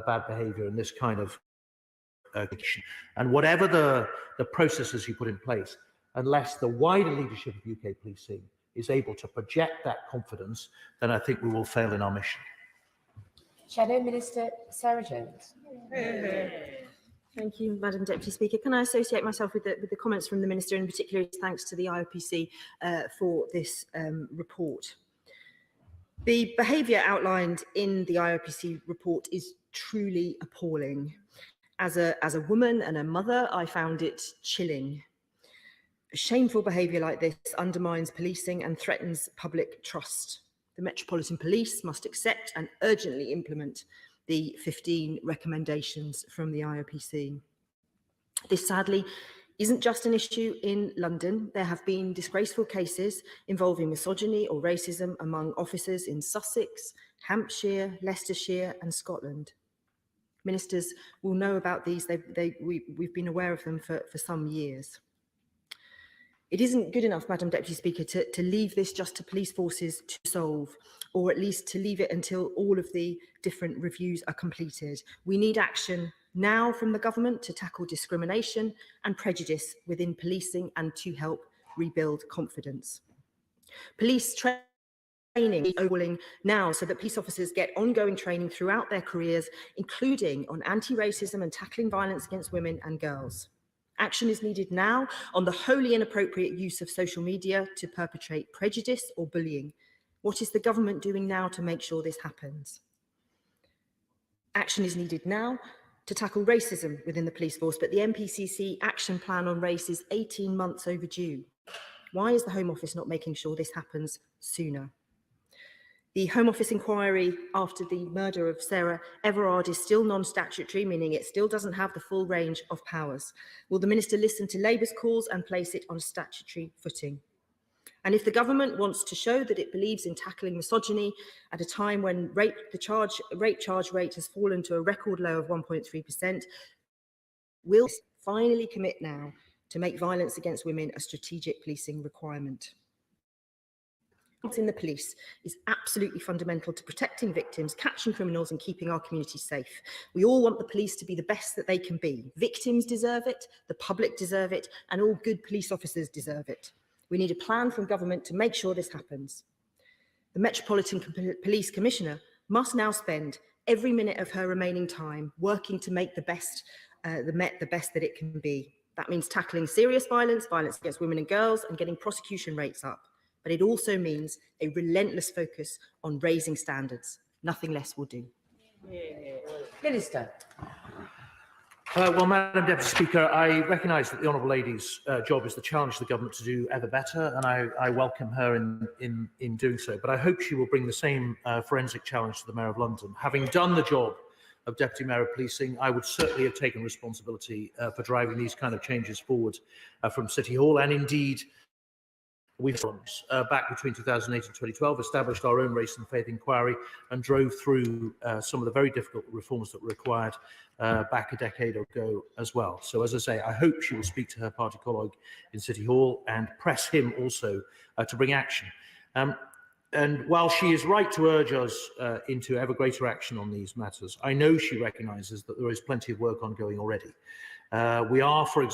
bad behaviour in this kind of and whatever the processes you put in place, unless the wider leadership of UK policing is able to project that confidence, then I think we will fail in our mission. Shadow Minister Sarah Jones. Thank you, Madam Deputy Speaker. Can I associate myself with the comments from the Minister, in particular thanks to the IOPC for this report. The behaviour outlined in the IOPC report is truly appalling. As a woman and a mother, I found it chilling. Shameful behaviour like this undermines policing and threatens public trust. The Metropolitan Police must accept and urgently implement the 15 recommendations from the IOPC. This sadly isn't just an issue in London. There have been disgraceful cases involving misogyny or racism among officers in Sussex, Hampshire, Leicestershire and Scotland. Ministers will know about these. We've been aware of them for some years. It isn't good enough, Madam Deputy Speaker, to leave this just to police forces to solve, or at least to leave it until all of the different reviews are completed. We need action now from the government to tackle discrimination and prejudice within policing and to help rebuild confidence. Police training is overhauling now so that police officers get ongoing training throughout their careers, including on anti-racism and tackling violence against women and girls. Action is needed now on the wholly inappropriate use of social media to perpetrate prejudice or bullying. What is the government doing now to make sure this happens? Action is needed now to tackle racism within the police force, but the MPCC action plan on race is 18 months overdue. Why is the Home Office not making sure this happens sooner? The Home Office inquiry after the murder of Sarah Everard is still non-statutory, meaning it still doesn't have the full range of powers. Will the Minister listen to Labour's calls and place it on a statutory footing? And if the government wants to show that it believes in tackling misogyny at a time when rape charge rate has fallen to a record low of 1.3%, will finally commit now to make violence against women a strategic policing requirement? In the police is absolutely fundamental to protecting victims, catching criminals and keeping our communities safe. We all want the police to be the best that they can be. Victims deserve it, the public deserve it, and all good police officers deserve it. We need a plan from government to make sure this happens. The Metropolitan Police Commissioner must now spend every minute of her remaining time working to make the best that it can be. That means tackling serious violence, violence against women and girls, and getting prosecution rates up. But it also means a relentless focus on raising standards. Nothing less will do. Minister. Well, Madam Deputy Speaker, I recognise that the Honourable Lady's job is to challenge the government to do ever better, and I welcome her in doing so. But I hope she will bring the same forensic challenge to the Mayor of London. Having done the job of Deputy Mayor of Policing, I would certainly have taken responsibility for driving these kind of changes forward from City Hall, and indeed, we've back between 2008 and 2012 established our own race and faith inquiry and drove through some of the very difficult reforms that were required back a decade ago as well. So, as I say, I hope she will speak to her party colleague in City Hall and press him also to bring action. And while she is right to urge us into ever greater action on these matters, I know she recognises that there is plenty of work ongoing already. We are, for example,